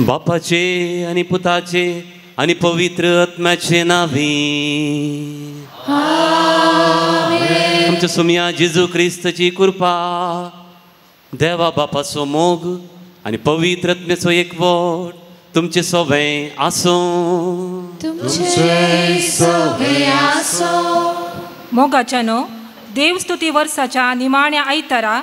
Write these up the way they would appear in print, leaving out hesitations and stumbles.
बापाचे आणि पुताचे आणि पवित्र आत्म्याचे नावी आमच्या सुमिया जेजू ख्रिस्ताची कृपा देवा बापाचो मोग आणि पवित्र आत्म्याचो एकवट तुमचे सगळे आसो मोगाच्यानो देवस्तुती वर्साच्या निमाण्या आयतारा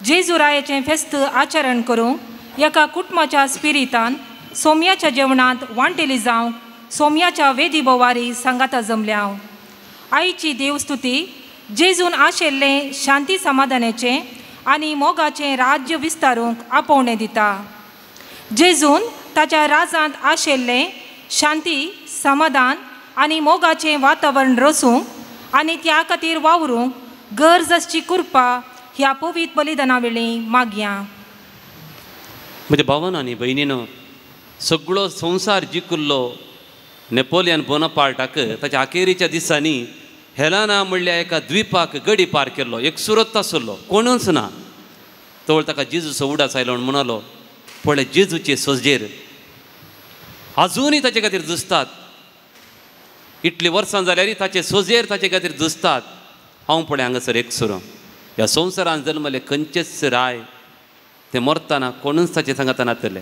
जेजुरायाचें फेस्त आचरण करूंक एका कुटुंबाच्या स्पिरितान सोमयाच्या जेवणांत वांटेली जावंक सोमयाच्या वेदी बोवारी सांगाता जमल्या आईची देवस्तुती जेजून आशेल्लें शांती समाधानाचें आनी मोगाचें राज्य विस्तारूंक आपोवणें दिता जेजून ताच्या राजांत आशेल्लें शांती समाधान आनी मोगाचें वातावरण रसूंक आनी त्या खातीर वावरूंक गरज आसची कृपा ह्या पवित्र बलिदाना वेळी मागया. म्हज्या भावान आनी भयणीनो सगळो संवसार जिखुल्लो नेपोलियन बोनापार्टाक ताच्या अखेरीच्या दिसांनी हेलाना म्हणल्या एका द्वीपाक गडी पार केल्लो एक सुरत आसलो कोणूच ना तवळ ताका जेजूचो उडास आयलो म्हणलो पळय जेजूचे सोजेर अजुनूय ताचे खातीर झुजतात इतली वर्सां जाल्यार ताचे सोजेर ताचे खातीर झुजतात. हांव पळय हांगासर एक सुरो ह्या संवसारान जल्मले खंयचेच राय ते मरतना कोणूच ताचे सांगात नातले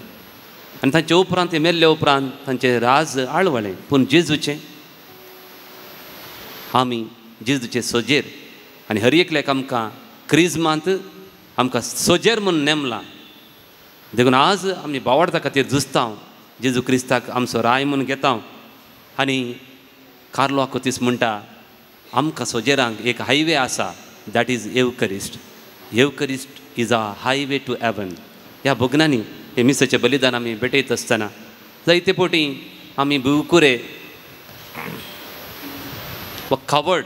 आनी तांचे उपरांत ते मेल्ले उपरांत तांचे राज आळवळें पूण जेजूचें आमी जेजूचे सोजेर आनी हर एकल्याक आमकां क्रिजमांत आमकां सोजेर म्हणून नेमला देखून आज आमी बावडता खातीर झुजता जेजू क्रिस्ताक आमचो राय म्हणून घेता आनी कार्लो आकोतीस म्हणटा आमकां सोजेरांक एक हायवे आसा that is Eucharist. Eucharist is a highway to heaven. ह्या भोगनांनी हे मिसाचें बलिदान आमी भेटयत आसतना जायते फावटी आमी भिवकुरे वा कावर्ड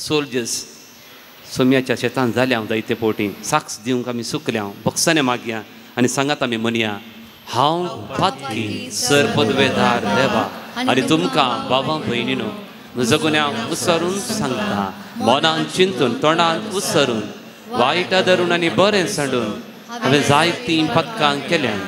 सोल्जर्स सोम्याच्या शेतान जाल्या जायते फावटी साक्स दिवंक आमी सुकल्या बक्षांनी मागया आनी सांगात आमी म्हणया हांव पातकी सर पदवेदार देवा आनी तुमकां बाबा भयणीनो म्हजो गुन्यांव उसरून सांगता मनान चिंतून तोंडांत उसरून वायटा धरून आनी बरें सांडून हांवें जायतीं पथकां केल्यां.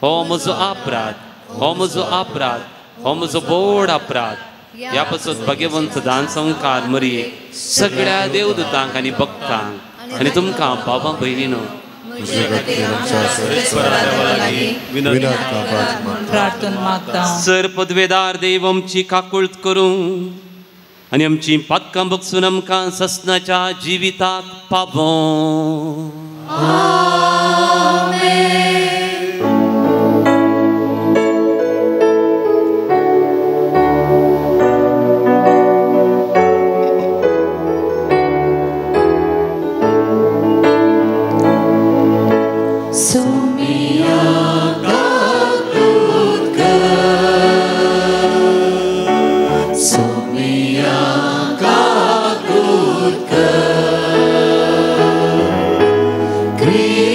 हो म्हजो अपराध हो म्हजो अपराध हो म्हजो बोड अपराध. ह्या पासून भगवंत दान संकार मरी सगळ्या देवदूतांक आनी भक्तांक आनी तुमकां बाबा भयणीनो सर पदवेदार देव आमची काकुळट करूं आनी आमची पातकां बगसून आमकां ससनाच्या जिविताक पावो. Create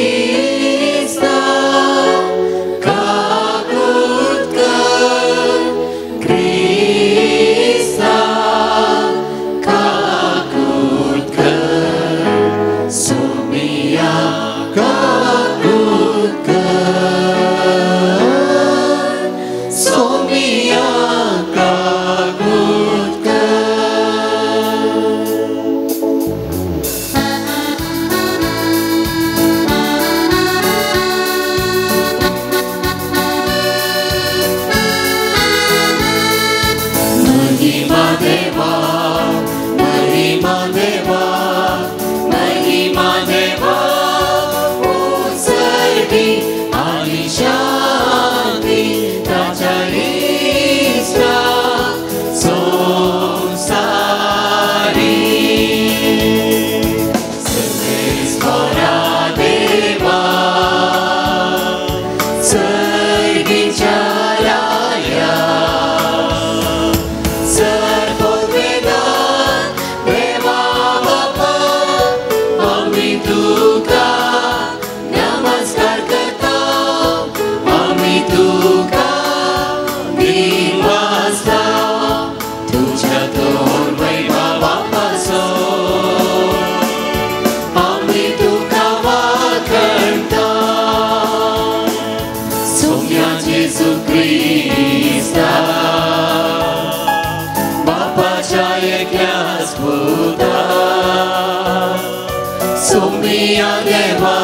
सोमिया देवा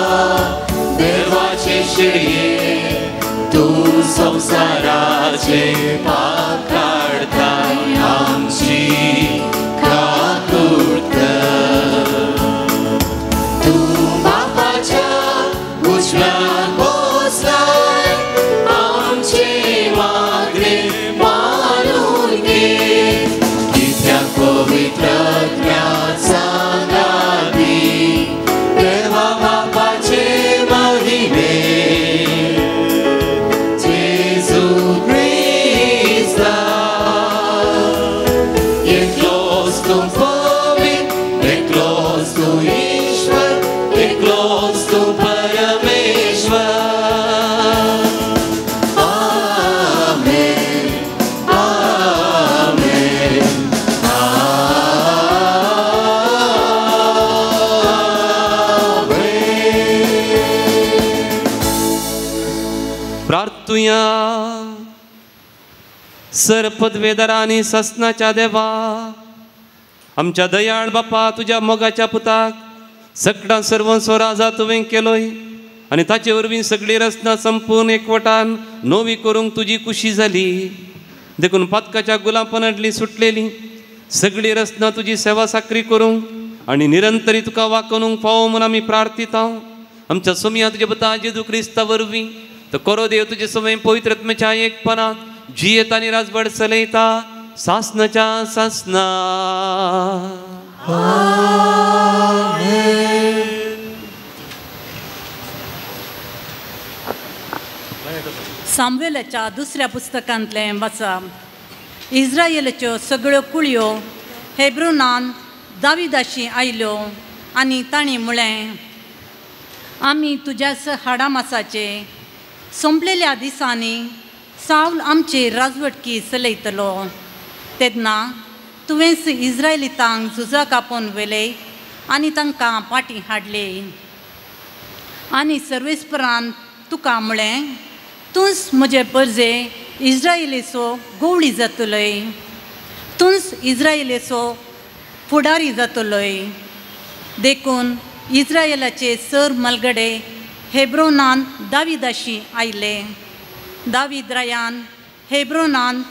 देवाचे शिडये तू संसाराचे पाप काढताय आमची काकुळत तू बापाच्या उजव्यात बसलाय आमचे मागणे मानून घे कित्याक पवित्रत्वाचा गादी देवा बापाचे महिमे जेजू ख्रिस्ता एकलोच तू पवित्र एकलोच तू ईश्वर एकलोच तू परमेश्वर आमेन आमेन प्रार्थुया सरपदवेदर आणि ससनाच्या देवा आमच्या दयाळ बापा तुझ्या मोगाच्या पुताक सगळा सर्वस्व राजा तुवें केलोय आणि ताचे वरवीं सगळी रचना संपूर्ण एकवटान नवी करूंक तुजी खुशी जाली देखून पातकाच्या गुलामपणांतली सुटलेली सगळी रचना तुजी सेवा साकरी करूंक आणि निरंतरी तुका वाकणूक फावो म्हणून आमी प्रार्थिता आमच्या सोमिया तुजे पुता जेजू क्रिस्ता वरवीं तो करो देव तुजे समय पवित्र आत्म्याच्या एकपणात जियेत आणि राजवड चलयता सासनाच्या सासना सामुएलाच्या दुसऱ्या पुस्तकांतले वाचप इस्रायेलाच्यो सगळ्यो कुळयो हेब्रोनान दाविदाशी आयल्यो आनी तांणी म्हळें आमी तुज्याच हाडा मासाचे सोंपलेल्या दिसांनी सावल आमची राजवटकी चलयतलो तेन्ना तुवेंच इस्रायलितांक झुजाक आपोवन व्हेले आनी तांकां फाटीं हाडले आनी सर्वेस्परान तुका म्हळें तूंच म्हजे परजे इस्रायेलीचो गोवळी जातलोय तूंच इस्रायेलीचो फुडारी जातलोय देखून इस्रायेलाचे सर मलगडे हेब्रोनान दाविदाशी आयले दावीद रायान हेब्रोनान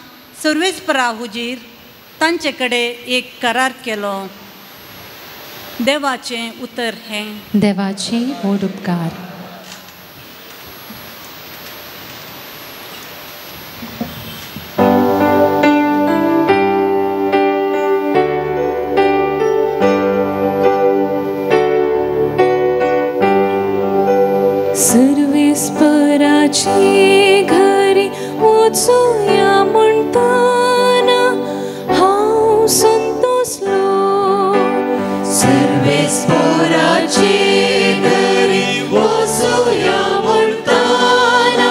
सर्वेस्परा हुजीर तांचे कडेन एक करार केलो देवाचें उतर हें देवाचे व्हड उपकार सर्वेस्पराचे घरी वचूया म्हणटाना हांव संतोसलो सर्वेस्पराचे घरी वचूया म्हणटाना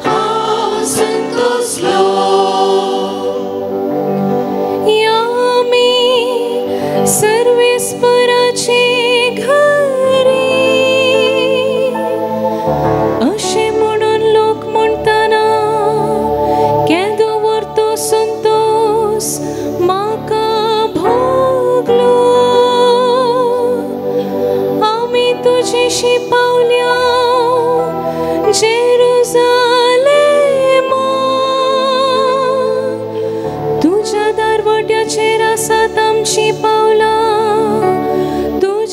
हांव संतोसलो यामी सर्वेस्पराचे अशें म्हणून लोक म्हणटाना केदो व्हरतो संतोष म्हाका भोगलो आमी तुजेशी पावल्या जेरुसालेमा तुज्या दारवट्याचेर आसात आमची पावलां तुज्या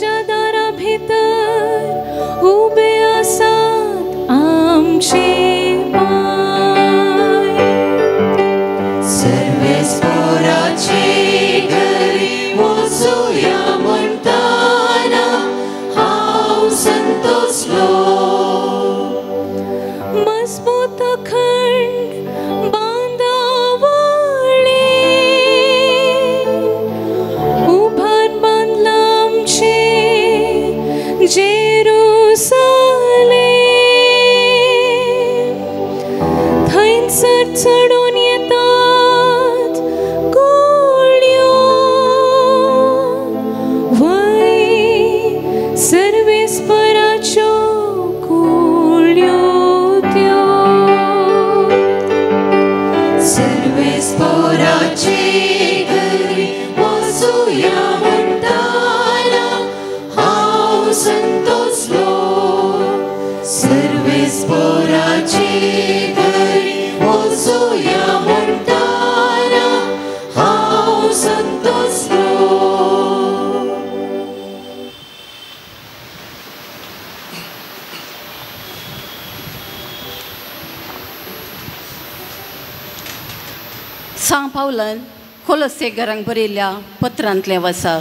सांग पावलन खोलसे घरांक बरयल्ल्या पत्रांतलें वसा.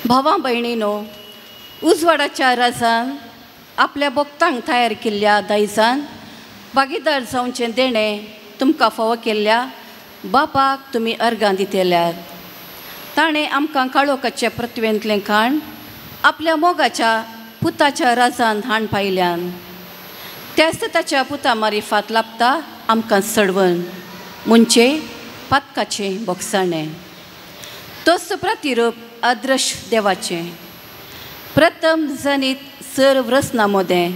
भावां भयणीनो, उजवाडाच्या राजान आपल्या भक्तांक तयार केल्ल्या दायजान भागीदार जावचें देणें तुमकां फावो केल्ल्या बापाक तुमी अर्गां दितेल्यात. ताणें आमकां काळोखाचे पृथ्वेंतलें खाण आपल्या मोगाच्या पुताच्या राजान हाण पायल्यान. त्याच ताच्या पुता मारिफात लाभता आमकां सडवण म्हणजे पातकाचें बोगसाणें. तोच प्रतिरूप अदृश्य देवाचें प्रथम जनीत सर्व रचना मोदें.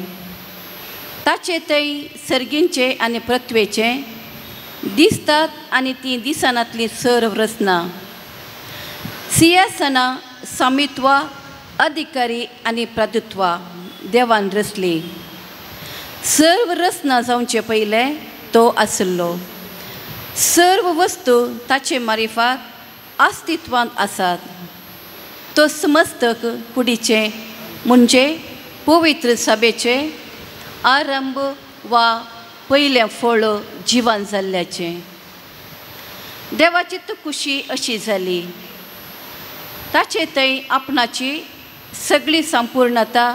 ताचे थंय सर्गींचे आनी पृथ्वेचे दिसतात आनी ती दिसानांतली सर्व रचना सिंहासनां स्वामित्वा अधिकारी आनी प्रभुत्वा देवान रचली. सर्व रचना जावचे पयलें तो आसलो. सर्व वस्तू ताचे मारिफात अस्तित्वांत आसात. तो समस्तक कुडीचे म्हणजे पवित्र सभेचे आरंभ वा पयलें फळ जिवान जाल्ल्याचें. देवाची तो खुशी अशी जाली. ताचे थंय आपणाची सगळी संपूर्णता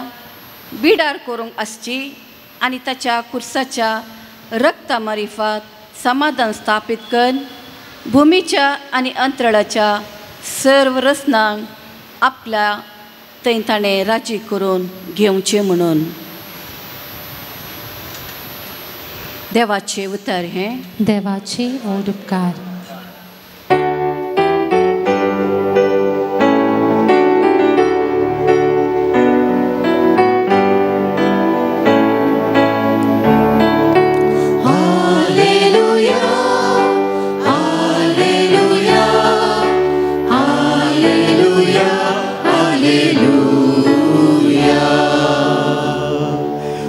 बिडार करूंक आसची आनी ताच्या कुर्साच्या रक्ता मारिफात समाधान स्थापीत करून भुमीच्या आनी अंतराळाच्या सर्व रचनांक आपल्या थंय ताणें राजी करून घेवचें म्हणून. देवाचें उतर हें. देवाचे ओड उपकार.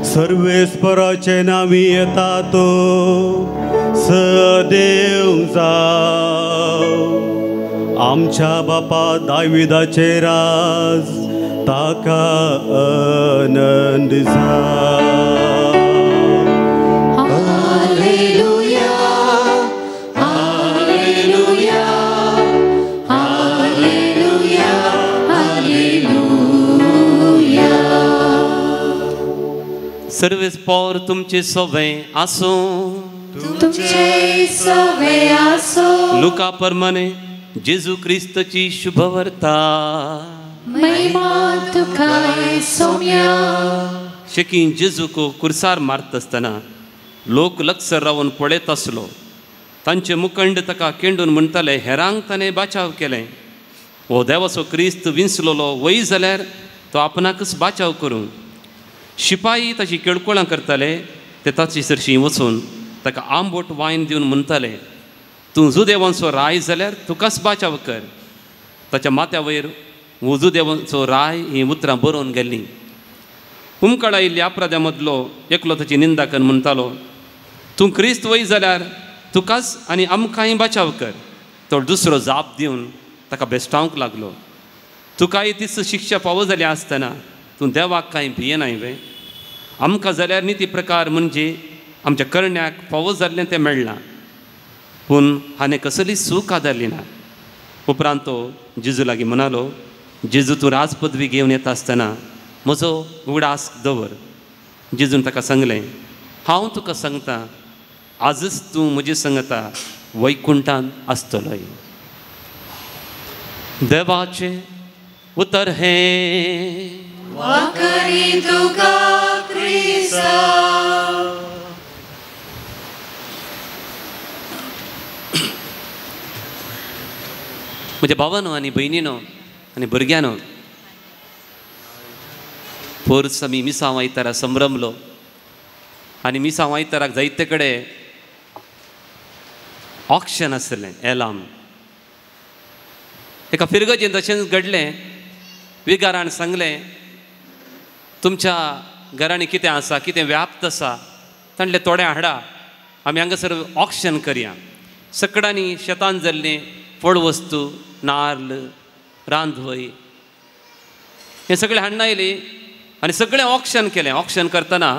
सर्वेस्पराचे नामी येता तो सदेव जाव. आमच्या बापा दाविदाचे राज ताका आनंद जाव. सर्वेस्पर तुमचे सवे आसो. तुमचे सवे आसो. लुका प्रमाणे जेजू क्रिस्तची शुभवार्ता. महिमा तुकाय सोम्या. शेकीन जेजूको कुर्सार मारत आसतना लोक लागसर रावन पळयत आसलो. तांचे मुखंड ताका केंडून म्हणटाले, हेरांक ताणें बाचाव केलें. हो देवाचो क्रिस्त विंसलोलो वय जाल्यार तो आपणाकच बाचाव करूं. शिपाई ताची केळकोळां करताले. ते ताची सरशीं वचून ताका आंबोट वायन दिवन म्हणटाले, तूं जुदेवांचो राय जाल्यार तुकाच बाचाव कर. ताच्या माथ्या वयर जुदेवांचो राय ही उतरां बरोवन गेल्लीं. उमकाळा आयिल्ल्या अपराध्या मदलो एकलो ताची निंदा करून म्हणटालो, तूं क्रिस्त वय जाल्यार तुकाच आनी आमकांय बाचाव कर. तो दुसरो जाप दिवन ताका बेस्टावंक लागलो, तुकाय तीच शिक्षा फावो जाली आसतना तूं देवाक कांय भियेनाय वे. आमकां जाल्यार निती प्रकार म्हणजे आमच्या करण्याक फावो जाल्लें तें मेळना, पूण हाणें कसली सूख आदारली ना. उपरांत तो जेजू लागीं म्हणालो, जेजू तूं राजपदवी घेवन येता आसतना म्हजो उगडास दवर. जेजून ताका सांगलें, हांव तुका सांगतां, आजच तूं म्हजे सांगता वैकुंठांत आसतलोय. देवाचें उतर हें. वाकरी तुका क्रिस्ता. म्हज्या भावानो आनी भयणीनो आनी भुरग्यानो, पोरस आमी मिसांव आयतारा संभ्रमलो आनी मिसांव आयताराक जायते कडेन ऑक्शन आसलें एलाम. एका फिरगजेन तशेंच घडलें. विगारान सांगलें, तुमच्या घरांनी कितें आसा, कितें व्याप्त आसा, तांतले थोडे हाडा, आमी हांगासर ऑक्शन करया. सकडांनी शेतान जाल्लीं फळ वस्तू, नाल्ल, रांदवय हें सगळें हाडून आयलीं आनी सगळें ऑक्शन केलें. ऑक्शन करतना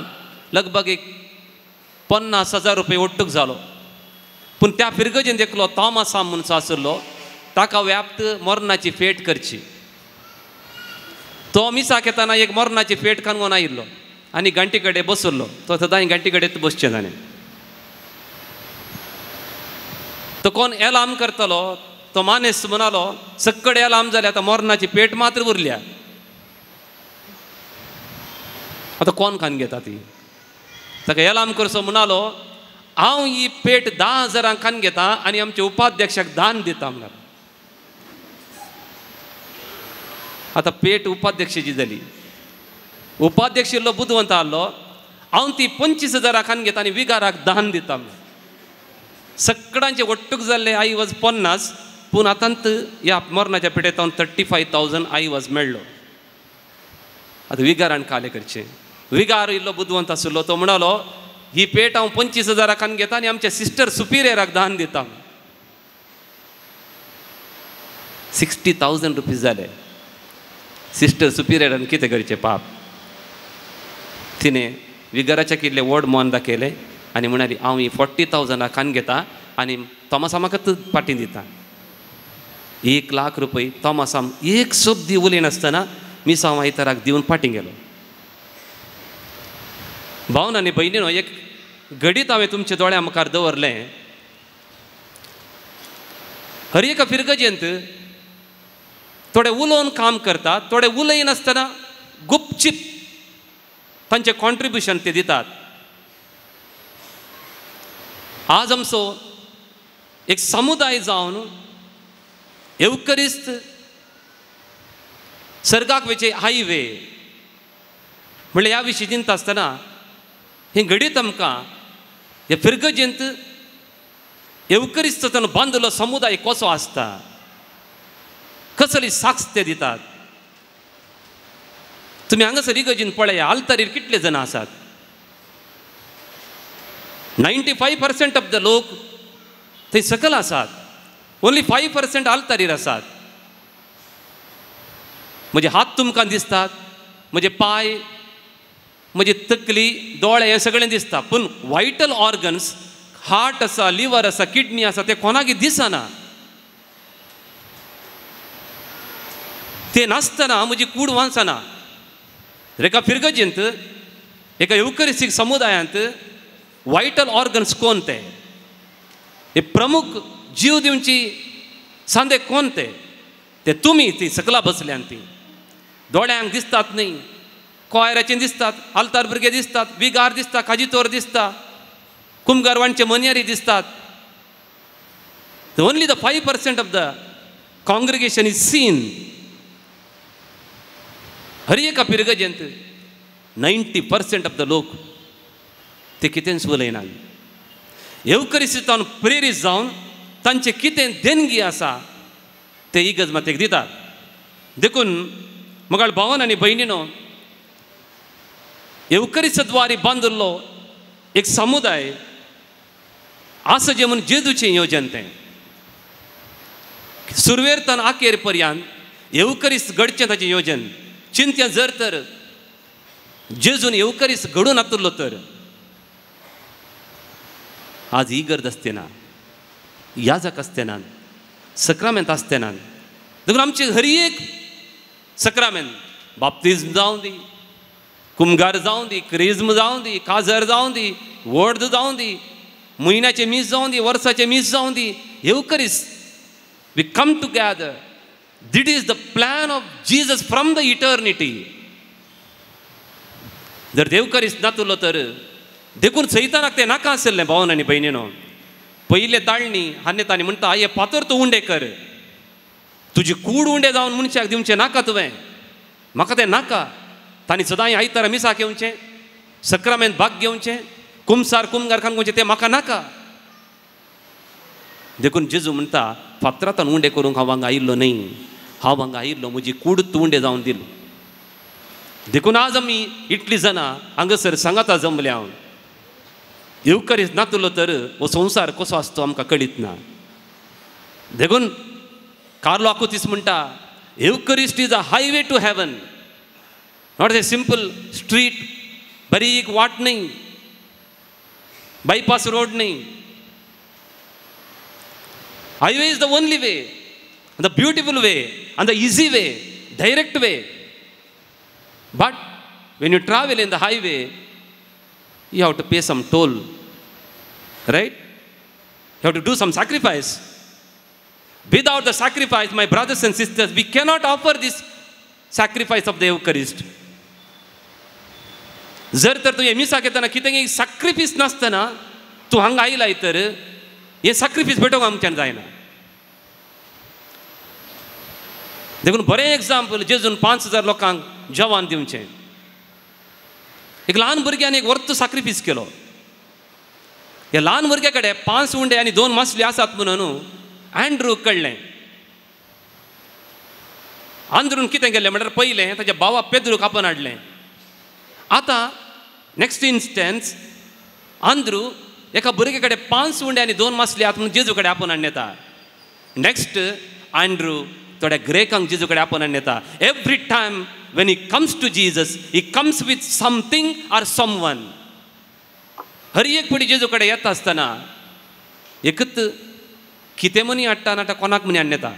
लगभग एक 50,000 रुपया ओट्टूक जालो. पूण त्या फिरगजेन एकलो तोमासा म्हणून आसलो ताका व्याप्त मरणाची फेट करची. तो मिसाक येताना एक मरणाची फेट कानून आयिल्लो आनी घंटी कडेन बसल्लो. तो सदां घंटी कडेन बसचें जालें. तो कोण एलार्म करतलो तो मानेस म्हणालो सक्कड एलार्म जाले आतां मरणाची पेट मात्र उरल्या. आतां कोण खान घेता ती. ताका एलार्म करचो म्हणालो हांव ही पेट 10,000 खान घेता आनी आमच्या उपाध्यक्षाक दान दिता म्हणालो. आतां पेट उपाध्यक्षाची जाली. उपाध्यक्ष इल्लो बुदवंत आहलो हांव ती 25,000 खान घेता आनी विगाराक दान दिता म्हण. सक्कडांचे वट्टूक जाल्ले आई वॉज 50 पूण आतांत ह्या मरणाच्या पेटेंत 35,000 आई वॉज मेळ्ळो. आतां विगारान काले करचें. विगार इल्लो बुदवंत आसलो तो म्हणालो ही पेट हांव 25,000 खान घेता आनी आमच्या सिस्टर सुपिरियराक दान दिता. 60,000 रुपीज जाले. सिस्टर सुपिरियरान कितें करचें पाप. तिणें विगाराच्या किल्ले व्हड मोन दाखयलें आनी म्हणाली हांव ही 40,000 खान घेता आनी तोमासा म्हाका पाटी दिता. 1,00,000 रुपये तोमासा एक शब्द उलयनासतना मिसांव आयताराक दिवन फाटीं गेलो. भावन आनी भयणीनो एक घडीत हांवें तुमच्या दोळ्या मुखार दवरलें. हर एका फिरगजेंत थोडे उलोवन काम करतात, थोडे उलयनासतना गुपचीप तांचें कॉन्ट्रिब्युशन ते दितात. आज आमचो एक समुदाय जावन एवकरिस्त सर्गाक वेचे हायवे म्हणल्यार ह्या विशीं चिंता आसतना हे घडीत आमकां हे फिरगजेंत एवकरिस्त बांदलो समुदाय कसो आसता, कसली साक्ष ते दितात. तुमी हांगासर इगर्जीन पळया आल्तारीर कितले जाण आसात. 95% ऑफ द लोक थंय सकल आसात. ओन्ली 5% आल्तारीर आसात. म्हजे हात तुमकां दिसतात, म्हजे पाय, म्हजी तकली, दोळे हे सगळें दिसता. पूण वायटल ऑर्गन्स हार्ट आसा, लिवर आसा, किडनी आसा ते कोणाक दिसना. ते नासतना म्हजी कूड वाचना. एका फिरगजेंत एका एवकरिस्टीक समुदायांत वायटल ऑर्गन्स कोण ते, हे प्रमुख जीव दिवची सांदे कोण ते तुमी ती सकला बसल्यान ती. दोळ्यांक दिसतात न्ही, कोयराचे दिसतात, आल्तार भुरगे दिसतात, विगार दिसता, काजीतोर दिसता, कुमगारवांचे मनेरी दिसतात. Only the 5% of the congregation is seen. हर एका फिरगजेंत 90% ऑफ द लोक ते कितेंच उलयनात. एवकरिस्तान प्रेरीत जावन तांचे कितें देणगी आसा ते इगर्ज मातेक दितात. देखून म्हगाळ भावन आनी भयणीनो, एवकरिस्तद्वारे बांदिल्लो एक समुदाय आसा जे म्हूण जेजूचें येवजन तें. सुरवेरतान आखेर पर्यंत एवकरिस्त घडचें ताचें येवजन. चिंत्या जर तर जेजून एवकरिस्त घडून हातुरलो तर आज इगर्ज आसतना, याजक आसतना, सक्रामेंत आसतना, देखून आमचे हर एक सक्रामेंत बाप्तिस्म जावं दी, कुमगार जावं दी, क्रिज्म जावं दी, काजर जावं दी, वर्द जावं दी, म्हयन्याचे मीस जावं दी, वर्साचे मीस जावं दी, Eucharist we come together. This is the plan of Jesus from the eternity. जर एवकरिस्त नातुरलो तर देखून सैतानाक ते नाका आसलें. भावन आनी भयणीनो, पयले ताळणी हान्ने तांणी म्हणटा हे पातर तूं उंडे कर, तुजी कूड उंडे जावन मनशाक दिवचें नाका तुवें, म्हाका तें नाका. तांणी सदां आयतारा मिसाक येवचें, सक्रामेंत भाग घेवचें, कुमसार कुमगार खान घेवचें, तें म्हाका नाका. देखून जेजू म्हणटा फातरांतान उंडे करूंक हांव हांगा आयिल्लो न्ही, हांव हांगा आयिल्लो म्हजी कूड तूं उंडे जावन दिलो. देखून आज आमी इतलीं जाणां हांगासर सांगाता जमल्या. एवकरिस्त नातुरलो तर हो संवसार कसो आसतो आमकां कळीत ना. देखून कार्लो आकुतीस म्हणटा Eucharist is a highway to heaven, not a simple street, बारीक वाट न्ही, बायपास रोड न्ही. Highway is the only way, the beautiful way, and the easy way, direct way. But when you travel in the highway, you have to pay some toll, right? You have to do some sacrifice. Without the sacrifice, my brothers and sisters, we cannot offer this sacrifice of the Eucharist. जर तर तूं हे मिसाक येताना कितेंय सॅक्रिफीस नासतना तूं हांगा आयलाय तर हे सॅक्रिफीस भेटोवंक आमच्यान जायना. देखून बरें एग्जाम्पल जेजून 5,000 लोकांक जेवण दिवचें. एक ल्हान भुरग्यान एक वर्त सॅक्रिफीस केलो. ह्या ल्हान भुरग्या कडेन 5 उंडे आनी 2 मासली आसात म्हणून अँड्रू कळ्ळें. आंध्रून कितें केलें म्हणल्यार पयलें ताच्या भावा पेद्रूक आपण हाडलें. आतां नेक्स्ट इन्स्टन्स आंध्रू एका भुरगे कडेन 5 उंडे आनी 2 मासली आत म्हणून जेजू कडेन आपण हाडून येता. नेक्स्ट अँड्रू थोड्या ग्रेकांक जेजू कडेन आपण हाडून येता. Every time when he comes to Jesus, he comes with something or someone. हर एक पडी जेजू कडेन येता आसतना एकच कितें मनी हाडटा नाटा कोणाक मनी हाडून येता.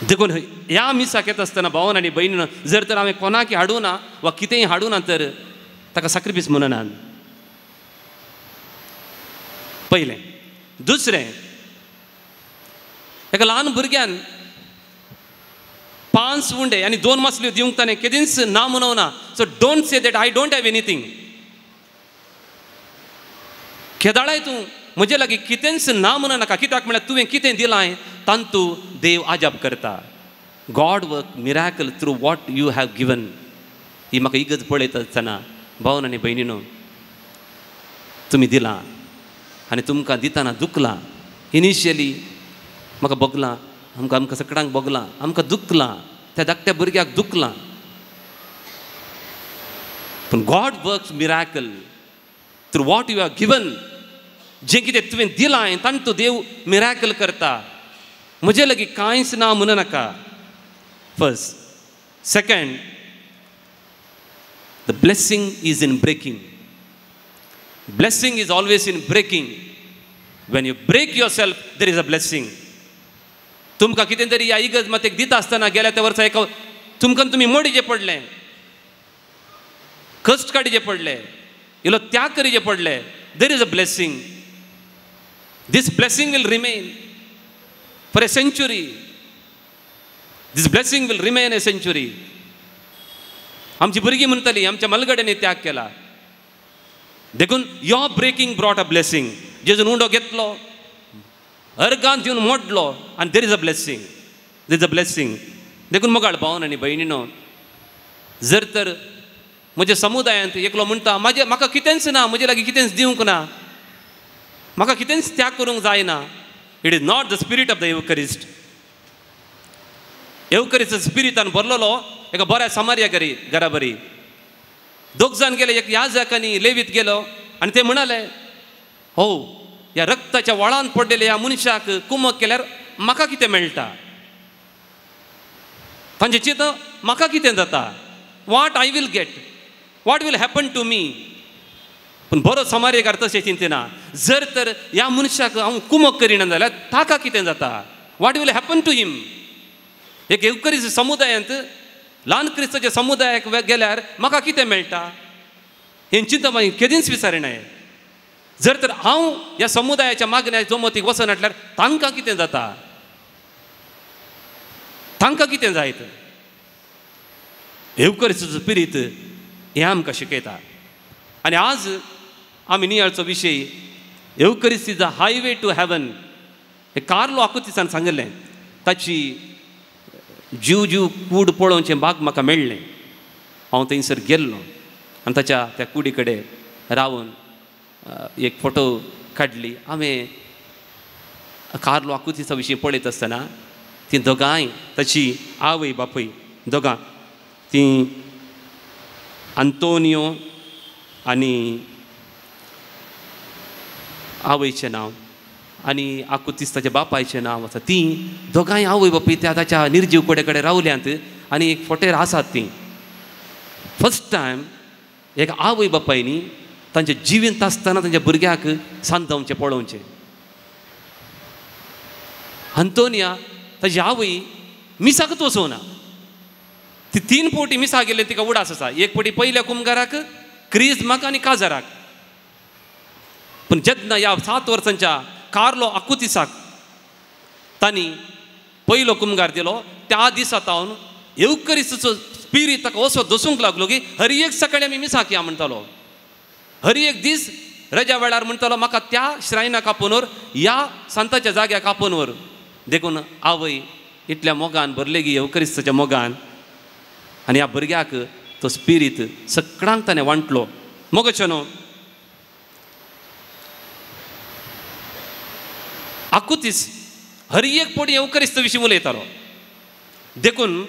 देखून ह्या मिसाक येता आसतना भावान आनी भयणीन जर तर हांवें कोणाक हाडूं ना वा कितेंय हाडूं ना तर ताका सॅक्रिफीस म्हणनात. पयलें. दुसरें, एका ल्हान भुरग्यान 5 उंडे आनी 2 मासल्यो दिवंक ताणें केदींच ना म्हणवना. So don't say that I don't have anything. केदाळाय तूं म्हजे लागीं कितेंच ना म्हणनाका. कित्याक म्हळ्यार तुवें कितें दिलां तांतूं देव आजाप करता. God work miracle through what you have given. ही म्हाका इगज पळयता आसतना भावन आनी भयणीनो तुमी दिलां आनी तुमकां दितना दुखलां. इनिशियली म्हाका भोगलां, आमकां सगळ्यांक भोगलां, आमकां दुखलां, त्या धाकट्या भुरग्याक दुखलां. पूण God works miracle through what you have given. जें कितें तुवें दिलां तांतूं देव मिराकल करता. म्हजे लागीं कांयच ना म्हणनाका. First. Second, the blessing is in breaking. Blessing is always in breaking. When you break your self there is a blessing. तुमकां कितें तरी ह्या इगज मातेक दिता आसतना गेल्या त्या वर्सा एका तुमकां तुमी मोडीचे पडले, कश्ट काडीचे पडले, इल्लो त्याग करीचे पडले. देर is a blessing. This blessing will remain for a century. This blessing will remain a century. आमची भुरगीं म्हणटली आमच्या मलगड्यांनी त्याग केला. देखून your breaking brought a blessing. जेजून उंडो घेतलो, अर्गांत दिवन मोडलो आनी there is a blessing. There is a blessing. देखून मोगाळ भावन आनी भयणीनो, जर तर म्हज्या समुदायांत एकलो म्हणटा म्हाका कितेंच ना, म्हजे लागीं कितेंच दिवंक ना, म्हाका कितेंच त्याग करूंक जायना. It is not the spirit of the Eucharist. Eucharist स्पिरितान भरलेलो एका बऱ्या समार्या घरा बरी. 2 जाण गेले, एक याजक आनी लेवीत गेलो आनी ते म्हणाले, हो ह्या रक्ताच्या वळान पडलेल्या ह्या मनशाक कुमक केल्यार म्हाका कितें मेळटा. तांचें चिंत म्हाका कितें जाता, what I will get, what will happen to me. पूण बरो समार्यकार तशें चिंतना, जर तर ह्या मनशाक हांव कुमक करिना जाल्यार ताका कितें जाता, वॉट वील हॅपन टू हिम. एक एवकरिस्ट समुदायांत ल्हान क्रिस्ताच्या समुदायाक गेल्यार म्हाका कितें मेळटा हें चिंतप हांवें केदींच विचारिनाय. जर तर हांव ह्या समुदायाच्या मागण्या जमतीक वचना म्हटल्यार तांकां कितें जाता, तांकां कितें जायत. एवकरिस्टचो स्पिरीट हें आमकां शिकयता. आनी आज आमी नियाळचो विशय Eucharist is a highway to heaven. हे कार्लो आकुतीसान सांगलें. ताची जीव कूड पळोवचें भाग म्हाका मेळ्ळें. हांव थंयसर गेल्लो आनी ताच्या त्या कुडी कडेन रावन एक फोटो काडली. हांवें कार्लो आकुतीसा विशीं पळयत आसतना तीं दोगांय, ताची आवय बापूय दोगां, तीं आंतोनियो आनी आवयचें नांव आनी आकुतीस्ताच्या बापायचें नांव आसा. तीं दोगांय आवय बापूय त्या ताच्या निर्जीव कुडे कडेन रावल्यांत आनी एक फोटेर आसात. तीं फर्स्ट टायम एक आवय बापायनी तांचे जिवींत आसतना तांच्या भुरग्याक सांत जावचें पळोवचें. अंतोनिया ताजी आवय मिसाकच वचोवना. ती 3 फावटी मिसा गेले तिका उडास आसा. एक फावटी पयल्या कुमगाराक, क्रिस्माक आनी काजाराक. पूण जेन्ना ह्या 7 वर्सांच्या कार्लो आकुतिसाक तांणी पयलो कुमगार दिलो, त्या दिसा तावन येवकरिस्ताचो स्पिरीट ताका असो दसूंक लागलो की हर एक सकाळी आमी मिसाक या म्हणटालो. हर एक दीस रजा वेळार म्हणटालो म्हाका त्या श्रायनाक आपोवन व्हर, ह्या संताच्या जाग्याक आपोवन व्हर. देखून आवय इतल्या मोगान भरलेगी येवकरिस्ताच्या मोगान, आनी ह्या भुरग्याक तो स्पिरीट सगळ्यांक ताणें वांटलो. मोगचनो आकुतीस हर एक पोटी येवकरिस्त विशीं उलयतालो. देखून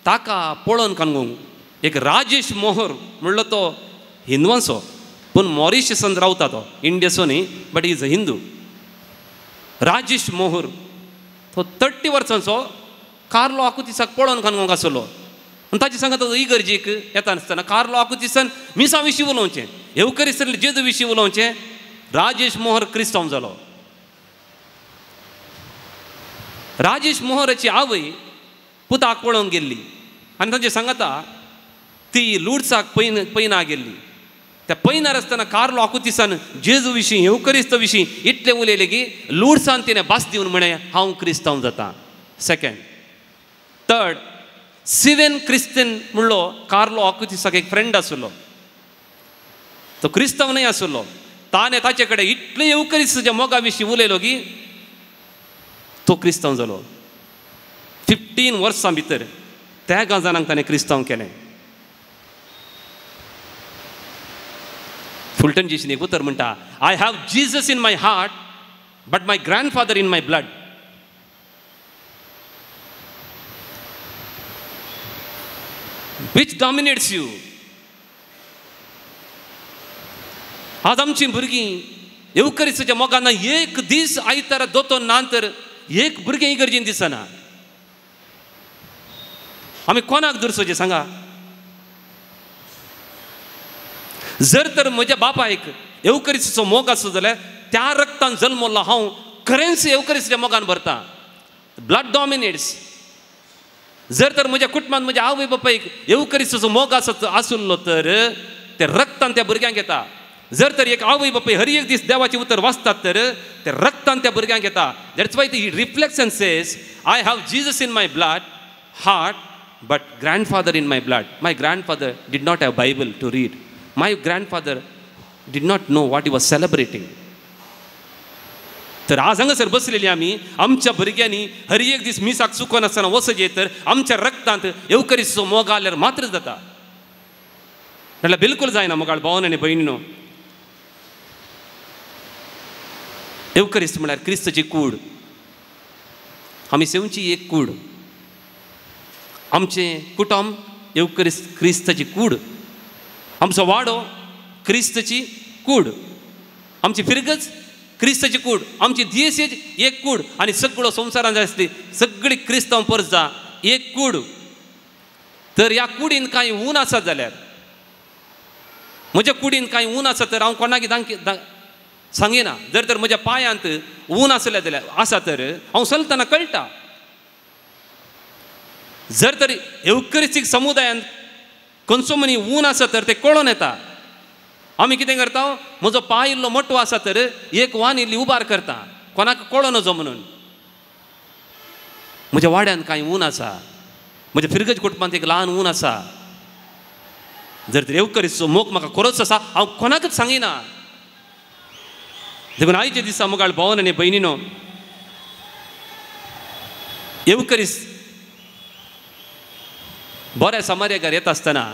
ताका पळोवन कांगूंक एक राजेश मोहर म्हणलो तो हिंदवांचो, पूण मॉरिशसान रावता तो, इंडियेचो न्ही, but is a Hindu. Rajesh मोहर तो 30 वर्सांचो कार्लो आकुतिसाक पळोवन कांगूंक आसलो. आनी ताचे सांगा तो इगर्जेक येता नासतना कार्लो आकुतिसान मिसा विशीं उलोवचें, येवकरिस्त जेजू विशीं उलोवचें. राजेश मोहर क्रिस्तांव जालो. राजेश मोहराची आवय पुताक पळोवंक गेल्ली आनी तांचे सांगता ती लुड्साक पैना गेल्ली. त्या पैनार आसतना कार्लो आकुतिसान जेजू विशीं येवकरिस्त विशीं इतलें उलयलें की लुड्सान तिणें भास दिवन म्हळें हांव क्रिस्तांव जाता. सेकंड. थर्ड, सिवेन क्रिस्तीन म्हणलो कार्लो आकुतिसाक एक फ्रेंड आसलो. तो क्रिस्तांव न्हय आसलो. ताणें ताचे कडेन इतलें येवकरिस्ताच्या मोगा विशीं उलयलो की तो क्रिस्तांव जालो. 15 वर्सां भितर त्या गांजानाक ताणें क्रिस्तांव केलें. फुलटन जेशीन एक उतर म्हणटा, I have Jesus in my heart but my grandfather in my blood. Which dominates you. आज आमची भुरगीं येवकरिस्ताच्या मोगान एक दीस आयतारा दोतोन नांतर एक भुरगें इगर्जेन दिसना. आमी कोणाक धरचोचें सांगा. जर तर म्हज्या बापायक येवकरिस्ताचो मोग आसलो जाल्यार त्या रक्तान जल्मलो हांव खरेंच येवकरिस्ताच्या मोगान भरता. ब्लड डॉमिनेट्स. जर तर म्हज्या कुटुंबांत म्हज्या आवय बापायक येवकरिस्ताचो मोग आसलो तर ते रक्तान त्या भुरग्यांक येता. जर तर एक आवय बापूय हर एक दीस देवाचे उतर वाचतात तर ते रक्तान त्या भुरग्यांक येता. That's why he reflects and says I have Jesus in my blood heart but grandfather in my blood. My grandfather did not have Bible to read. My grandfather did not know what he was celebrating. तर आज हांगासर बसलेली आमी आमच्या भुरग्यांनी हर एक दीस मिसाक चुकोन आसतना वचजे तर आमच्या रक्तांत येवकरिस्ताचो मोग आल्यार मात्र जाता. नाल्यार बिलकूल जायना. मोगाळ भावन आनी भयणीनो, येवकरिस्त म्हळ्यार क्रिस्ताची कूड. आमी सेवची एक कूड. आमचें कुटुंब क्रिस्ताची कूड. आमचो वाडो क्रिस्ताची कूड. आमची फिरगज क्रिस्ताची कूड. आमची दियेसेज एक कूड. आनी सगळो संवसारांत जाय आसली सगळी क्रिस्तांव परसा एक कूड. तर ह्या कुडीन कांय ऊन आसत जाल्यार, म्हज्या कुडीन कांय ऊन आसा तर हांव कोणाक सांगिना. जर तर म्हज्या पांयांत ऊन आसले जाल्यार आसा तर हांव चलतना कळटा. जर तर येवकरिस्तीक समुदायांत खंयचो मनी ऊन आसा तर ते कळोन येता. आमी कितें करता, म्हजो पांय इल्लो मोठो आसा तर एक वान इल्ली उबार करता कोणाक कळो नजो म्हणून. म्हज्या वाड्यान कांय ऊन आसा, म्हज्या फिरगज कुटुंबांत एक ल्हान ऊन आसा. जर तर येवकरिस्ताचो मोग म्हाका खरोच आसा हांव कोणाकच सांगिना. देखून आयचे दिसा मोगाळ भावन आनी भयणीनो, येवकरिस्त बऱ्या समार्याकार येता आसतना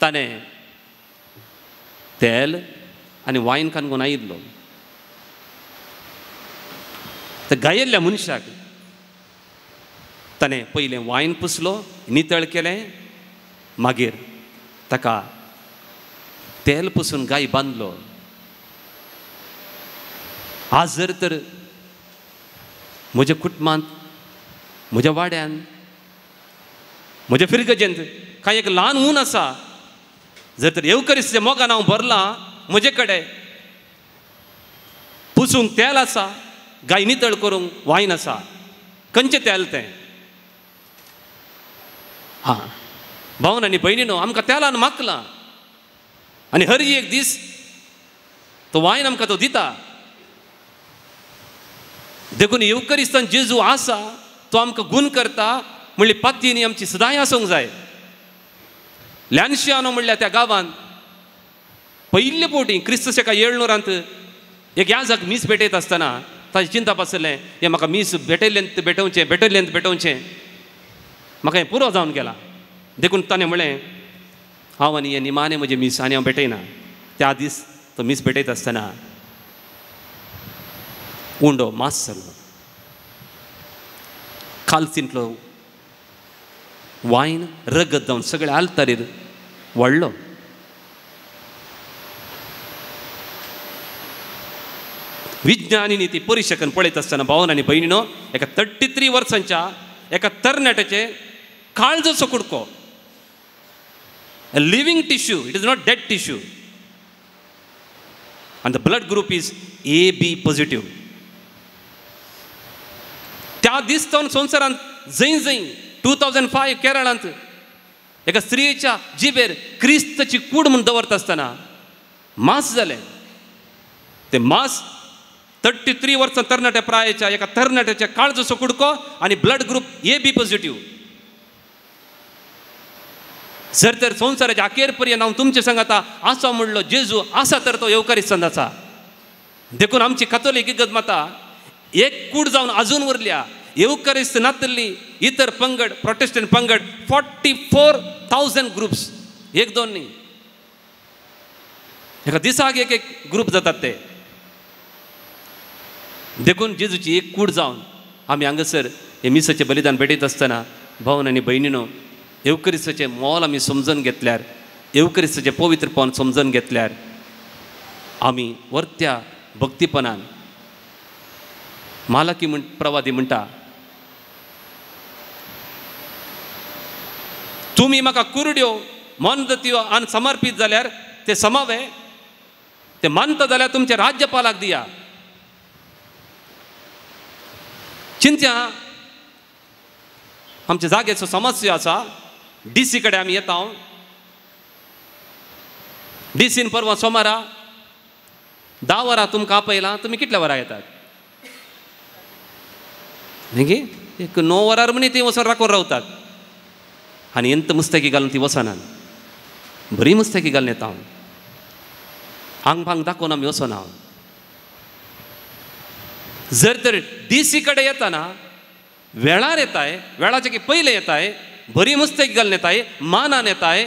ताणें तेल आनी वायन कांगून आयिल्लो. तर गायिल्ल्या मनशाक ताणें पयलें वायन पुसलो, नितळ केलें, मागीर ताका तेल पुसून गाय बांदलो. आज जर तर म्हज्या कुटुंबांत, म्हज्या वाड्यान, म्हज्या फिरगजेंत कांय एक ल्हान ऊन आसा, जर तर येवकरिस्ताच्या मोगान हांव भरलां, म्हजे कडेन पुसूंक तेल आसा, गाय नितळ करूंक वायन आसा खंयचें तेल तें हां भावन आनी भयणीनो आमकां तेलान मागलां आनी हर एक दीस तो वायन आमकां तो दिता देखून येवकरिस्तान जेजू आसा तो आमकां गूण करता म्हणली पातयेनी आमची सदांय आसूंक जाय ल्हानशियानो म्हणल्यार त्या गांवांत पयले फावटी क्रिस्तशका 700 एक याजक मीस भेटयत आसतना ताची चिंता पासलें हें म्हाका मीस भेटयलेंत भेटोवचें म्हाका हें पुरो जावन गेला देखून ताणें म्हळें हांव आनी हें निमाणें म्हजें मीस आनी हांव भेटयना त्या दीस तो मीस भेटयत आसतना उंडो मास जाल्लो खालसिंतलो वायन रगत जावन सगळे आल्तारीर वळ्ळो विज्ञानीनी ती परिशकन पळयत आसतना भावन आनी भयणीनो एका 33 वर्सांच्या एका तरणाट्याचे काळजो कुडको living tissue it is not dead tissue and the blood group is AB positive त्या दिसतावन संवसारांत जंय जंय 2005 केरळांत एका स्त्रियेच्या जिबेर क्रिस्ताची कूड म्हणून दवरता आसतना मास जालें ते मास 33 वर्सां तरणाट्या प्रायाच्या एका तरणाट्याच्या काळजो कुडको आनी ब्लड ग्रुप AB पॉझिटिव्ह जर तर संवसाराच्या अखेर पर्यंत हांव तुमचे सांगता आसा म्हणलो जेजू आसा तर तो येवकारिस्तान आसा देखून आमची कातोलीक इगर्ज माता एक कूड जावन आजून उरल्या येवकारिस्तानांतली इतर पंगड प्रोटेस्टंट पंगड 44,000 ग्रुप्स एक दोन न्ही एका दिसाक एक ग्रुप जातात ते देखून जेजूची एक कूड जावन आमी हांगासर हे मिसाचें बलिदान भेटयत आसतना भावन आनी भयणीनो येवकरिस्ताचें मोल आमी समजून घेतल्यार येवकरिस्ताचें पवित्रपण समजून घेतल्यार आमी वर्त्या भक्तीपणान मालाकी प्रवादी म्हणटा तुमी म्हाका कुरड्यो मनदत्यो आनी समर्पीत जाल्यार ते समावे ते मानता जाल्यार तुमच्या राज्यपालाक दिया चिंत्या आमच्या जागेचो समस्या आसा DC कडेन आमी येता DCन परवा सोमारा 10 वरां तुमकां आपयलां तुमी कितल्या वरां येतात न्ही एक 9 वरार म्हणी ती वचून राखून रावतात आनी ಎಂತ मुस्तकी घालून ती वचनात बरी मुस्तकी घालून येता आंग भांग दाखोवन आमी वचना जर तर DC कडेन येताना वेळार येताय वेळाचे की पयले येताय बरी मुस्तकी घालून येताय मानान येताय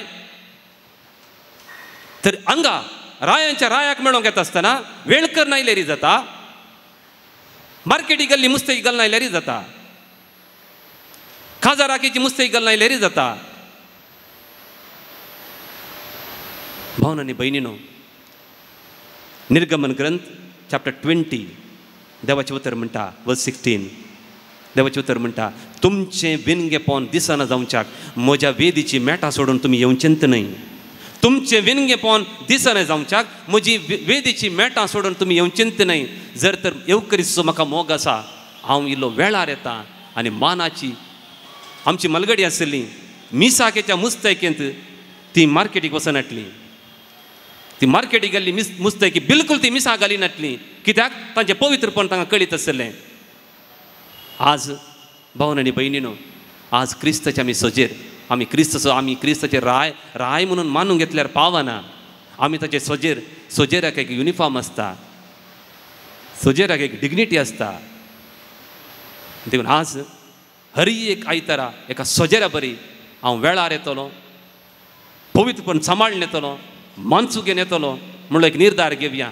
तर हांगा रायांच्या रायाक मेळोंक येता आसतना वेळकर नायल्यारी जाता मार्केटी गल्ली मुस्तकी घालून आयल्यारी जाता खाजा राखीची मुस्तकी घालून आयल्यारी जाता भावन आनी भयणीनो निर्गमन ग्रंथ चॅप्टर 20 देवाचें उतर म्हणटा वर्स 16 देवाचें उतर म्हणटा तुमचें विणगेपण दिसना जावच्याक म्हज्या वेदीची मेटां सोडून तुमी येवचेंत न्हय तुमचें विणगेपण दिसना जावच्याक म्हजी वेदीची मेटां सोडून तुमी येवचेंत न्हय जर तर येवकरिस्ताचो म्हाका मोग आसा हांव इल्लो वेळार येता आनी मानाची आमची मलगडी आसली मिसाकेच्या मुस्तकेंत ती मार्केटीक वचनाटली ती मार्केटी गेल्ली मुस्तकी बिलकुल ती मिसा घाली नाटली कित्याक तांचें पवित्रपण तांकां कळीत आसलें आज भावन आनी भयणीनो आज क्रिस्ताचे आमी सोजेर आमी क्रिस्ताचे राय म्हणून मानून घेतल्यार पावना आमी ताचे सोजेराक एक युनिफॉर्म आसता सोजेराक एक डिग्निटी आसता देखून आज हरी एक आयतारा एका सोजेरा बरी हांव वेळार येतलो पवित्रपण सांबाळून येतलो मानसुगेन येतलो म्हणून एक निर्धार घेवया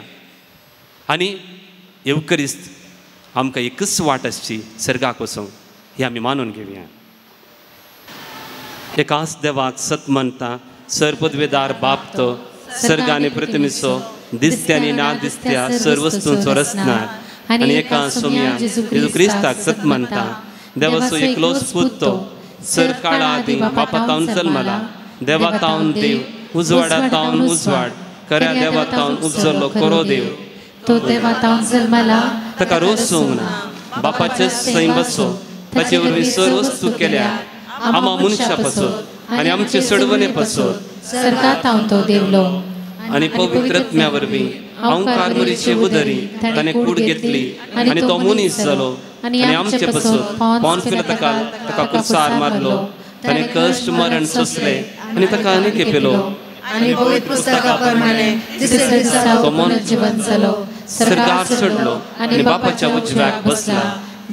आनी येवकरिस्त आमकां एकच वाट आसची सर्गाक वचूंक ही आमी मानून घेवया एकाच देवाक सत म्हणटा सरपदवेदार बाप तो सर्गांनी प्रतिमिसो दिसत्यांनी ना दिसत्या सर्व वस्तूंचो रचणार आनी एका सोम्या जेजू क्रिस्ताक सत म्हणटा देवाचो एकलोच पूत तो सर काळा आदी बापा तावन जल्मला देवा तावन देव उजवाडा तावन उजवाड खऱ्या देवा तावन उपजल्लो कोरो देव तो देवा तावन जल्मला ताका रोसूंक ना. बापाचे सैम बसो ताचे वरवीं सर वस्तू केल्या आमा मनशां पासत आनी आमचे सडवणे पासत सर्गात हांव तो देवलो आनी पवित्रत्म्या वरवीं हांव कारमरीचे उदरी ताणें कूड घेतली आनी तो मनीस जालो आनी आमचे पासत पोंद पिलाताका ताका कुसार मारलो. ताणें कश्ट मरण सोंसले आनी ताका आनीक पेलो आणि पवित्र पुस्तका प्रमाणे तिसऱ्या दिसा तो मन जीवन जालो. सरकार चढलो आनी बापाच्या उजव्याक बसला.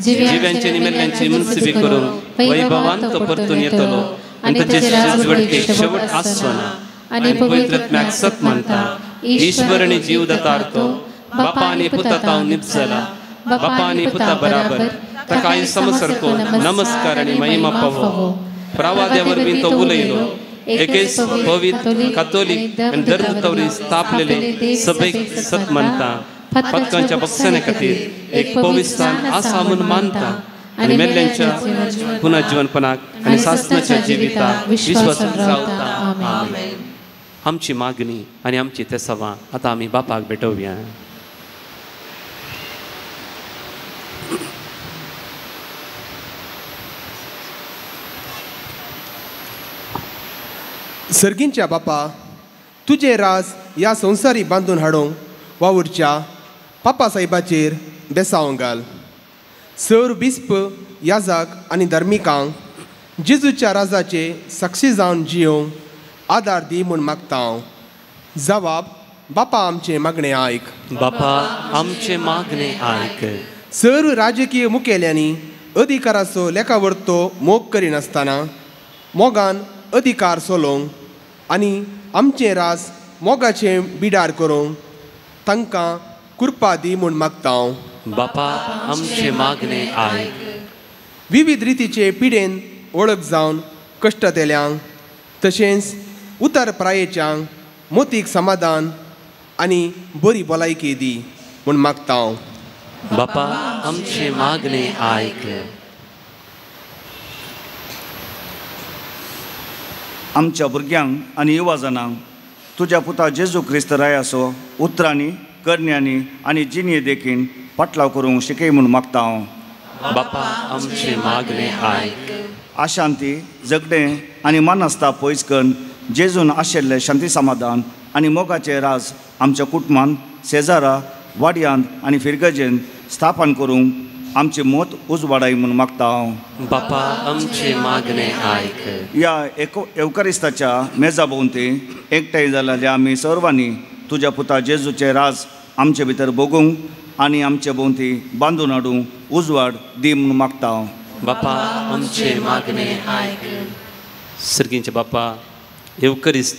जिव्यांचे निमेल्यांची मुनसिबी करून वैभवान तो परतून येतलो आनी ताचे राजवटीक शेवट आसचो ना. आनी पवित्रत्म्याक सत म्हणटा ईश्वर आनी जीव दातार तो बापा आनी पुता ताव निप जाला. बापा आनी पुता बराबर ताका आयज समसरको नमस्कार आनी महिमा पावो. प्रवाद्या वरवीं तो उलयलो एकेच पवित्र कातोलीक आनी दर्द स्थापलेले सभेक सत म्हणटा. पदकांच्या बक्षाने खातीर एक पवित्रान आसा म्हूण मानता आनी मेल्ल्यांच्या पुनर्जीवनपणाक आनी सासणाच्या जिविताक विश्वासान रावता. आमेन. आमची मागणी आनी आमची तेसावां आतां आमी बापाक भेटोवया. सर्गींच्या बापा, तुझे राज ह्या संवसारी बांदून हाडूंक वावुरच्या पापा साहेबाचेर बेसावंक घाल. सर बिस्प याजक आनी धर्मिकांक जेजूच्या राजाचे साक्षी जावन जियोंक आदार दी म्हूण मागता हांव. जबाब बापा आमचे मागणे आयक. बापा आमचे मागणे आयक. सर राजकीय मुखेल्यांनी अधिकाराचो लेखावर्तो मोग करिनासतना मोगान अधिकार सोलोवंक आनी आमचे राज मोगाचे बिडार करूंक तांकां कृपा दी म्हूण मागता हांव. बापा आमचे मागणे आयक. विविध रितीचे पिडेन वळख जावन कश्टतेल्यांक तशेंच उतर प्रायेच्यांक मोतीक समाधान आनी बरी भलायकी दी म्हूण मागता हांव. बापा आमचे मागणे आयक. आमच्या भुरग्यांक आनी युवा जनांक तुज्या पुता जेजू क्रिस्त रायाचो उतरांनी करण्यांनी आनी जिणे देखीन पाटलाव करूंक शिकय म्हूण मागता हांव. बापा आमचे मागणे आयक. आशांती जगडें आनी मानास्ता पयस करून जेजून आशिल्लें शांती समाधान आनी मोगाचें राज आमच्या कुटुंबांत शेजारा वाड्यांत आनी फिरगजेंत स्थापन करूंक आमचे मत उजवाडाय म्हूण मागता हांव. बापा आमचे मागणे आयक. ह्या एवकारिस्ताच्या मेजा भोंवती एकठांय जाल्ले आमी सर्वांनी तुज्या पुता जेजूचे राज आमचे भितर भोगूंक आनी आमचे भोंवती बांदून हाडूंक उजवाड दी म्हूण मागता हांव. बापा आमचे मागणे आयक. सर्गींचे बापा, एवकरिस्त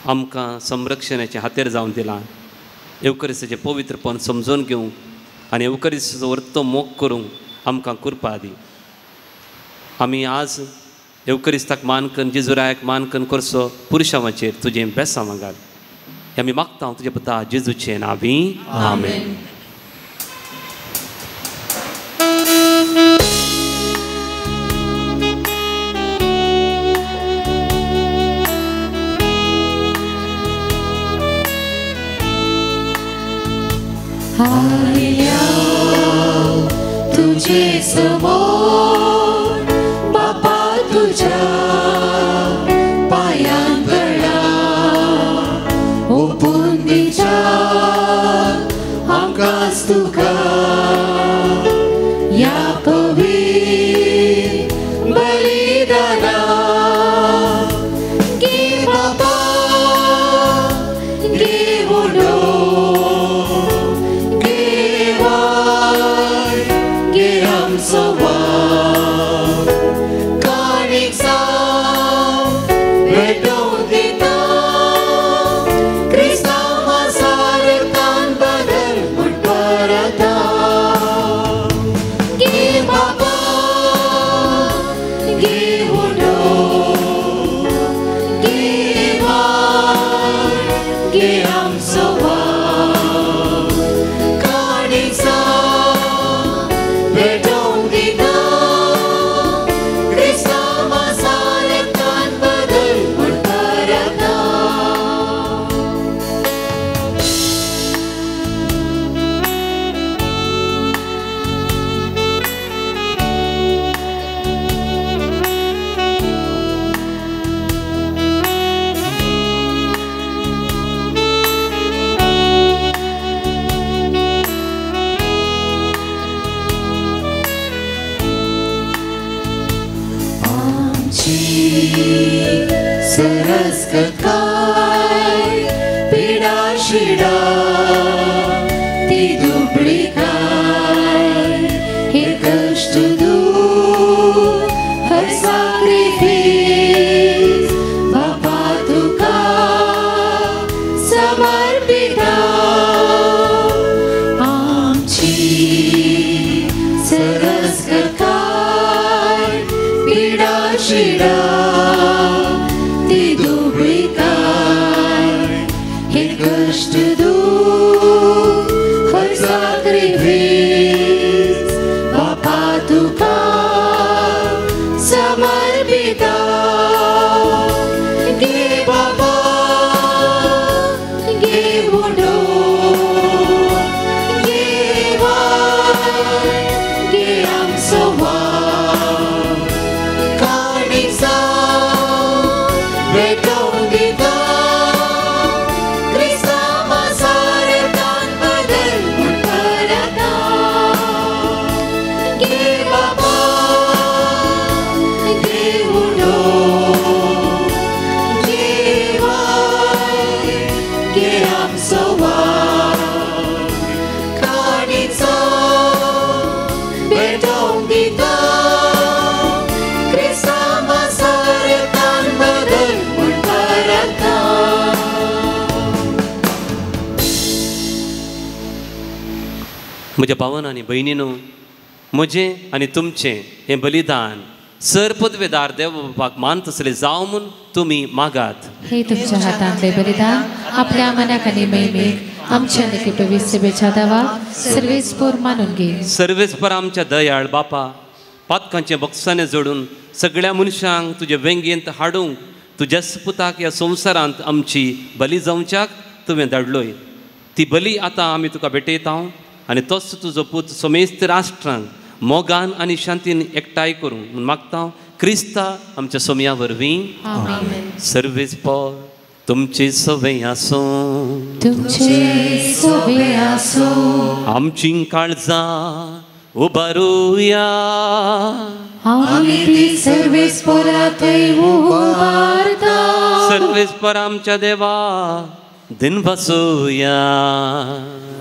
आमकां संरक्षणाचें हातेर जावन दिलां. एवकरिस्ताचें पवित्रपण समजून घेवंक आनी एवकरिस्ताचो वर्तो मोग करूंक आमकां कृपा दी. आमी आज एवकरिस्ताक मान करून जेजुरायाक मान करून करचो पुरुशांवाचेर तुजें बेसांव घाल. आमी मागता हांव तुजे पुता जेजूचे नांवी. आमेन. हाया तुझे समोर बापा तुझ्या पायां गळा ओपून दिच्या आमकांच तुका या पवित्र बलिदाना गे बापा गे वडो सरस काय पिडा शिडा ती दुबळी काय हे कष्ट दूर हर sacrifice बापा तुका समर्पिता आमची सरस काय पिडा शिडा ती दुबळी काय हे कष्ट दूर हर sacrifice बापा तुका समर्पिता गे बाबा गे बुडो गे वाय गे आमचो वाव काणीचा भेटोवन दिता क्रिस्ता मासारतान बदल म्हूण परता गे बाबा गे बुडो गे वाय गे आमचो वाव काणीचो भेटोवन दिता क्रिस्ता मासारतान बदल म्हूण परता म्हज्या भावान आनी भयणीनो, म्हजें आनी तुमचें हें बलिदान सर पदवेदार देव बापाक मान तसलें जावं म्हूण तुमी मागात. हे तुमच्या हातांतले बलिदान आपल्या मनाक आनी मैमेक आमच्या निकटवी सेवेच्या दावा सर्वेस्पोर मानून घे. सर्वेस्पर आमच्या दयाळ बापा, पातकांचे बक्षाने जोडून सगळ्या मनशांक तुजे वेंगेंत हाडूंक तुज्या सुपुताक ह्या संवसारांत आमची बली जावच्याक तुवें धाडलोय. ती बली आतां आमी तुका भेटयता आनी तोच तुजो पूत सोमेस्त राष्ट्रांक मोगान आनी शांतीन एकठांय करूं म्हूण मागता क्रिस्ता आमच्या सोम्या वरवीं. सर्वेस्पर तुमची सवय आसूं, तुमचे सोबे आसूं आमची काळजां उबारुया. आमी ती सर्वेस्पोरांतय उबारता. सर्वेस्पर आमच्या देवा दिन बसूया.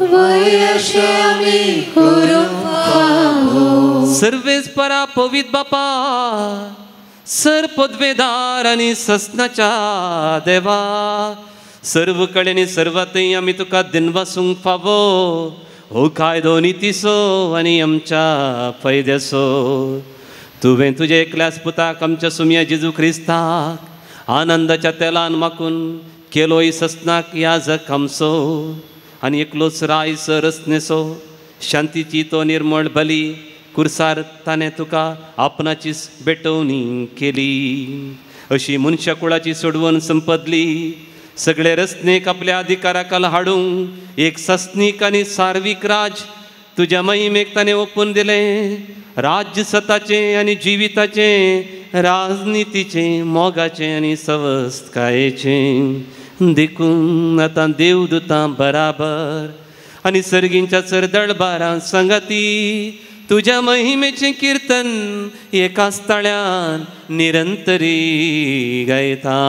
वय अशें आमी करूंक फावो. सर्वेस्परा पवित बापा, सर पदवेदार आनी ससनाच्या देवा, सर्व कडेन सर्वतय आमी तुका दिन बसूंक फावो. हो कायदो नितीसो आनी आमच्या फायद्याचो. तुवें तुजे एकल्याच पुताक आमच्या सुम्या जेजू क्रिस्ताक आनंदाच्या तेलान माकून केलोय ससनाक याजक आमचो आनी एकलोच रायस रसनेसो. शांतीची तो निर्मळ बली कुर्सार ताणें तुका आपणाची भेटवणी केली. अशी मनशा कुळाची सोडवण संपदली. सगळे रसनेक आपल्या अधिकाराखाल हाडूंक एक ससनीक आनी सार्वीक राज तुज्या महिमेक ताणें ओपून दिलें. राज्य सताचें आनी जिविताचें, राजनितीचें, मोगाचें आनी सवस्थकायेचें देखून आतां देवदूतां बराबर आनी सर्गींच्या सरदळबारां संगती तुज्या महिमेचें कीर्तन एकाच ताळ्यान निरंतरी गायता.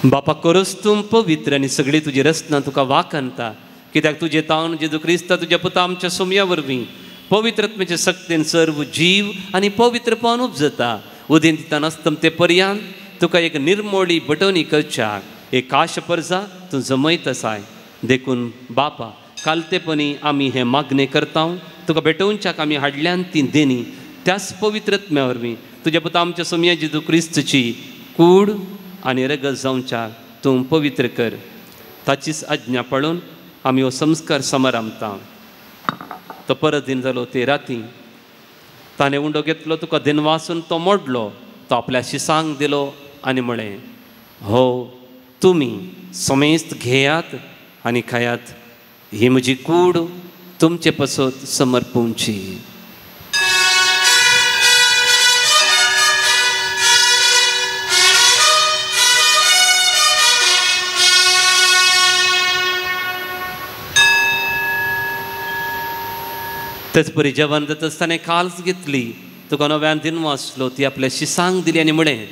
बापा करोस तूं पवित्र आनी सगळी तुजी रचना तुका वाकनता. कित्याक तुजे तावन जेजू क्रिस्ता तुज्या पुता आमच्या सोमया वरवीं पवित्रत्मेचे सक्तीन सर्व जीव आनी पवित्रपण उपजता. उदेन दिता नासतना ते पर्यंत तुका एक निर्मोळी बटवणी करच्याक एक काश परजा तूं जमयत आसाय. देखून बापा कालतेपणी आमी हें मागणें करता. तुका भेटोवच्याक आमी हाडल्यान ती देणी त्याच पवित्रत्म्या वरवीं तुज्या पुता आमच्या सोमया जेजू क्रिस्तची कूड आनी रगत जावच्याक तूं पवित्र कर. ताचीच आज्ञा पळोवन आमी हो संस्कार समारंभता. तो परत दिन जालो ते राती ताणें उंडो घेतलो तुका दिन वासून तो मोडलो. तो आपल्या शिसांक दिलो आनी म्हळें, हो तुमी समेस्त घेयात आनी खायात. ही म्हजी कूड तुमचे पसत समर्पूंची. तेच परी जेवण जाता आसतना काल्स घेतली तुका नव्यान दिन वाचलो ती आपल्या शिसांक दिली आनी म्हळें,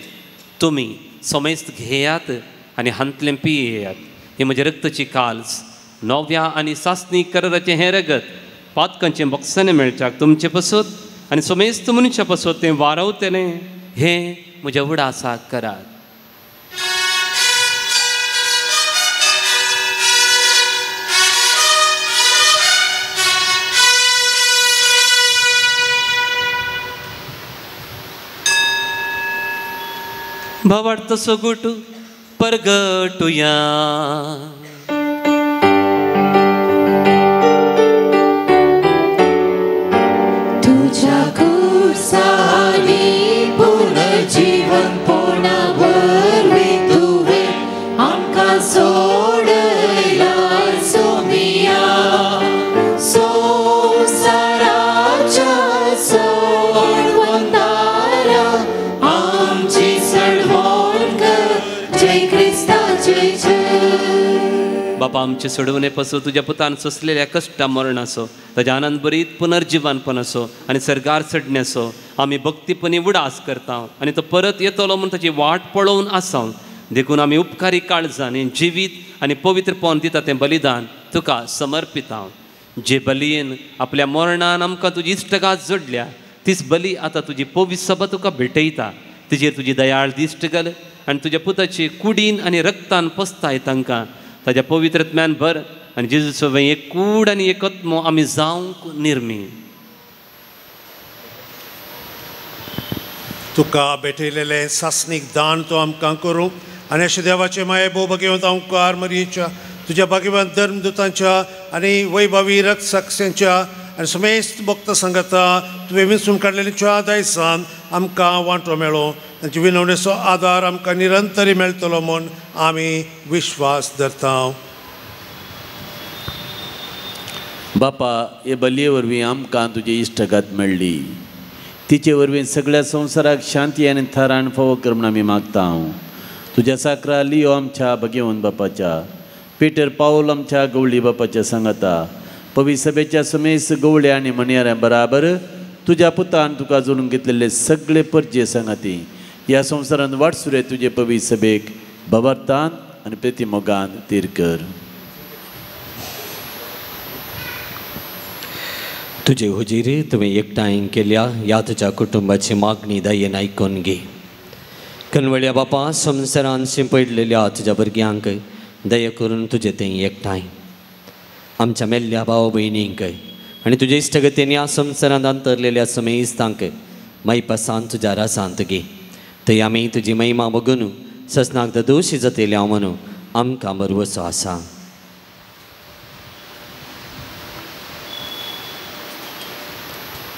तुमी समेस्त घेयात आनी हांतलें पियेयात. ही म्हजे रक्ताची काल्स नव्या आनी सासणी कराराचें हें रगत पातकांचें बक्षांनी मेळच्याक तुमचे पसत आनी समेस्त मनशां पसत तें वारवतलें. हें म्हज्या उडासाक करात. भावार्थ सोगुट परगटुया. तुझ्या कुर्सानी पुनर्जीवन पोणावरवी तुवे आमकां सोडला सोमिया. संसाराच्या सोडवंदारा आमची बापा आमचे सोडवणे पासो तुज्या पुतान सोंसलेल्या कश्टा मरणाचो ताज्या आनंद बरीत पुनर्जिवानपणाचो आनी सरगार चडण्याचो आमी भक्तीपणी उडास करता आनी तो परत येतलो म्हूण ताची वाट पळोवन आसां. देखून आमी उपकारी काळजान जिवीत आनी पवित्रपण दिता तें बलिदान तुका समर्पिता. जे बलयेन आपल्या मरणान आमकां तुजी इश्टगात जोडल्या तीच बली आतां तुजी पवित्र सभा तुका भेटयता. तिजेर तुजी दयाळ दिश्ट घाल आनी तुज्या पुताची कुडीन आनी रक्तान पसताय तांकां ताज्या पवित्रत्म्यान भर आनी जेजूचो एक कूड आनी एक आत्मो आमी जावंक निर्मी. तुका भेटयलेलें सासणीक दान तो आमकां करूं आनी अशें देवाचे माये भोव भगवंत ओंकार मरयेच्या तुज्या भाग्यवान धर्मदुतांच्या आनी वैभवी रक्त साक्षींच्या आनी समेस्त भक्त संगता तुवें विंचून काडलेल्या दायसान आमकां वांटो मेळो तांचे विनवणेचो आदार आमकां निरंतरी मेळटलो म्हूण आमी विश्वास धरता. बापा हे बलये वरवीं आमकां तुजी इश्टगात मेळ्ळी. तिचे वरवीं सगळ्या संवसाराक शांती आनी थारान फावो कर म्हूण आमी मागता. तुज्या साकरा लियो आमच्या भगवंत बापाच्या, पिटर पावल आमच्या गवळी बापाच्या सांगाता, पवी सभेच्या समेस्त गवळे आनी मणयाऱ्या बराबर तुज्या पुतान तुका जोडून घेतलेले सगळे परजे सांगाती ह्या संवसारांत वाटसुरे तुजे पवी सभेक भवार्थान आनी प्रतिमोगान तीर कर. तुजे हुजीर तुवें एकठांय केल्या ह्या तुज्या कुटुंबाची मागणी दयेन आयकून घे. कनवळ्या बापा संवसारान शिंपयलेल्या तुज्या भुरग्यांक दया करून तुजें तें एकठांय आमच्या मेल्ल्या भाव भयणींक आनी तुजे इश्टगतीन ह्या संवसारांत अंतरलेल्या समेस्तांक मैपासान तुज्या रासांत घे. थंय आमी तुजी महिमा बगून ससनाक दोशी जातले हांव म्हणून आमकां बरवसो आसा.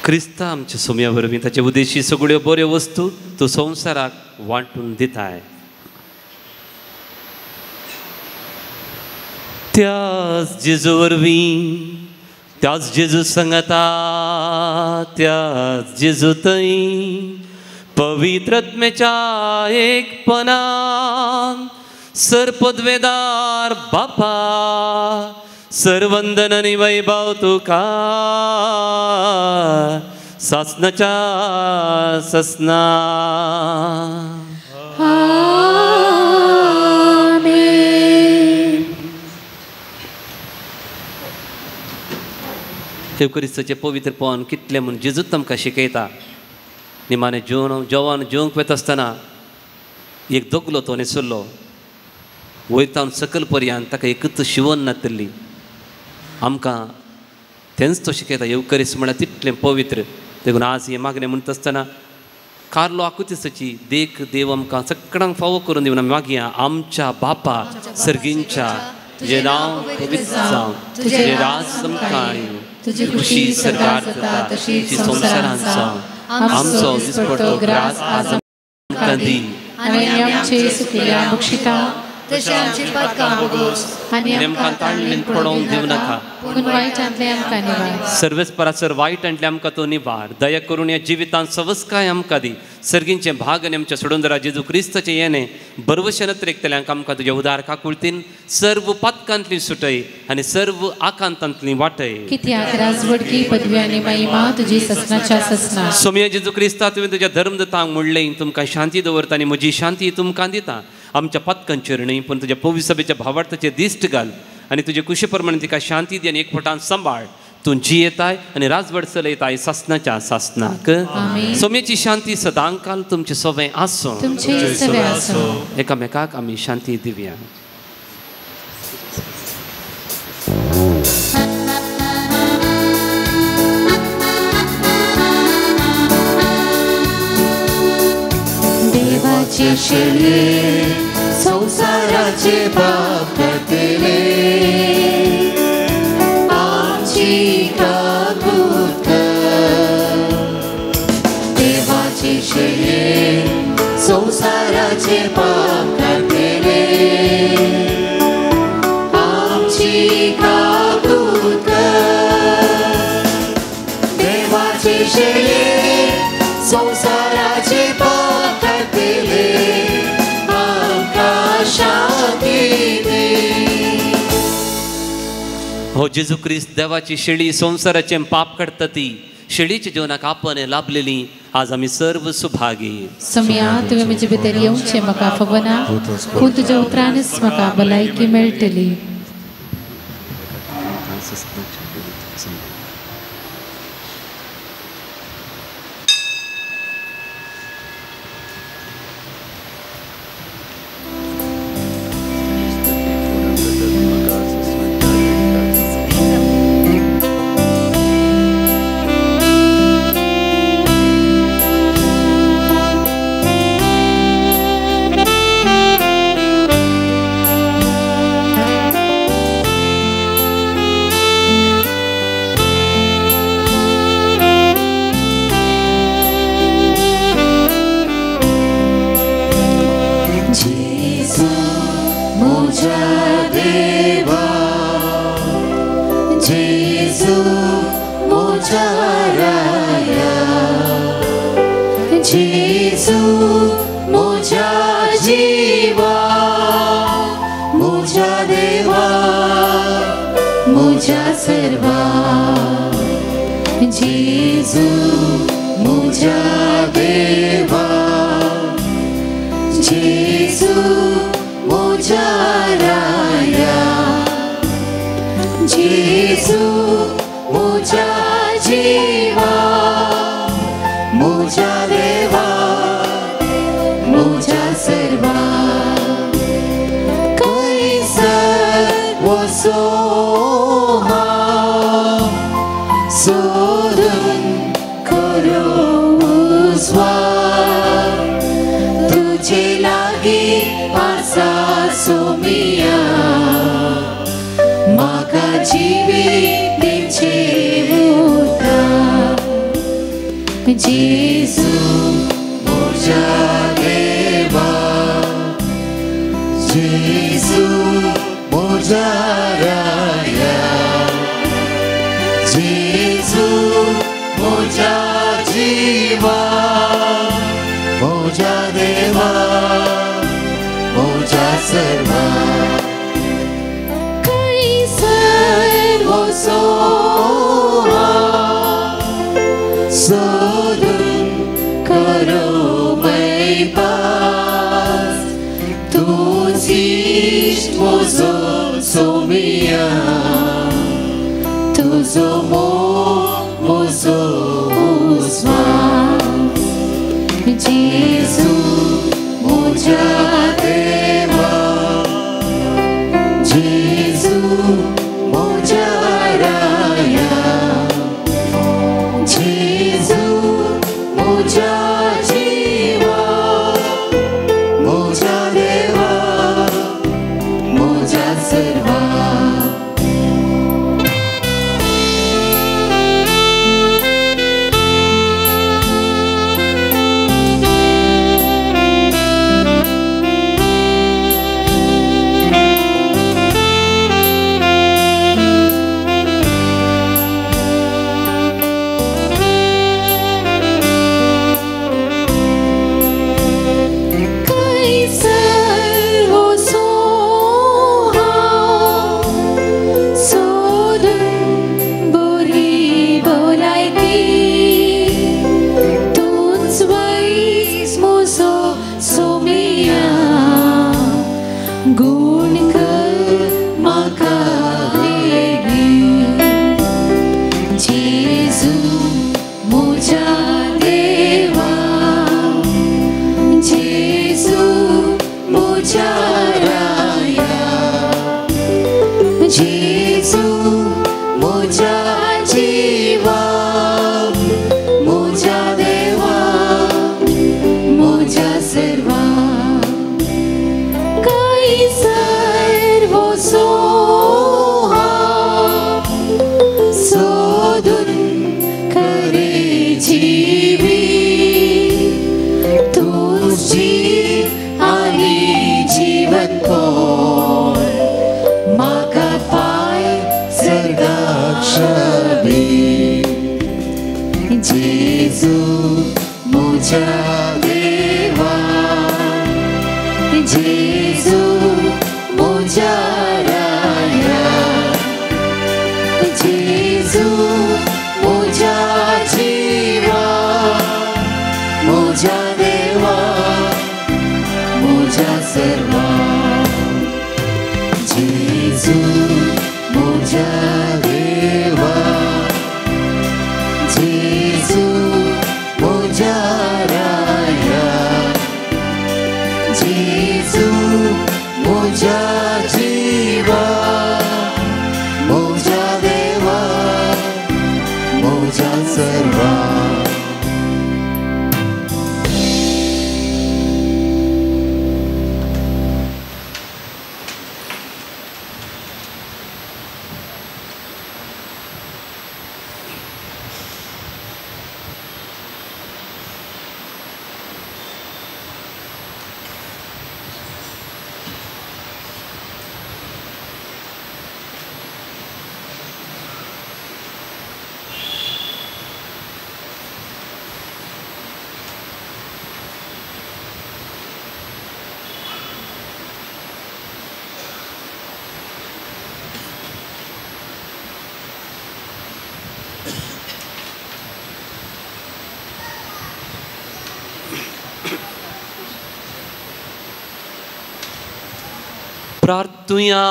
क्रिस्ता आमच्या सोम्या वरवीं ताचे उद्देशी सगळ्यो बऱ्यो वस्तू तूं संवसाराक वांटून दिताय. त्याच जेजू वरवीं त्याच जेजू सांगता त्याच जेजू थंय पवित्रत्मेच्या एकपणान सरपदवेदार बापा सर्वंदन आनी वैभव तुका सासनाच्या ससना. एवकरिस्ताचें पवित्रपण कितलें म्हूण जेजूच आमकां शिकयता. निमाणें जेवण जेवंक वता आसतना एक दोगलो तो न्हेसुल्लो वयतावन सकल पर्यंत ताका एकच शिवण नातली. आमकां तेंच तो शिकयता एवकरिस्त म्हळ्यार तितलें पवित्र. देखून आज हें मागणें म्हणटा आसतना कार्लो आकुतिसाची देख देव आमकां सगळ्यांक फावो करून दिवन आमी मागया. आमच्या बापा सर्गींच्या तुजें नांव पवित्र जावं, तुजें राज आमकां येवं, तुजी खुशी सरकार जाता तशी संवसारांत जावं. आमचो दिसपडटो ग्रास आज आमकां दी आनी आमचे सुकिल्ल्या बक्षिता तशें आमची पातकां बोगोस आनी आमकां ताळमेन पडोवंक दिवं नाका. पूण वायटांतले आमकां निवार. सर्वेस्परासर वायटांतले आमकां तो निवार. दया करून ह्या जिवितांत सवस्काय आमकां दी. सर्गींचे भाग आनी आमच्या सोडूनदरा जेजू क्रिस्ताचें येणें बरवशेन नत्रेकतल्यांक आमकां तुज्या उदार काकुळतीन सर्व पातकांतली सुटय आनी सर्व आकांतांतली वाटय. कित्याक राजवडकी पदवी आनी महिमा तुजी ससनाच्या ससना. सोम्या जेजू क्रिस्ता तुवें तुज्या धर्मदतांक म्हणलें तुमकां शांती दवरता आनी म्हजी शांती तुमकां दिता. आमच्या पत्कांचेर न्हय पूण तुज्या पवित्र सभेच्या भावार्थाचेर दिश्ट घाल आनी तुजे कुशी प्रमाणे तिका शांती दी आनी एकवटान सांबाळ. तूं जी येताय आनी राजवड चलयताय सासनाच्या सासनाक. सोम्याची शांती सदांकाल तुमचे सवें आसूं. एकामेकाक आमी शांती दिवया. देवाची शेळये संसाराचे पाप घातले आमची काकूत कर. देवाची शेळये संसाराचे पाप घातले आमची काकूत कर. देवाची शेळये संसाराचे पाप घातले हो जेजू क्रिस्त देवाची शेळी संसाराचें पाप काडटा ती शेळीच्या जिवनाक आपण लाभलेली आज आमी सर्व सुभागी. सम्या तुवें म्हजे भितर येवचें म्हाका खबना पूण तुज्या उतरानच म्हाका भलायकी मेळटली. Tuzo जेजू म्हज्या देवा जेजू म्हज्या राया जेजू म्हज्या जिवा म्हज्या देवा म्हज्या सर्वा काही सर्व सोहा सोदून करे जिवी तुझी आली जीवन कोण म्हाका पाय सर्गाक शबी जेजू म्हज्या देवा जेजू म्हज्या राया जेजू म्हज्या जिवा म्हज्या देवा म्हज्या सर्वा जेजू म्हज्या देवा जेजू म्हज्या राया जेजू म्हज्या जिवा म्हज्या देवा म्हज्या सर्वा प्रार्थुया.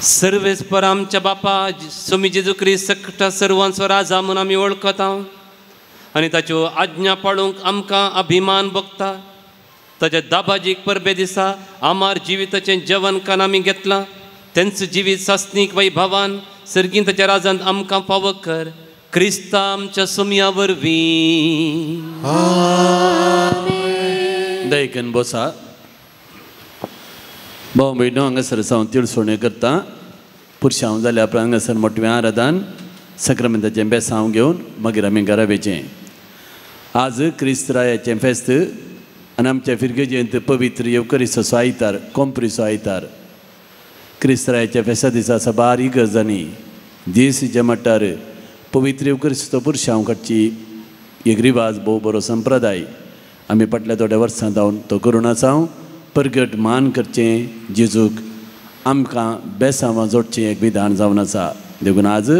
सर्वेस्पर आमच्या बापा स्वामी जेजू क्रिस्त सकटा सर्वांचो राजा म्हणून आमी वळखता आनी ताच्यो आज्ञा पाळूंक आमकां अभिमान भोगता. ताच्या दाबाजीक परबे दिसा आमार जिविताचें जेवण कान आमी घेतलां. तेंच जिवीत सासनीक वैभवान सर्गीन ताच्या राजांत आमकां फावो कर. क्रिस्ता आमच्या सोमया वरवीं. दयकन बसा. भाव भयणो हांगासर सावन तिळसोणे करता. पुरुशांव जाल्यार आपणा हांगासर मोठवें आराधन सक्रामेंताचें बेसांव घेवन मागीर आमी घरा वयचें. आज क्रिस्तरायाचें फेस्त आनी आमच्या फिरगेजेंत पवित्र येवकरिस्ताचो आयतार कोंप्रिसो आयतार. क्रिस्तरायाच्या फेस्ता दिसा आसा बारीक गरजांनी दीस जे म्हणटार पवित्र येवकरिस्ताचो पुरुशांव काडची एक रिवाज भोव बरो संप्रदाय आमी फाटल्या थोड्या वर्सां जावन तो करून आसाव. परगट मान करचें जेजूक आमकां बेसांवां जोडचें एक विधान जावन आसा. देखून आज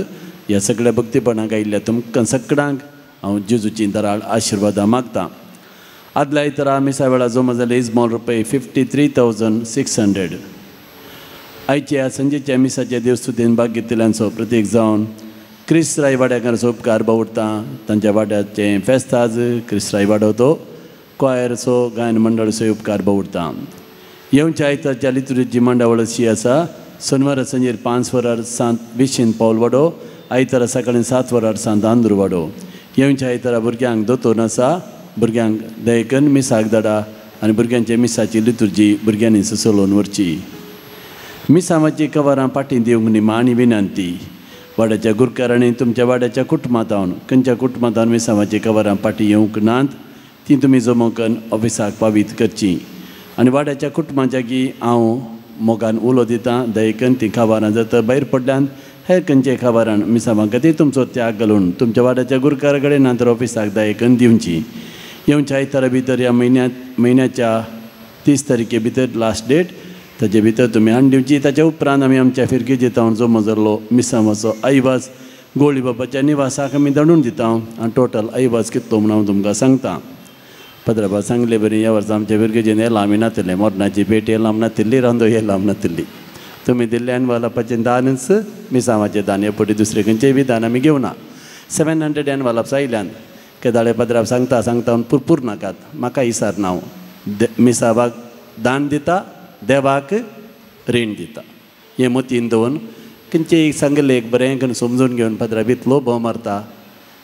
ह्या सगळ्या भक्तीपणाक आयिल्ल्या तुमकां सगळ्यांक हांव जेजूची दराळ आशिर्वादां मागतां. आदल्या आयतारा मिसा वेळा जमा जाले इजमॉल रुपये 53,600. आयच्या संजेच्या मिसाच्या देवस्तुतेन भाग घेतिल्ल्यांचो प्रत्येक जावन क्रिस्तराय वाड्याकाराचो उपकार बावडटा. तांच्या वाड्याचें फेस्त आज क्रिस्तराय वाडो तो क्वायरचो गायन मंडळाचो उपकार बावडटा. येवच्या आयतारच्या लितुरेची मंडळ अशी आसा. सोनवारा संजेर 5 वरार सांत विशीन पावल वाडो. आयतारा सकाळीं 7 वरार सांत आंदूर वाडो. येवच्या आयतारा भुरग्यांक दोतोर आसा. भुरग्यांक दयकन मिसाक धाडा आनी भुरग्यांच्या मिसाची लितुर्जी भुरग्यांनी सुसोलोवन व्हरची. मिसांवाची कवरां फाटीं दिवंक निमा आनी विनंती. वाड्याच्या गुरकारांनी तुमच्या वाड्याच्या कुटुंबांतावन खंयच्या कुटुंबांतावन मिसांवाची कवरां फाटीं येवंक नात ती तुमी जमोकन ऑफिसाक पावीत करची. आनी वाड्याच्या कुटुंबाच्या की हांव मोगान उलो दितां. दयकन ती खबरां जर भायर पडल्यान हेर खंयचे खबरान मिसांवां खातीर तुमचो त्याग घालून तुमच्या वाड्याच्या गुरकारा कडेन नातर ऑफिसाक दयकन दिवची. येवच्या आयतारा भितर ह्या म्हयन्याच्या 30 तारखे भितर लास्ट डेट ताचे भितर तुमी हाडून दिवची. ताच्या उपरांत आमी आमच्या फिरके दितां जमो जाल्लो मिसांवाचो अयवाज गोळी बाबाच्या निवासाक आमी धाडून दिता आनी टोटल अयवाज कितलो म्हूण हांव तुमकां सांगतां. पद्राबा सांगले बरी ह्या वर्सा आमच्या फिरकेजेन येयला आमी नातिल्ले. मोरणाची पेट येयला आमी नातिल्ली. रांदो येयला आमी नातिल्ली. तुम्ही दिल्ले एनवलपाचें दानच मिसांवाचें दान हे पटी दुसरे खंयचेय बी दान आमी घेवना 700 एनवलप्स आयल्यान केदाळे पदराब सांगता पुरपूर नाकात म्हाका इसार नांव मिसावाक दान दिता देवाक रीण दिता हें मतीन दवरून खंयचें सांगलें एक बरें करून समजून घेवन पदराब इतलो भोव मारता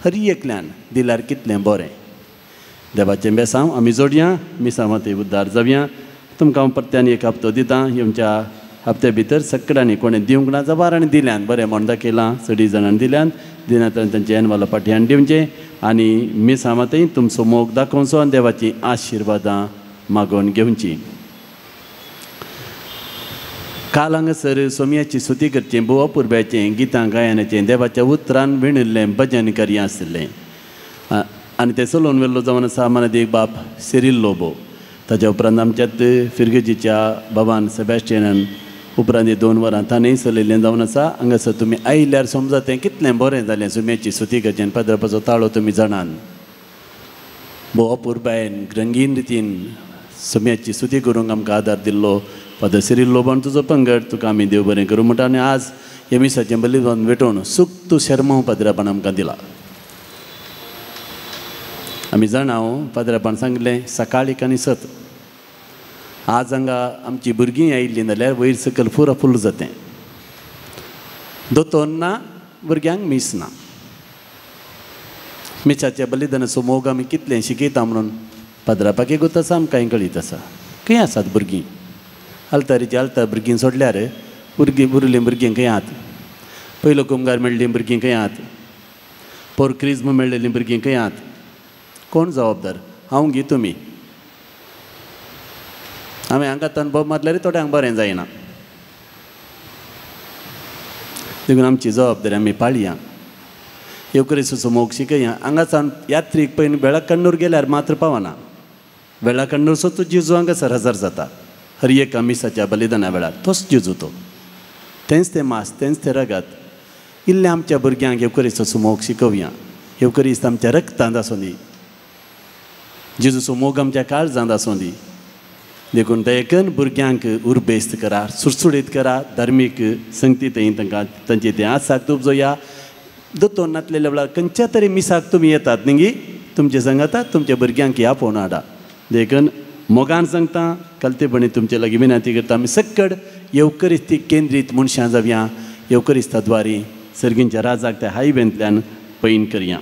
हरी एकल्यान दिल्यार कितलें बरें देवाचें बेसांव आमी जोडया मिसांवांतय उद्दार जावया तुमकां हांव परत्यान एक हप्तो दितां येवच्या हप्त्या भितर सगळ्यांनी कोणें दिवंक ना जाल्यार आनी दिल्यान बरें म्हण दाखयलां 6 जाणांनी दिल्यान दिनांतल्यान तांचे एनवल पाठ्यान दिवचें आनी मिसांवांतय तुमचो मोग दाखोवचो आनी देवाची आशिर्वादां मागोवन घेवची काल हांगासर सोमयाची स्तुती करचें बुवा पुरब्याचें गितां गायनाचें देवाच्या उतरान विणिल्लें भजन कार्य आसलें आनी तें चलोवन वेल्लो जावन आसा मानदेक बाप सिरील लोबो ताच्या उपरांत आमच्यात फिरगेजीच्या बाबान सेबॅस्टियनान उपरांत 2 वरां ताणेंय चलयल्लें जावन आसा हांगासर तुमी आयल्यार समजा तें कितलें बरें जालें सोमयाची स्तुती करचें पदरापाचो ताळो तुमी जाणान बुवा पुरबायन रंगीन रितीन सोमयाची स्तुती करूंक आमकां आदार दिल्लो पद सिरील लोबान तुजो पंगड तुका आमी देव बरें करूं म्हणटा आनी आज हे मिसाचें बलिदान भेटोवन सूख तूं शर्मा पदरापान आमकां दिला आमी जाणां पदरापान सांगलें सकाळीक आनी सत आज हांगा आमची भुरगीं आयिल्लीं जाल्यार वयर सकयल फुरा फुल्ल जातें दोतोर ना भुरग्यांक मीस ना मिसाच्या बलिदानाचो मोग आमी कितलें शिकयता म्हणून पदरापाक एक आसा आमकांय कळीत आसा खंय आसात भुरगीं आल्तारीचे आल्तार भुरगीं सोडल्यार उरलीं भुरगीं खंय आहात पयलो कुंभार मेळ्ळीं भुरगीं खंय आहात पोर क्रिस्म मेळ्ळेलीं भुरगीं खंय आहात कोण जबाबदार हांव गी तुमी आमी हांगा अनुभव मारल्यार थोड्यांक बरें जायना देखून आमची जबाबदारी आमी पाळया येवकरेचो मोग शिकया हांगासान यात्रेक पयलीं बेळाकण्णूर गेल्यार मात्र पावना बेळाकण्णूर तो जिजू हांगासर हजर जाता हर एक मिसाच्या बलिदाना वेळार तोच जिजू तो तेंच तें मास तेंच तें रगत इल्लें आमच्या भुरग्यांक येवकरेचो मोग शिकोवया येवकरीस्त आमच्या रक्तांत आसूं दी जेजूचो मोग आमच्या काळजांत आसूं दी देखून दयेकन भुरग्यांक उर्बेस्त करा सुटसुडीत करा धार्मीक संगतींतय तांकां तांचे तें आसाक तुपजोया दोतोर नातलेल्या वेळार खंयच्या तरी मिसाक तुमी येतात न्ही तुमचे सांगातात तुमच्या भुरग्यांक ह्या पळोवन हाडा देखून मोगान सांगता कलतेपणी तुमचे लागीं विनंती करता आमी सक्कड येवकरिस्ती केंद्रीत मनशां जावया येवकरिस्ता द्वारी सर्गींच्या राजाक त्या हायवेंतल्यान पैन करया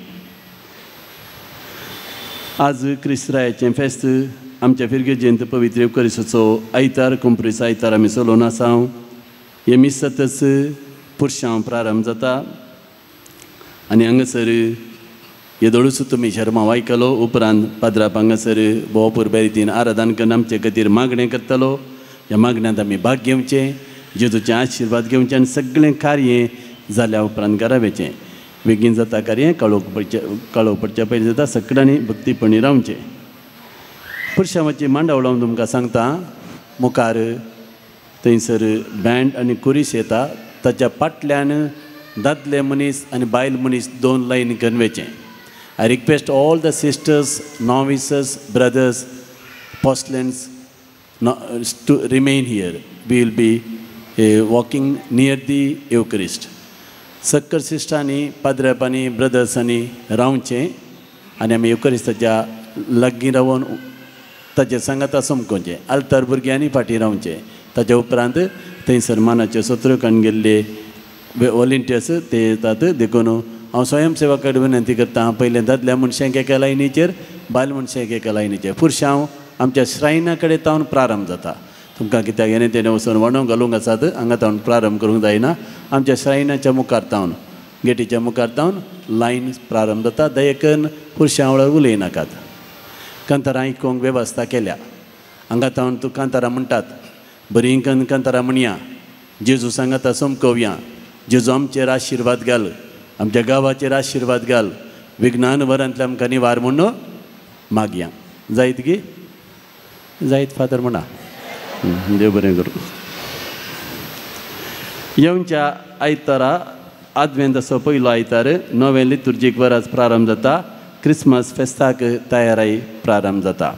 आज क्रिस्तरायाचें फेस्त आमच्या फिरगेजेंत पवित्र येवकरिस्ताचो आयतार कुंप्रीस आयतार आमी चलोवन आसा हे मिसतच पुरशां प्रारंभ जाता आनी हांगासर येदोळूच तुमी शर्मा आयकलो उपरांत पाद्राप हांगासर भोवपूर रितीन आराधन करून आमचे खातीर मागणें करतलो ह्या मागण्यांत आमी भाग घेवचें जेजूचें आशिर्वाद घेवचें आनी सगळें कार्य जाल्या उपरांत घरावेचें बेगीन जाता कार्य कळोव पडचे पयलीं जाता सगळ्यांनी भक्तीपणी रावचें पुरशांवाची मांडावळ हांव तुमकां सांगता मुखार थंयसर बँड आनी कुरीस येता ताच्या फाटल्यान दादले मनीस आनी बायल मनीस 2 लायन गनवेचें I request all the sisters novices brothers postulants to remain here we will be walking near the Eucharist सक्कर सिस्टांनी पाद्रेपांनी ब्रदर्सांनी रावचें आनी आमी येवकरिस्ताच्या लागीं रावन ताचे सांगाता समकोवचें आल्तार भुरग्यांनी फाटीं रावचें ताच्या उपरांत थंयसर मानाचे सत्रुकान गेल्ले वॉलिंटियर्स ते येतात देखून हांव स्वयंसेवक कडेन विनंती करता पयलें दादल्या मनशांक एका लायनीचेर बायल मनशांक एका लायनीचेर पुरशां हांव आमच्या श्रायना कडेन तावन प्रारंभ जाता तुमकां कित्याक येणे तेणे वचून वणो घालूंक आसात हांगा तावन प्रारंभ करूंक जायना आमच्या श्रायनाच्या मुखार तावन गेटीच्या मुखार तावन लायन प्रारंभ जाता दयेकन पुरशां वांगडा उलयनाकात कांतारां आयकूंक वेवस्था केल्या हांगा तावन तूं कांतारां म्हणटात बरीं कांतारां म्हणया जेजू सांगाता समकोवया जेजू आमचेर आशिर्वाद घाल आमच्या गांवाचेर आशिर्वाद घाल विज्ञान वरांतल्यान आमकां निवार म्हणून मागया जायत गे जायत फादर म्हणा देव बरें करूं येवच्या आयतारा आदवेंताचो पयलो आयतार 9वें लितुर्जीक वरास प्रारंभ जाता क्रिसमस फेस्ताक तयाराय प्रारंभ जाता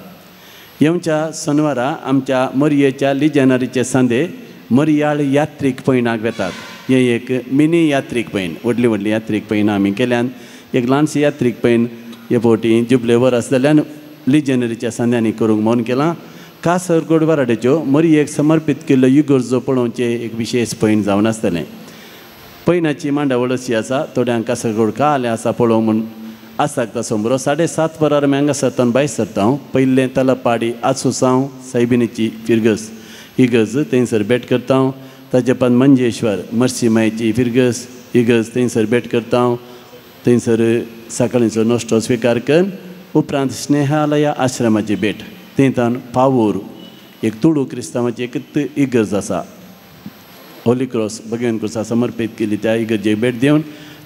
येवच्या शनिवारा आमच्या मरयेच्या लिजेनरीचे सांदे मरयाळ यात्रीक पैणाक वेतात. हे एक मिनी यात्रीक पैण, व्हडली व्हडली यात्रीक पैणां आमी केल्यान एक ल्हानशी यात्रीक पैण हे फावटी जुबलेवर आसा जाल्यार लिजनरीच्या संद्यांनी करूंक मन केलां. कासरगोड वराड्याच्यो मरी एक समर्पीत केल्लो युगर्जो पळोवचें एक विशेश पैण जावन आसतलें. पैणाची मांडावळ अशी आसा, थोड्यांक कासरगोड का आलें आसा पळोवंक म्हूण आसाक तसो बरो 7:30 वरार आमी हांगा सरतावन भायर सरता. पयलें तलपाडी आसुसांव सायबिणीची फिरगस इगर्ज थंयसर भेट करता. ताचे उपरांत मंजेश्वर मर्सिमायेची फिरगस इगर्ज थंयसर भेट करता. थंयसर सकाळींचो नाश्तो स्विकार करून उपरांत स्नेहालया आश्रमाची भेट. थंयच्यान पावूर एक तुळू क्रिस्तांवाची एक इगर्ज आसा, होली क्रॉस भगवान क्रुसा समर्पीत केली त्या इगर्जेक भेट दिवन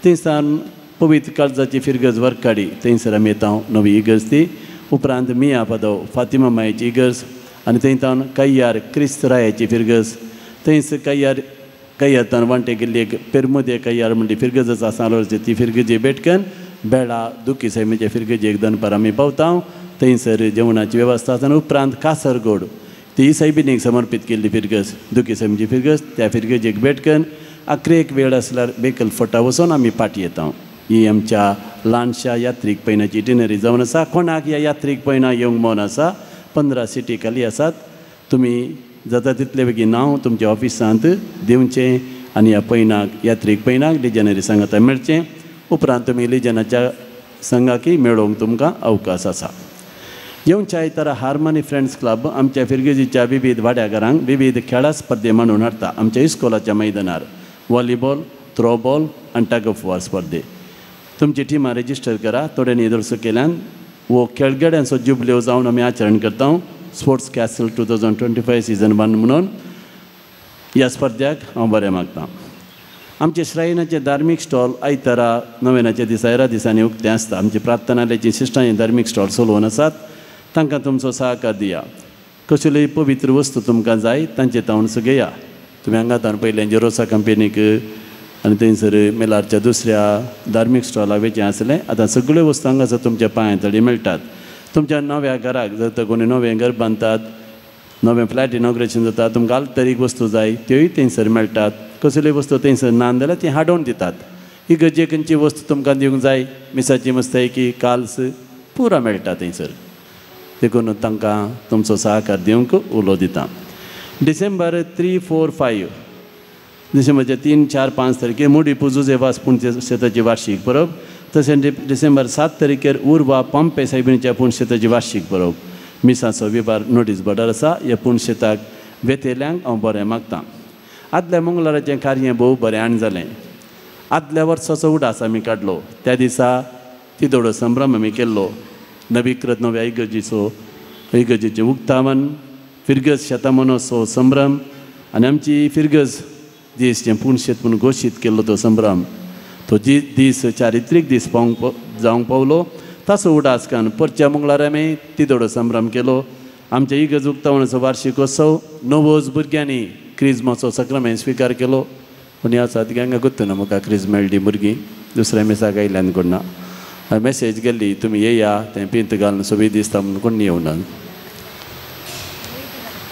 थंयच्यान पवित्र काळजाची फिरगज वरकाडी थंयसर आमी येता. नवी इगर्ज ती. उपरांत मिया पदव फातिमा मायेची इगर्ज आनी थंयच्यान कैयार क्रिस्तरायाची फिरगज. थंयसर कैयारतान वांटे गेल्ली एक पेरमुदे कैयार म्हणटी फिरगजच आसा ती फिरगजी भेट करून बेळा दुखी सैमेच्या फिरगजेक दनपार आमी पावता. थंयसर जेवणाची वेवस्था आसा. उपरांत कासरगोड ती सायबिणीक समर्पीत केल्ली फिरगज दुखी सैमेची फिरगज त्या फिरगजेक भेट करून आखरेक वेळ आसल्यार बेकल फोटा वचून आमी पाटी येता. ही आमच्या ल्हानशा यात्रीक पैणाची इटिनरी जावन आसा. कोणाक ह्या यात्रीक पैणां येवंक मन आसा 15 सिटी खाली आसात. तुमी जाता तितले बेगीन नांव तुमच्या ऑफिसांत दिवचें आनी ह्या पैणाक यात्रीक पैणाक लिजनरी संघात मेळचें. उपरांत तुमी लिजनाच्या संघाकी मेळोवंक तुमकां अवकाश आसा. येवच्या आयतारा हार्मनी फ्रेंड्स क्लब आमच्या फिरगजीच्या विविध वाड्याघरांक विविध खेळा स्पर्धे मांडून हाडटा. आमच्या इस्कॉलाच्या मैदानार वॉलीबॉल, थ्रोबॉल आनी टग ऑफ वॉर स्पर्धे. तुमची टिमां रेजिस्टर करा. थोड्यांनी दर्शो केल्यान वो खेळगड्यांचो जुबल्यो जावन आमी आचरण करता. स्पोर्ट्स कॅसल 2025 सीझन 1 म्हणून ह्या स्पर्ध्याक हांव बरें मागतां. आमचे श्रायनाचे धार्मीक स्टॉल आयतारा नोवेनाच्या दिसा 11 दिसांनी उक्तें आसता. आमची प्रार्थनालयाची शिश्टांनी धार्मीक स्टॉल चलोवन आसात. तांकां तुमचो सहकार दिया. कसल्योय पवित्र वस्तू तुमकां जाय तांचे तावणसो घेया. तुमी हांगा तावन पयलें जेरोसा कंपनीक आनी थंयसर मेलारच्या दुसऱ्या धार्मीक स्टॉलाक वेचें आसलें. आतां सगळ्यो वस्तू हांगासर तुमच्या पांया तळी मेळटात. तुमच्या नव्या घराक जर तर कोणी नवें घर बांदतात, नवें फ्लॅट इनॉग्रेशन जाता, तुमकां आल्तरीक वस्तू जाय त्योय थंयसर मेळटात. कसल्योय वस्तू थंयसर ना जाल्यार ती हाडून दितात. ही गरजे खंयची वस्तू तुमकां दिवंक जाय, मिसाची मस्तैकी काल्स पुरा मेळटा थंयसर. देखून तांकां तुमचो सहकार दिवंक उलो दिता. डिसेंबर 3, 4, 5 डिसेंबरच्या 3, 4, 5 तारखेर मोडी पुजुजेवास पुण्यशेताची वार्षिक परब. तशें डिसेंबर 7 तारखेर उर्वा पंपे सायबिणीच्या पुण्यशेताची वार्षिक परब. मिसाचो विभार नोटीस बोर्डार आसा. ह्या पुण्यशेताक वेतेल्यांक हांव बरें मागतां. आदल्या मंगळाराचें कार्य भोव बरें जालें. आदल्या वर्साचो उडास आमी काडलो. त्या दिसा तिदोडो संभ्रम आमी केल्लो. नवीकृत नव्या इगर्जेचें उक्तावण, फिरगज शेतामनोत्सव संभ्रम आनी आमची फिरगज दीस जें पुणशेत म्हणून घोशीत केल्लो तो संभ्रम, तो दीस चारित्रीक दीस जावंक पावलो. ताचो उडास कान परच्या मंगळार आमी तिदोडो संभ्रम केलो. आमच्या इगर्ज उक्तावणाचो वार्षिकोत्सव 9 भुरग्यांनी क्रिजमाचो सक्रामेंत स्विकार केलो. कोणी आसा ती हांगा गुत्तू ना म्हाका क्रिज मेळ्ळी भुरगीं दुसऱ्या मेसाक आयल्यान कोणा मेसेज गेल्ली तुमी येया तें पिंत घालून सोबी दिसता म्हणून कोण येवना.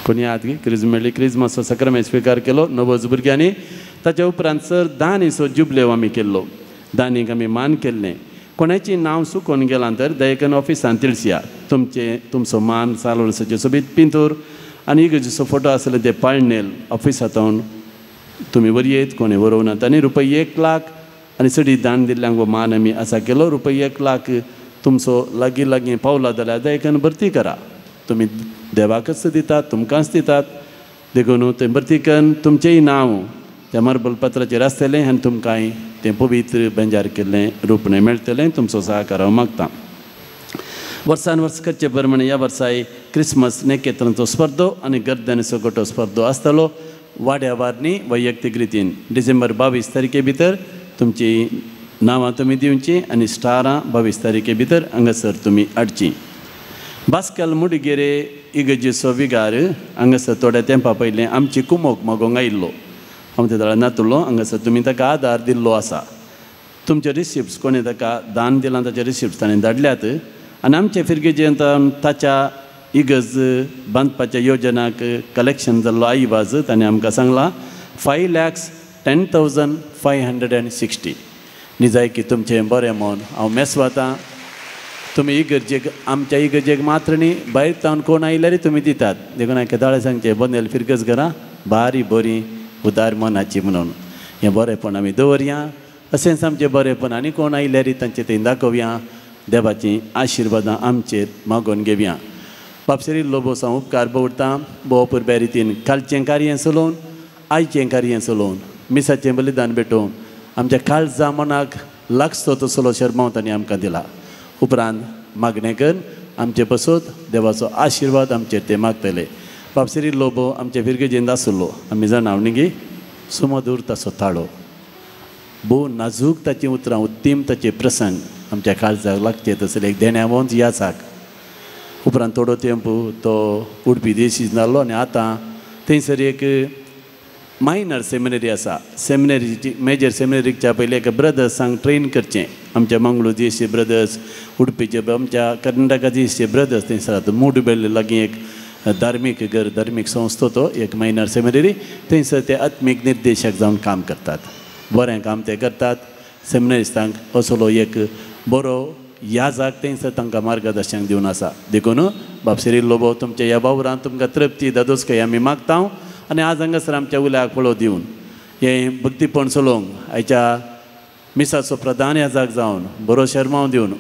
कोणी आत गी क्रिज मेळ्ळी. क्रिजमाचो सक्रामेंत स्विकार केलो 9 भुरग्यांनी. ताच्या उपरांत सर 10 दिसो जुबलेव आमी केल्लो. दानीक आमी मान केल्लें. कोणाचें नांव चुकोवन गेलां तर दयेकन ऑफिसान तिळसिया. तुमचो मान सालोळसाचे सोबीत पिंतूर आनी इगर्जेचो फोटो आसले ते पाळणेल ऑफिसांत तुमी व्हरयेत. कोणें व्हरोवनात. आनी ₹1 लाख आनी चडी दान दिल्ल्यांक हो मान आमी आसा केलो. ₹1 लाख तुमचो लागीं पावला जाल्यार दयेकन भरती करा. तुमी देवाकच दितात, तुमकांच दितात. देखून तें भरती करून तुमचेंय नांव त्या मार्बलपत्राचेर आसतलें आनी तुमकांय तें पवित्र बेंजार केल्लें रुपणें मेळटलें. तुमचो सहकार हांव मागतां. वर्सान वर्स करचे प्रमाणे ह्या वर्साय क्रिसमस नेकेत्रांचो स्पर्धो आनी गर्दनीचो गोठो स्पर्धो आसतलो. वाड्यावारणी वैयक्तीक रितीन डिसेंबर 22 तारखे भितर तुमची नांवां तुमी दिवचीं आनी स्टारां 22 तारखे भितर हांगासर तुमी हाडचीं. बास्कल मुडगेरे इगर्जेचो विगार हांगासर थोड्या तेंपा पयलें आमची कुमोक मागोवंक आयिल्लो. हांव त्या थळार नातुरलो. हांगासर तुमी ताका आदार दिल्लो आसा. तुमचे रिसिप्ट्स कोणें ताका दान दिलां ताचे रिसिप्ट्स ताणें धाडल्यात. आनी आमचे फिरगेजेंत ताच्या इगज बांदपाच्या योजनाक कलेक्शन जाल्लो आई वाजत आनी आमकां सांगलां 5,10,560 न्ही जाय की तुमचें बरें म्हूण हांव मेसवातां तुमी इगर्जेक आमच्या इगर्जेक मात्र न्ही भायर जावन कोण आयल्यार तुमी दितात देखून हांवें दाळे सांगचें बंदेल फिरगज घरां बारी बरी उदार मनाची म्हणून हें बरेंपण आमी दवरया अशेंच आमचें बरेंपण आनी कोण आयल्यार तांचें थंय दाखोवया देवाची आशिर्वादां आमचेर मागोवन घेवया बापशेरी लोबोस हांव उपकार दवरतां बोव पुरब्या रितीन कालचें कार्य चलोवन आयचें कार्य चलोवन मिसाचें बलिदान भेटोवन आमच्या काळजा मनाक लागचो तसलो शर्माव तांणी आमकां दिला उपरांत मागणें कर आमचे बसत देवाचो आशिर्वाद आमचेर ते मागतले बापशेरी लोबो आमचे फिरगेजेंत आसलो आमी जणावणी सुमधूर ताचो ताळो भोव नाजूक ताची उतरां उत्तीम ताचे प्रसंग आमच्या काळजाक लागचे तसले एक देण्यावंत याचाक उपरांत थोडो तेंपू तो उडपी देशी जाल्लो आनी आतां थंयसर एक मायनर सेमिनरी आसा सेमिनरीची मेजर सेमिनरीच्या पयलीं एका ब्रदर्सांक ट्रेन करचें आमच्या मंगळूर देशचे ब्रदर्स उडपीचे आमच्या कर्नाटका देशचे ब्रदर्स थंयसर मुडबेल लागीं एक धार्मीक घर धार्मीक संस्था तो एक मायनर सेमिनरी थंयसर ते आत्मीक निर्देशक जावन काम करतात बरें काम ते करतात सेमिनरिस्टांक असलो एक बरो याजाक थंयसर तांकां मार्गदर्शन दिवन आसा देखून बापशेरी लोबो तुमच्या ह्या वावरांत तुमकां तृप्ती दादोसकाय आमी मागता आनी आज हांगासर आमच्या उल्याक पळो दिवन हें भक्तीपण चलोवंक आयच्या मिसाचो प्रधान याजाक जावन बरो शर्माव दिवन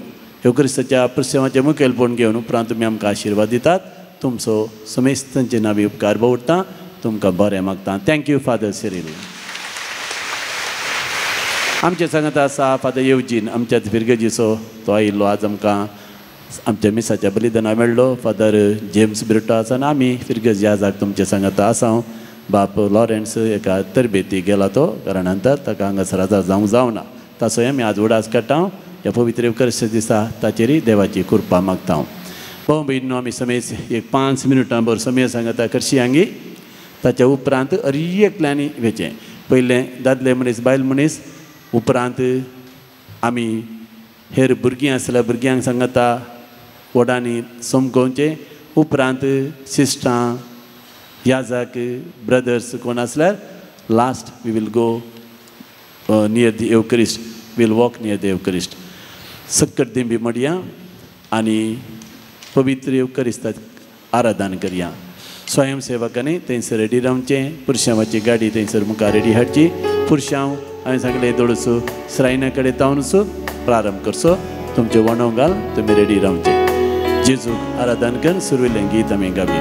येवक्रिस्ताच्या प्रसेवाचें मुखेलपण घेवन उपरांत तुमी आमकां आशिर्वाद दितात तुमचो समेस्तांचे नांवी उपकार दवरतां तुमकां बरें मागता थँक्यू फादर सिरील आमचे सांगात आसा फादर येवजीन आमच्याच फिरगेजीचो तो आयिल्लो आज आमकां आमच्या मिसाच्या बलिदाना मेळ्ळो फादर जेम्स ब्रिटास आनी आमी फिरगेज याजाक तुमचे सांगात आसा बाप लॉरेन्स एका तरबेती गेला तो कारणांतर ताका हांगासर हजर जावंक ना ताचोय आमी आज उडास काडटा ह्या पवित्र युकरिस्त दिसा ताचेरय देवाची कृपा मागता भाऊ भयणीनो आमी समेज एक 5 मिनटां भर समय सांगता करशी हांगी ताच्या उपरांत एकल्यांनी वेचें पयलें दादले मनीस बायल मनीस उपरांत आमी हेर भुरगीं आसल्यार भुरग्यांक सांगता वडांनी समकोवचें उपरांत सिस्टां याजाक ब्रदर्स कोण आसल्यार last we will go near the Eucharist will walk near the Eucharist सक्कट दिंबी मडया आनी पवित्र एवकरिस्ताक आराधन करया स्वयंसेवकांनी थंयसर रेडी रावचें पुरुशांची गाडी थंयसर मुखार रेडी हाडची पुरुशां हांवें सांगलें थोडोसो श्रायना कडेन तावनसो प्रारंभ करचो तुमचें वणव घाल तुमी रेडी रावचें जेजूक आराधन कर सुरवेलें गीत आमी गावी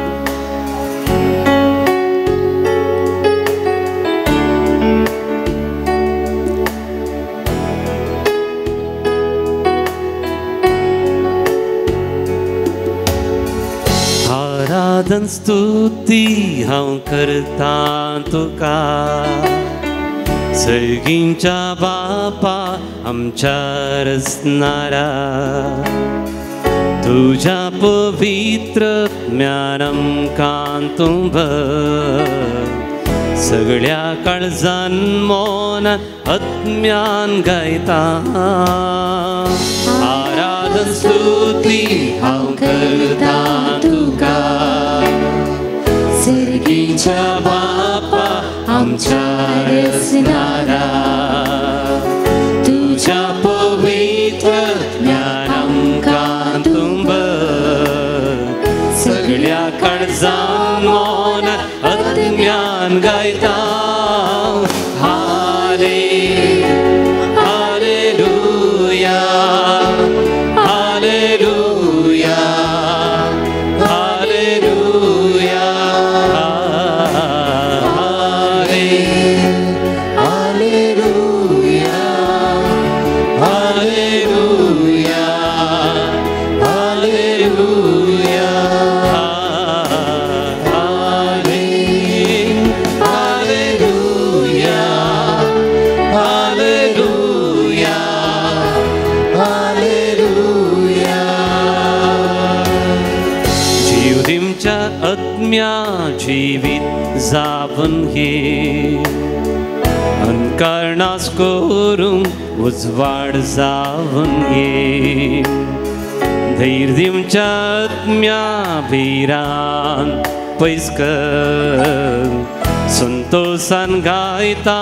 आराधन स्तुती हांव करता तुका सर्गींच्या बापा आमच्या रचणारा तुझ्या पवित्र ज्ञान आमकां तूं भर सगळ्या काळजान मोनान आत्म्यान गायता आराधन स्तुती हांव करता तुका सर्गींच्या बापा आमच्या रचणारा तुझ्या पवित्र ज्ञान आमकां तूं भर सगळ्या काळजान मोनान आत्म्यान गायता हालेलुया हालेलुया हालेलुया हालेलुया हालेलुया हालेलुया आत्म्या जीवित जावन घे अंकारणास करूंक उजवाड जावन घे धैर्य दिवच्या आत्म्या भिरान पयस कर संतोषान गायता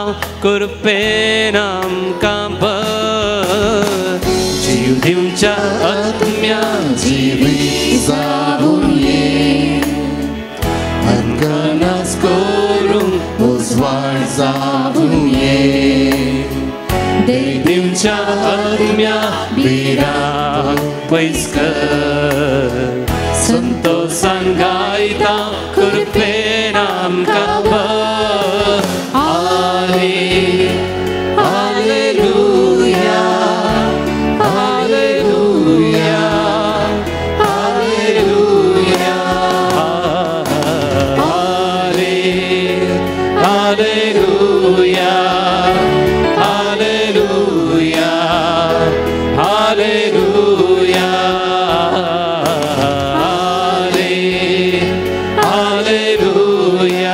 कृपेन आमकां भर जीव दिवच्या आत्म्या जिवी जावून ये अनकनास करूंक उजवाड जावून ये दिवच्या आत्म्या भिरान पयस कर संतोषान गायता कृपेन आमकां भर हालेलुया हालेलुया हालेलुया हालेलुया हालेलुया हालेलुया हालेलुया हालेलुया हालेलुया हालेलुया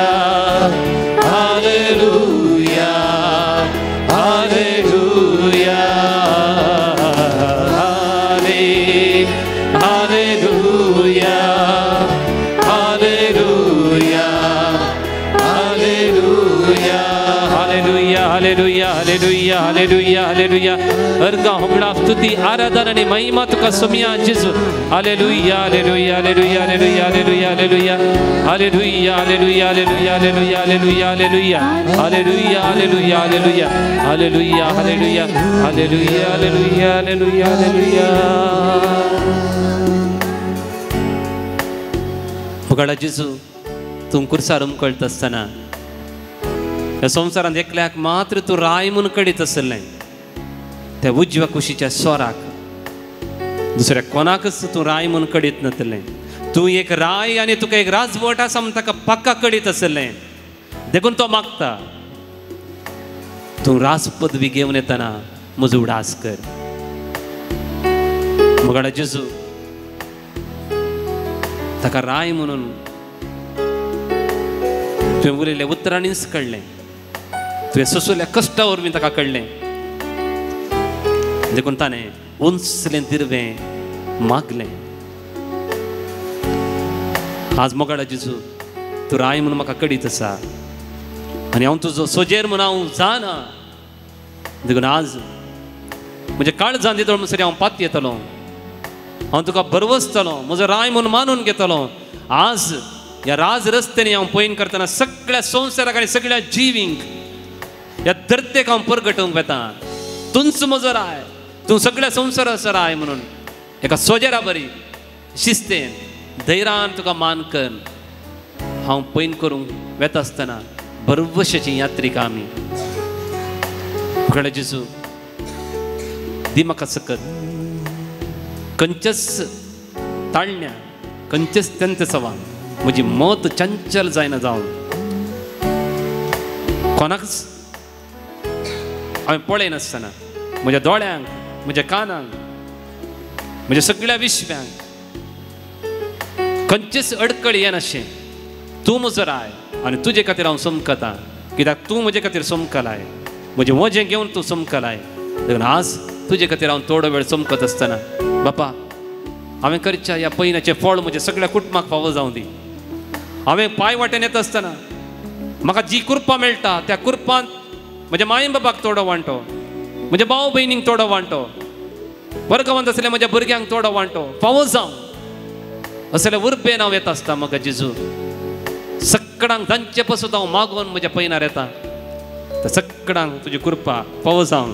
हालेलुया हालेलुया हालेलुया हालेलुया हालेलुया हालेलुया अर्गा होमळा स्तुती आराधना आणि महिमा तुका सोमिया जेजू हालेलुया हालेलुया हालेलुया हालेलुया हालेलुया हालेलुया हालेलुया हालेलुया हालेलुया हालेलुया हालेलुया हालेलुया हालेलुया हालेलुया हालेलुया हालेलुया हालेलुया हालेलुया हालेलुया फुगाडा जेजू तूं कुर्सार उमकळत आसतना ह्या संवसारांत एकल्याक मात्र तूं राय म्हूण कडीत आसलें त्या उजव्या कुशीच्या स्वराक दुसऱ्या कोणाकच तूं राय म्हूण कडीत नासलें तूं एक राय आनी तुका एक राजवट आसा म्हूण ताका पक्का कडीत आसलें देखून तो मागता तूं राज पदवी घेवन येतना म्हजो उडास कर मुगाडा जेजू ताका राय म्हणून तुवें उलयलें उतरांनीच कळ्ळें तुवें सोंसल्या कश्टा वरवीं ताका कळ्ळें देखून ताणें उंचलें दिर्वें मागलें आज मोगाडा जेजू तूं राय म्हणून म्हाका कळीत आसा आनी हांव तुजो सोजेर म्हूण हांव जाना देखून आज म्हजे काळजांत येतलो म्हणसर हांव पात येतलो हांव तुका बरवसतलो म्हजो राय म्हणून मानून घेतलो आज ह्या राज रस्त्यानी हांव पयन करतना सगळ्या संवसाराक आनी सगळ्या जिवींक ह्या धरतेक हांव परगटोवंक वेता तूंच म्हजो राय तूं सगळ्या संवसाराचो राय म्हणून एका सोजेरा बरी शिस्तेन धैर्यान तुका मान कर हांव पयन करूंक वेता आसतना बरवशाची यात्रिका आमी मुखार जेजू दी म्हाका सकत खंयच्याच ताळण्या खंयच्याच तंत सवान म्हजी मत चंचल जायना जावन कोणाकच हांवें पळयनासतना म्हज्या दोळ्यांक म्हज्या कानांक म्हज्या सगळ्या विश्व्यांक खंयचेच अडकळ येनाशें तूं म्हजो राय आनी तुजे खातीर हांव समकता कित्याक तूं म्हजे खातीर समकलाय म्हजें वजें घेवन तूं समकलाय देखून आज तुजे खातीर हांव थोडो वेळ समकत आसतना बापा हांवें करच्या ह्या पयनाचें फळ म्हज्या सगळ्या कुटुंबाक फावो जावं दी हांवें पांय वाटेन येता आसतना म्हाका जी कृपा मेळटा त्या कृपांत म्हज्या माय बापाक थोडो वांटो म्हज्या भाव भयणींक थोडो वांटो वर्गवंत आसलेल्या म्हज्या भुरग्यांक थोडो वांटो फावो जावं असले उर्बेन हांव येता आसता म्हाका जेजू सगळ्यांक तांचे पासून हांव मागोवन म्हज्या पयनार येता त्या सगळ्यांक तुजी कृपा फावो जावं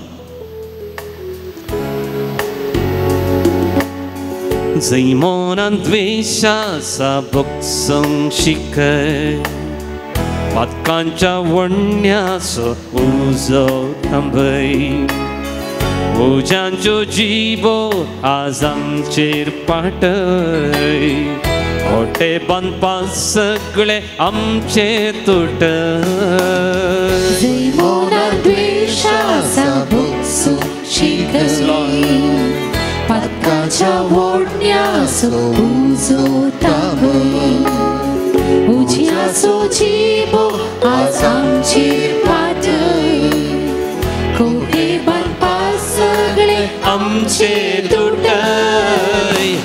जै मौनान द्वेषाचा भोगसंग शिकय पातकांच्या वण्याचो उजो थांबय ओजांच्यो जिबो आज आमचेर पाटय खोटे बांदपा सगळे आमचे तुटय जै मौनान द्वेषाचा भोगसंग शिकय पातकाच्या वोडण्याचो उजो थांबय उज्याचो जिबो आज आमचेर पातय खोटे बांदपा सगळे आमचे तुटय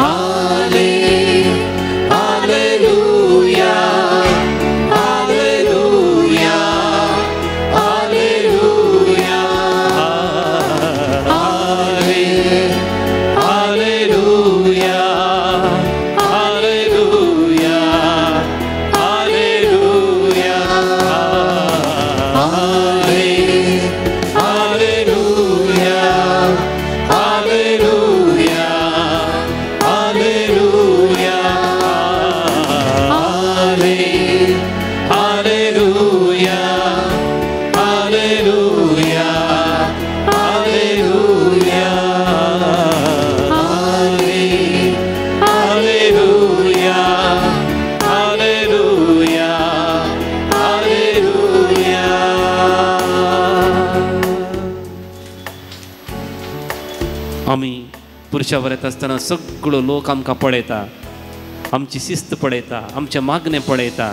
आमी पुरुशा वर येता आसतना सगळो लोक आमकां पळयता, आमची शिस्त पळयता, आमचें मागणें पळयता.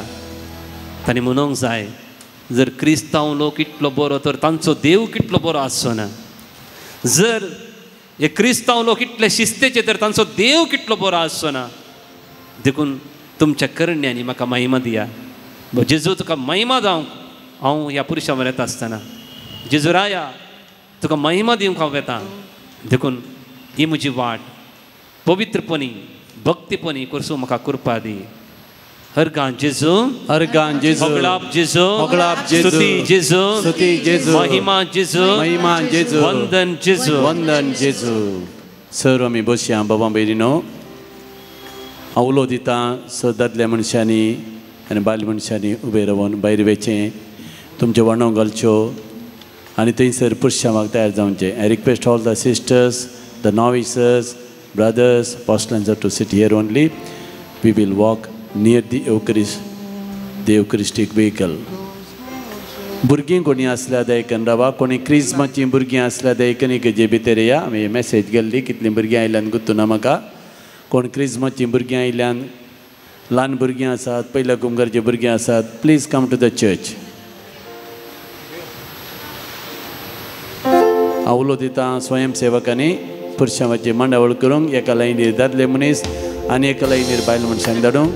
तांणी म्हणूंक जाय, जर क्रिस्तांव लोक इतलो बरो तर तांचो देव कितलो बरो आसचो ना. जर हे क्रिस्तांव लोक इतले शिस्तेचे तर तांचो देव कितलो बरो आसचो ना. देखून तुमच्या करण्यांनी म्हाका महिमा दिया. जेजू तुका महिमा जावंक हांव ह्या पुरुशा वर येता आसतना जेजूराया तुका महिमा दिवंक हांव येता. देखून ही म्हजी वाट पवित्रपणी भक्तीपणी करसूं म्हाका कृपा दी. हरगान जेजू, हरगान जेजू, मोगलाप जेजू, मोगलाप जेजू, स्तुती जेजू, स्तुती जेजू, महिमा जेजू, महिमा जेजू, वंदन जेजू, वंदन जेजू. सर्व आमी बसया बाबा बेरिनो. हांव उलो दिता स दादल्या मनशांनी आनी बायल मनशांनी उबे रावन भायर वेचें, तुमचे वणो घालच्यो आनी थंयसर पुरुशांक तयार जावचें. I request all the sisters, the novices, brothers, apostles to sit here only. We will walk near the Eucharistic vehicle. भुरगीं कोणी आसल्यार दयकन रावा. कोणी क्रिस्माची भुरगीं आसल्यार दयकनी गजे भितर या. हांवें मॅसेज गेल्ली कितलीं भुरगीं आयल्यान गुर्तुना म्हाका. कोण क्रिस्माची भुरगीं आयल्यान ल्हान भुरगीं आसात, पयल्या कुंभारचे भुरगीं आसात, please come to the church. हांव उलो दिता स्वयंसेवकांनी पुरुशांची मंडावळ करूंक एका लायनीर दादले मनीस आनी एका लायनीर बायल मनशांक धाडूंक.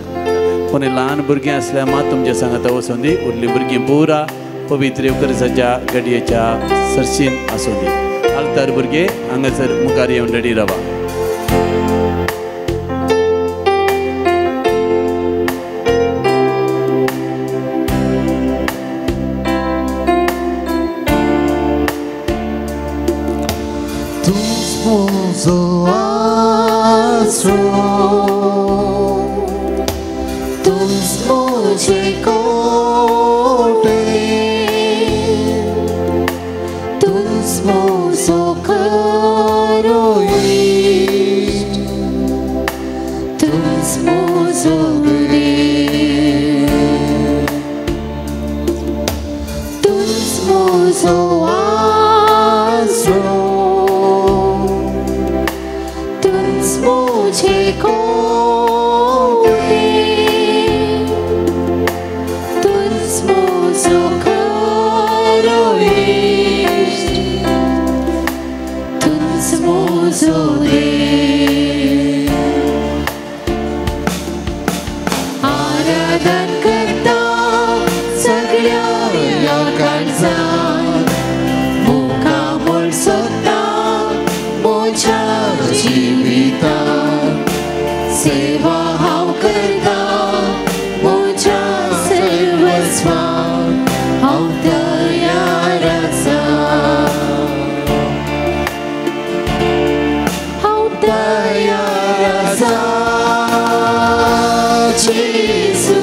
कोणी ल्हान भुरगीं आसल्यार मात तुमच्या सांगाता वचून दी. उरलीं भुरगीं पुरा पवित्र युकरिस्ताच्या गडयेच्या सरशीन आसूं दी. आल्तार भुरगे हांगासर मुखार येवन रेडी रावा. Jesus,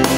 oh,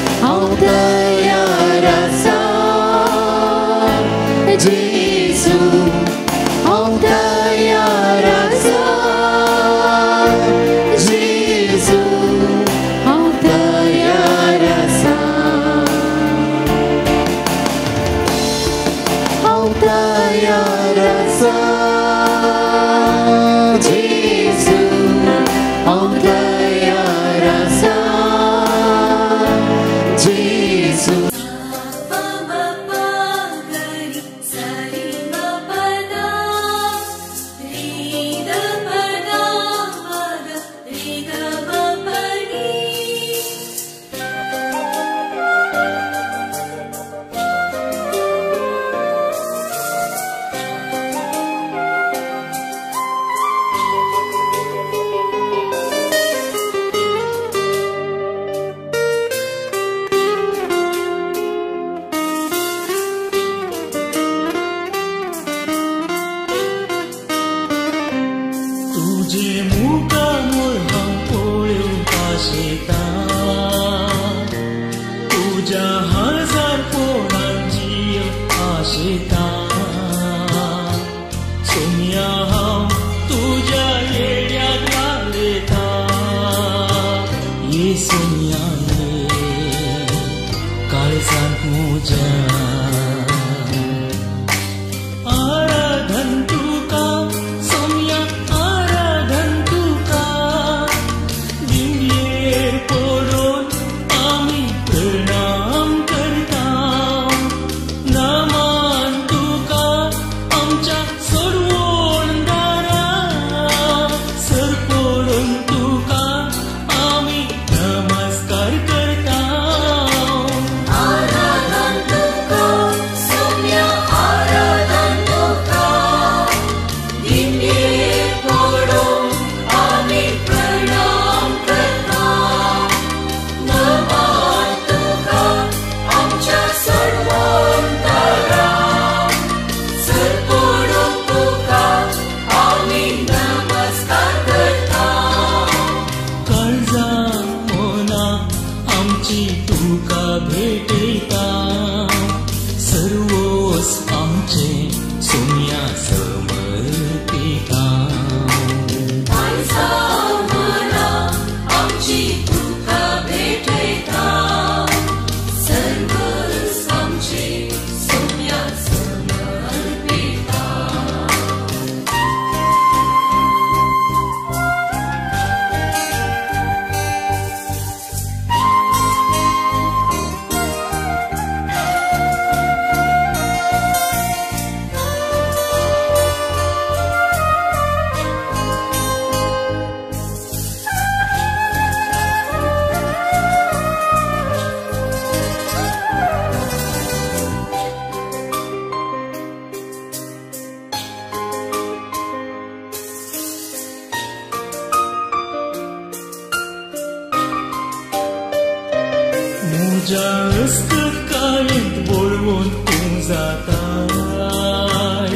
म्हज्या हस्तकाळेंत वळवून तूं जाताय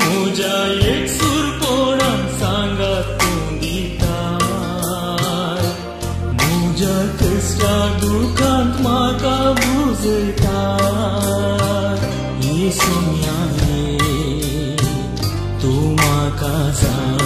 म्हज्या एकसूरपणान सांगात तूं दिताय म्हज्या कश्टा दुखांत म्हाका बुजयताय येसुयाने तूं म्हाका जाय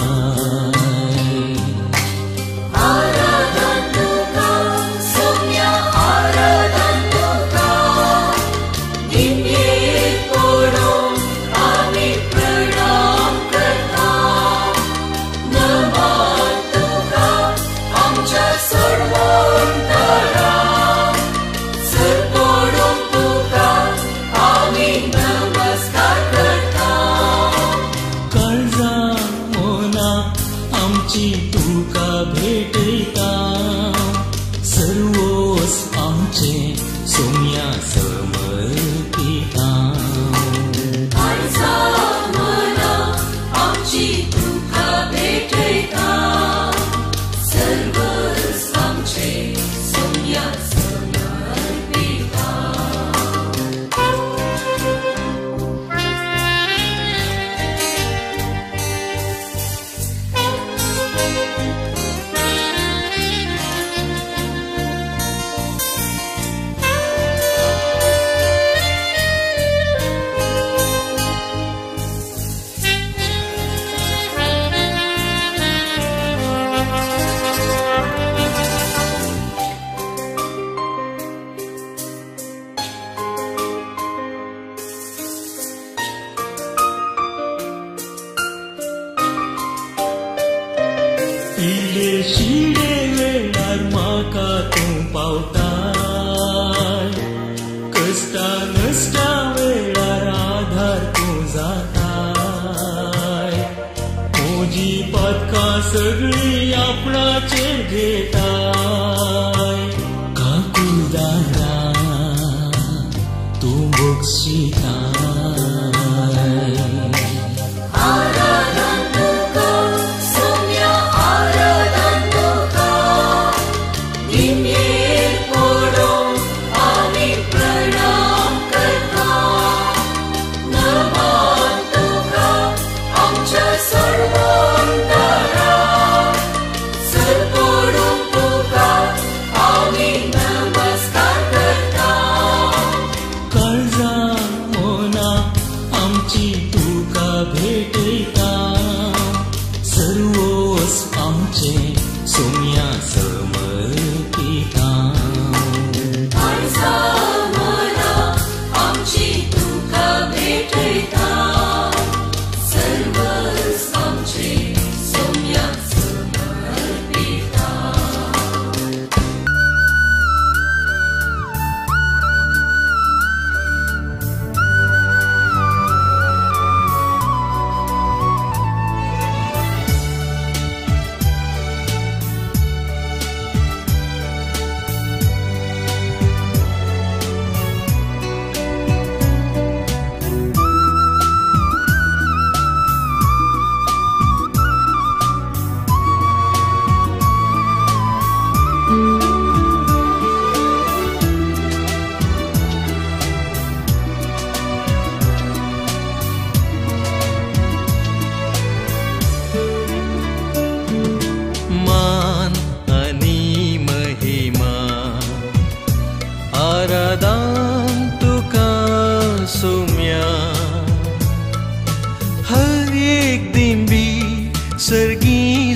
सगळी आपणाचेर घेताय काकुदारा तूं बक्षिताय आराधन तुका सौम्या आराधन तुका दिमेर पडून आमी प्रणाम करता नमन तुका आमच्या सर्वांतरा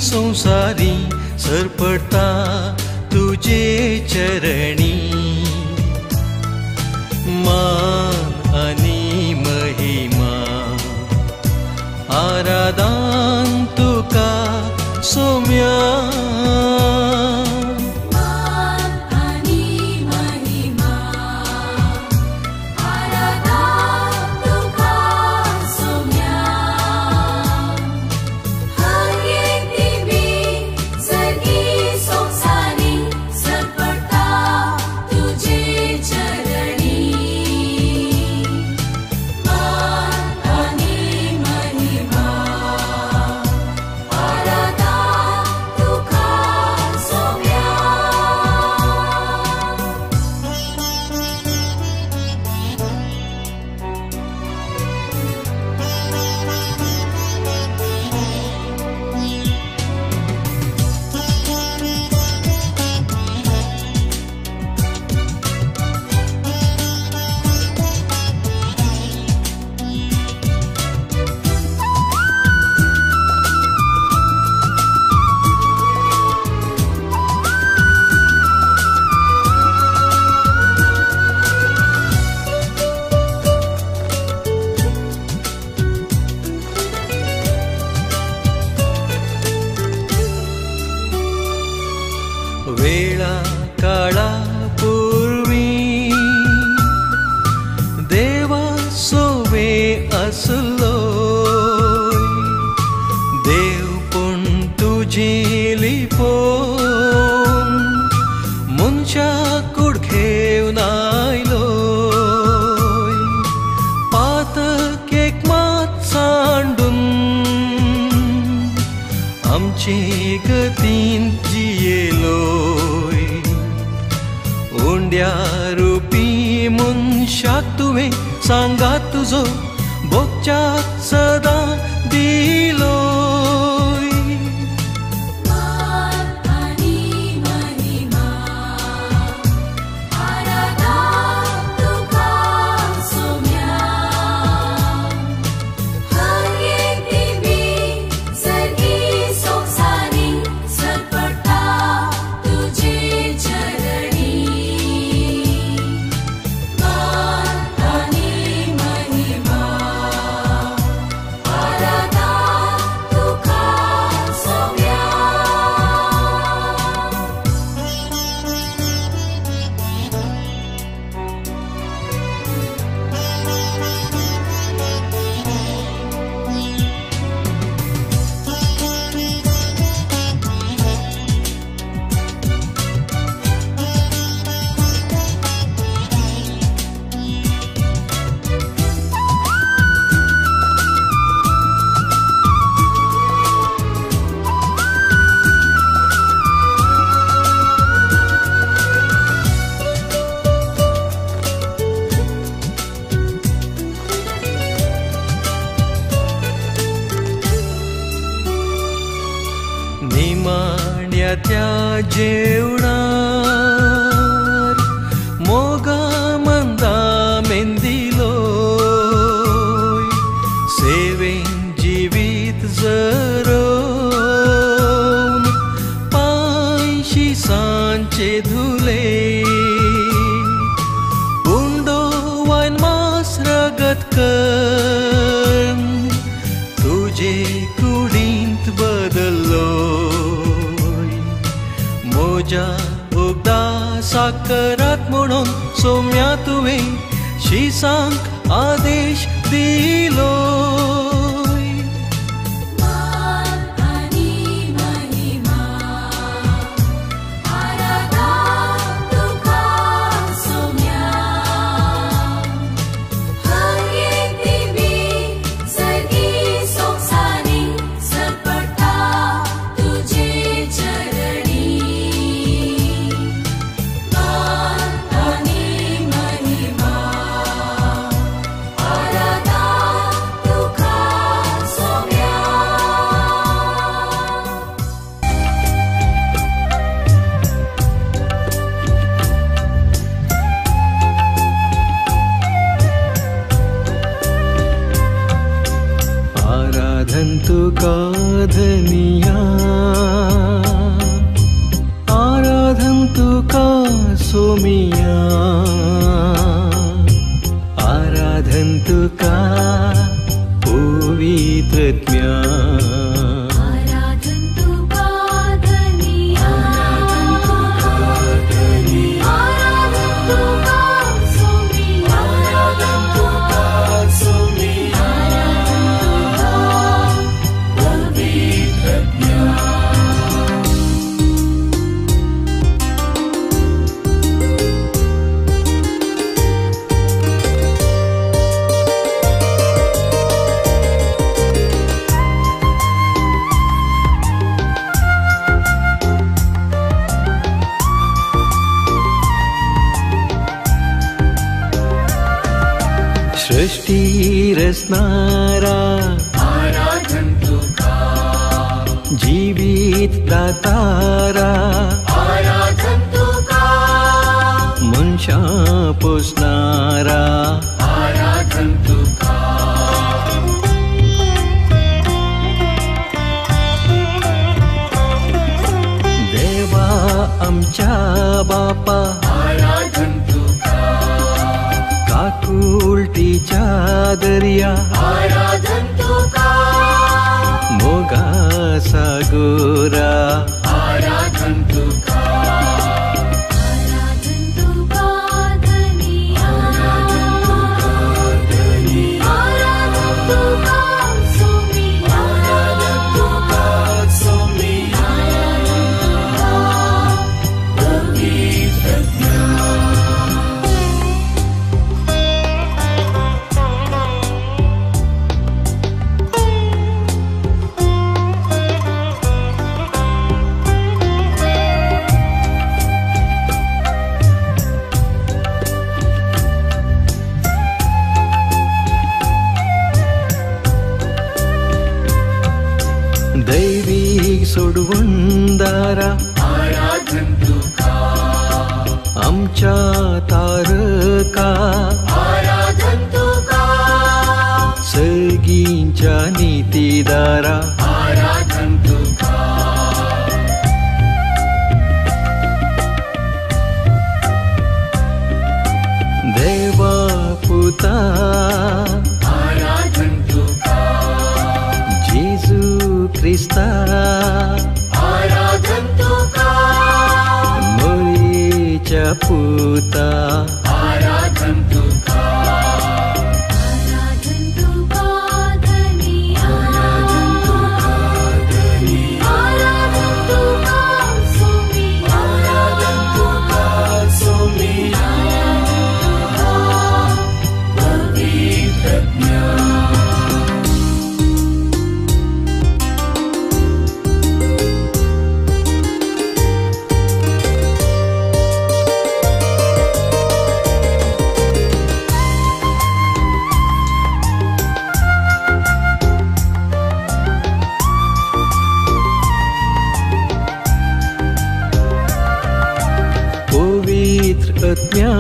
संसारी सरपडता तुझे चरणी मान आणि महिमा आराधन तुका सौम्या तुका आमचे गतीन जियेलोय ओंड्या रुपी मनशाक तुवें सांगात तुजो भोगच्याक सदां दिलोय त्या जेवणार मोगा मंदा मेंदिलोय सेवेन जिवीत जरोवन पांयशी सांचे धुले उंडो वायन मास रगत कर तुजे कुडींत बदल्लो मोजा उगदा साकरात म्हणून सोम्या तुवें शिसांक आदेश दिलोय तुका धनिया आराधन तुका सोमिया आराधन तुका पवित्रत्म्या सृष्टी रचणारा आराधन तुका जीवित दातारा आराधन तुका मनशा पोसणारा आराधन तुका देवा आमच्या बापा आराधन तुका काकुलटीच्या दर्या आराधन तुका मोगा सागोरा आराधन तुका दैवीक सोडवणदारा आराधन तुका आमच्या तारका आराधन तुका सर्गींच्या नीतीदारा आराधन तुका देवा पुता आराधन तुका जेजू क्रिस्ता आराधन तुका मोरीच्या पुता आराधन तुका आराधन तुका धनिया आराधन तुका सोमी आराधन तुका सोमी पवित्र आत्म्या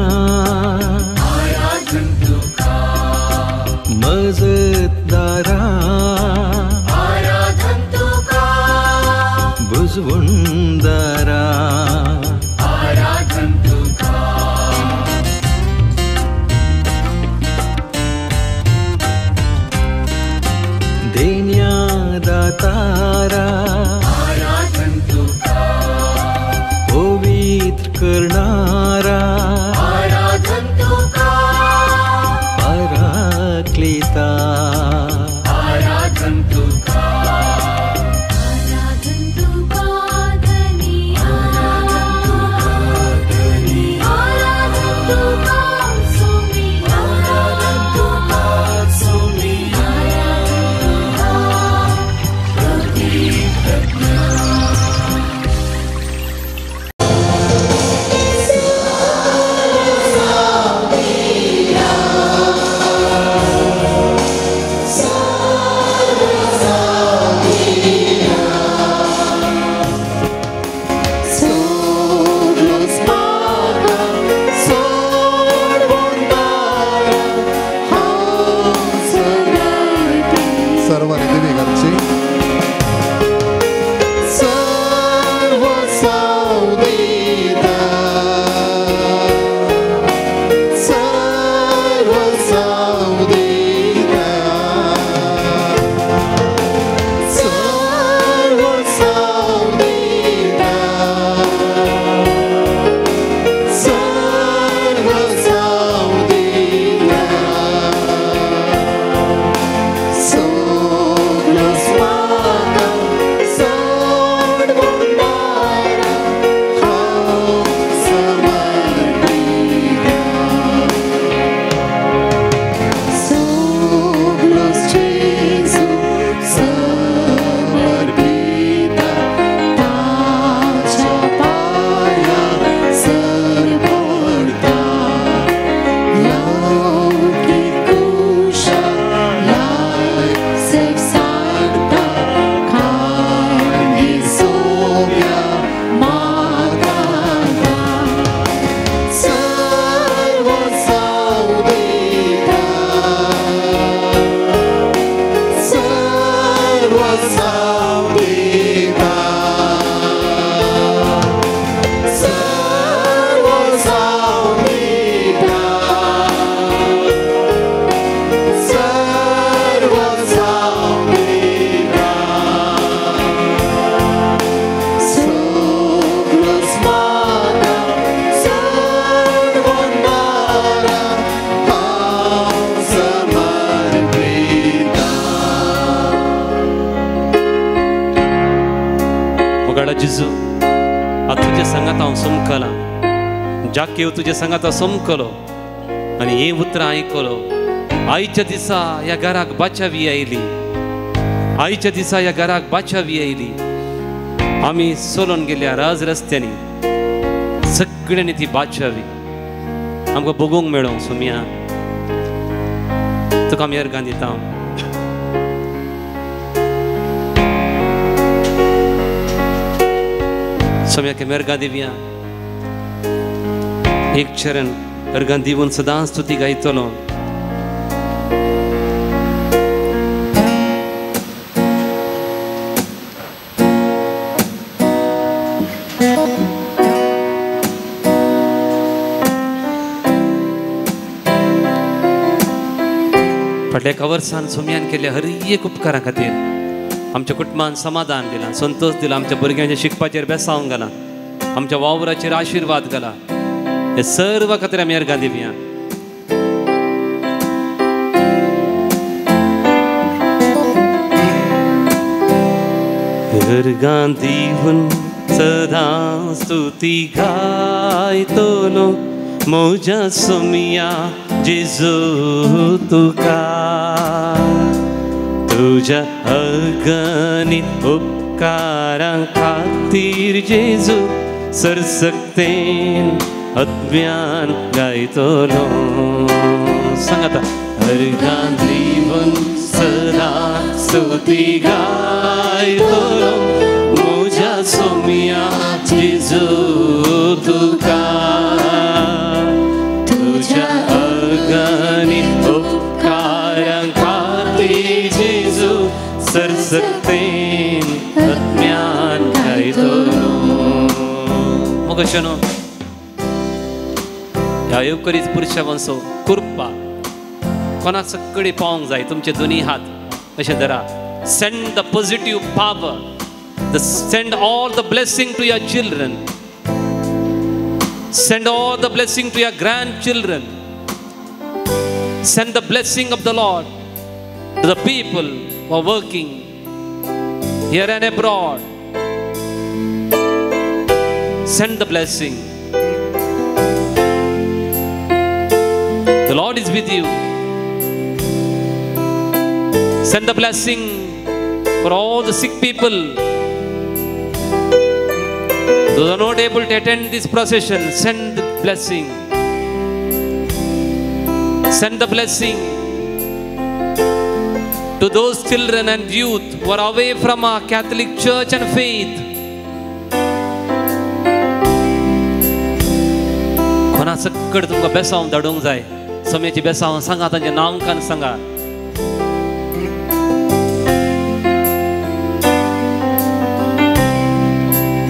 आराधन तुका मजतदारा आराधन तुका बुजवणदारा आराधन तुका देण्यादातारा आराधन तुका पवित्र करणारा आराधन तुका पराक्लिता आराधन तुका आराधन तुका धनिया आराधन तुका सोमी आराधन तुका सोमी सर्व नीतिविगांची सर्व सावधीता सर्व सावधीता सर्व सावधीता सर्व सावधीता जिजू आता तुजे सांगात हांव सोमकलां जाकेव तुजे सांगात हांव सोमकलो आनी ही उतरां आयकलो आयच्या दिसा ह्या घराक बाचावी आयली आयच्या दिसा ह्या घराक बाचावी आयली आमी सोलोन गेल्या राज रस्त्यांनी सगळ्यांनी ती बाचावी आमकां बगूंक मेळोंक सोम्या तुका आमी अर्गां दिता सोम्याक मेरगा दिवया एक चरण अर्गां दिवन सदां स्तुती गायतलो फाटल्या एका वर्सान सोम्यान केल्या हर एक उपकारा खातीर आमच्या कुटुंबान समाधान दिलां संतोष दिला आमच्या भुरग्यांच्या शिकपाचेर बेसावंक घाला आमच्या वावराचेर आशिर्वाद घाला हे सर्व खातीर आमी अर्गां दिवया अर्गां दिवन सदां स्तुती गायतलो मोजा सोमिया जेजू तुका तुझ्या अगणित उपकारां खातीर जेजू सरसकतेन अज्ञान गायतलो सांगाता अर्गां दिवन सदां स्तुती गायतलो मोजा सोमिया जेजू तुका तुझ्या अगणित उपकारां खातीर जेजू सरसकतेन अज्ञान गायतलो मोगशनो ह्या येवकरीच पुरुशा वंसो कुर्पा कोणाक सकडी पावंक जाय तुमचे दोनी हात अशें धरा send the positive power send all the blessing to your children send all the blessing to your grandchildren send the blessing of the Lord to the people who are working here and abroad send the blessing the Lord is with you send the blessing for all the sick people those are not able to attend this procession send the blessing send the blessing to those children and youth who are away from our Catholic church and faith कोणा सकड तुमकां बेसांव धाडूंक जाय सोम्याची बेसांव सांगा तांच्या नांवांकान सांगा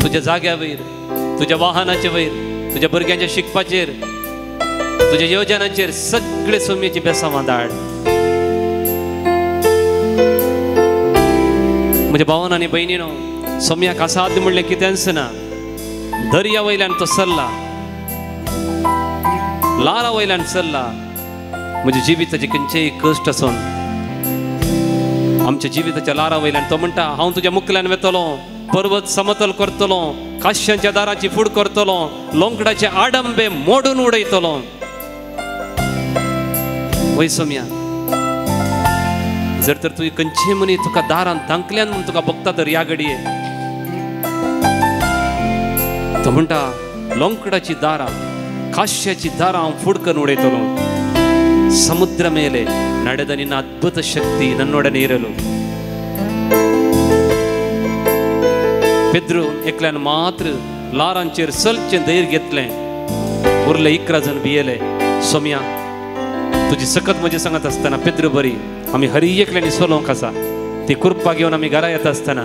तुझ्या जाग्या वयर तुझ्या वाहनाचे वयर तुझ्या भुरग्यांच्या शिकपाचेर तुझ्या योजनांचेर सगळे सोम्याची बेसांवां धाड म्हज्या भावान आनी भयणीनो सोम्याक असाध्य म्हणलें कितें आसना दर्या वयल्यान तो सरला लारा वयल्यान सरला म्हज्या जिविताचे खंयचेय कश्ट आसून आमच्या जिविताच्या लारा वयल्यान तो म्हणटा हांव तुज्या मुखल्यान वेतलो पर्वत समतल करतलो काश्यांच्या दाराची फूड करतलो लोंकडाचे आडंबे मोडून उडयतलो वय सोम्या जर तर तुवें खंयचे मनीस तुका दारान धांकल्यान म्हूण तुका बघता तर ह्या घडये तो म्हणटा लोंकडाची दारां काश्याची दारां हांव फूड करून उडयतलो समुद्र मेले ನಡೆದ ನಿನ್ನ ಅದ್ಭುತ ಶಕ್ತಿ ನನ್ನೊಡನೆ ಇರಲು पेद्रू एकल्यान मात्र लारांचेर सलचें धैर्य घेतलें उरले 11 जण भियेले सोम्या तुजी सकत म्हजे सांगत आसतना पेद्रू बरी आमी हरी एकल्यानी सोलोवंक आसा ती कुरपा घेवन आमी घरा येता आसतना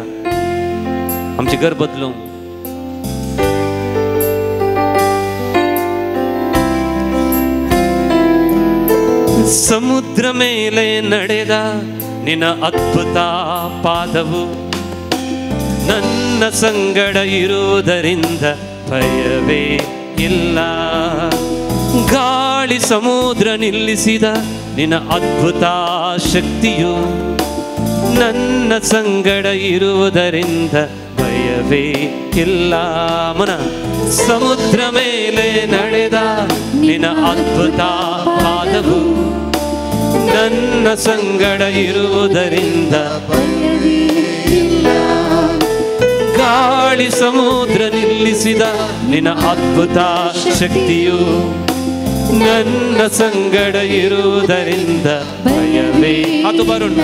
आमचें घर बदलूंक ಸಮುದ್ರ ಮೇಲೆ ನಡೆದ ನಿನ್ನ ಅದ್ಭುತ ಪಾದವು ನನ್ನ ಸಂಗಡ ಇರುವುದರಿಂದ ಭಯವೇ ಇಲ್ಲ ಗಾಳಿ ಸಮುದ್ರ ನಿಲ್ಲಿಸಿದ ನಿನ್ನ ಅದ್ಭುತ ಶಕ್ತಿಯು ನನ್ನ ಸಂಗಡ ಇರುವುದರಿಂದ ಭಯವೇ ಇಲ್ಲ ಮನ ಸಮುದ್ರ ಮೇಲೆ ನಡೆದ ನಿನ್ನ ಅದ್ಭುತ ಪಾದವು ನನ್ನ ಸಂಗಡ ಇರುವುದರಿಂದ ಗಾಳಿ ಸಮುದ್ರ ನಿಲ್ಲಿಸಿದ ನಿನ್ನ ಅದ್ಭುತ ಶಕ್ತಿಯು ನನ್ನ ಸಂಗಡ ಇರುವುದರಿಂದ ಭಯವೇ ಅದು ಬರೋಣ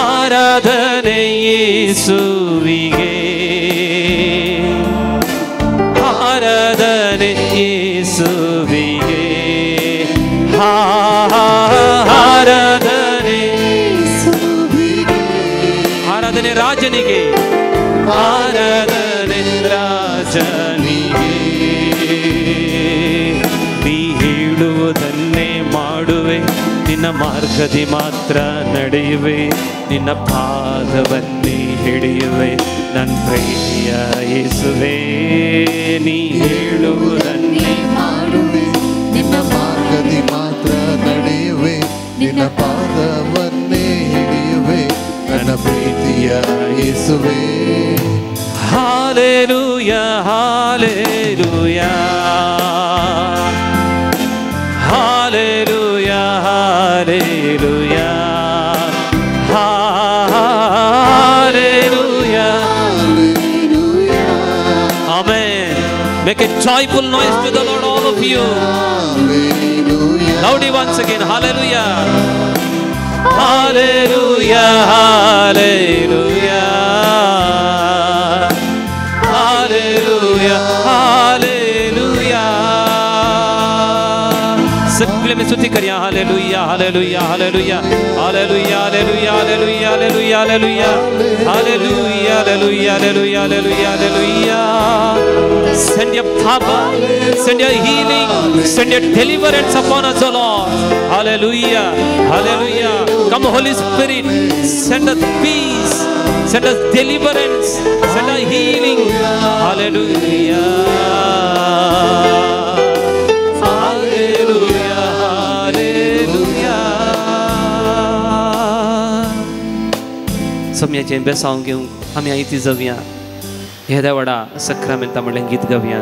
ಆರಾಧನೆ ಯೇಸುವಿಗೆ ಆರಾಧನೆ ರಾಜನಿಗೆ, ಆರಾಧನೆ ರಾಜನಿಗೆ. ನೀ ಹೇಳುವುದನ್ನೇ ಮಾಡುವೆ, ನಿನ್ನ ಮಾರ್ಗದಿ ಮಾತ್ರ ನಡೆಯುವೆ, ನಿನ್ನ ಪಾದವನ್ನೇ ಹಿಡಿಯುವೆ ನನ್ನ ಪ್ರೀತಿಯ ಯೇಸುವೇ. ನೀ ಹೇಳುವುದನ್ನೇ ಮಾಡುವೆ, ನಿನ್ನ ಮಾರ್ಗದಿ ಮಾತ್ರ ನಡೆಯುವೆ, ನಿನ್ನ ಪಾದವನ್ನೇ ಹಿಡಿಯುವೆ ನನ್ನ ಪ್ರೀತಿಯ ಯೇಸುವೇ. Hallelujah hallelujah hallelujah hallelujah hallelujah. Amen. Make a joyful noise to the Lord, all of you. Loudly once again, hallelujah. Hallelujah, hallelujah. Hallelujah, hallelujah. सगळे में स्तुति करिया, हालेलुया हालेलुया हालेलुया हालेलुया हालेलुया हालेलुया हालेलुया हालेलुया हालेलुया हालेलुया हालेलुया हालेलुया hallelujah. Send your power, send your healing, send your deliverance upon us, O Lord. Hallelujah, hallelujah. Come Holy Spirit, send us peace, send us deliverance, send us healing. Hallelujah. सम्याचे बेसांव घेवंक आमी इथे जावया. ह्या देवाडा सक्रामेंता म्हणलें गीत गावया.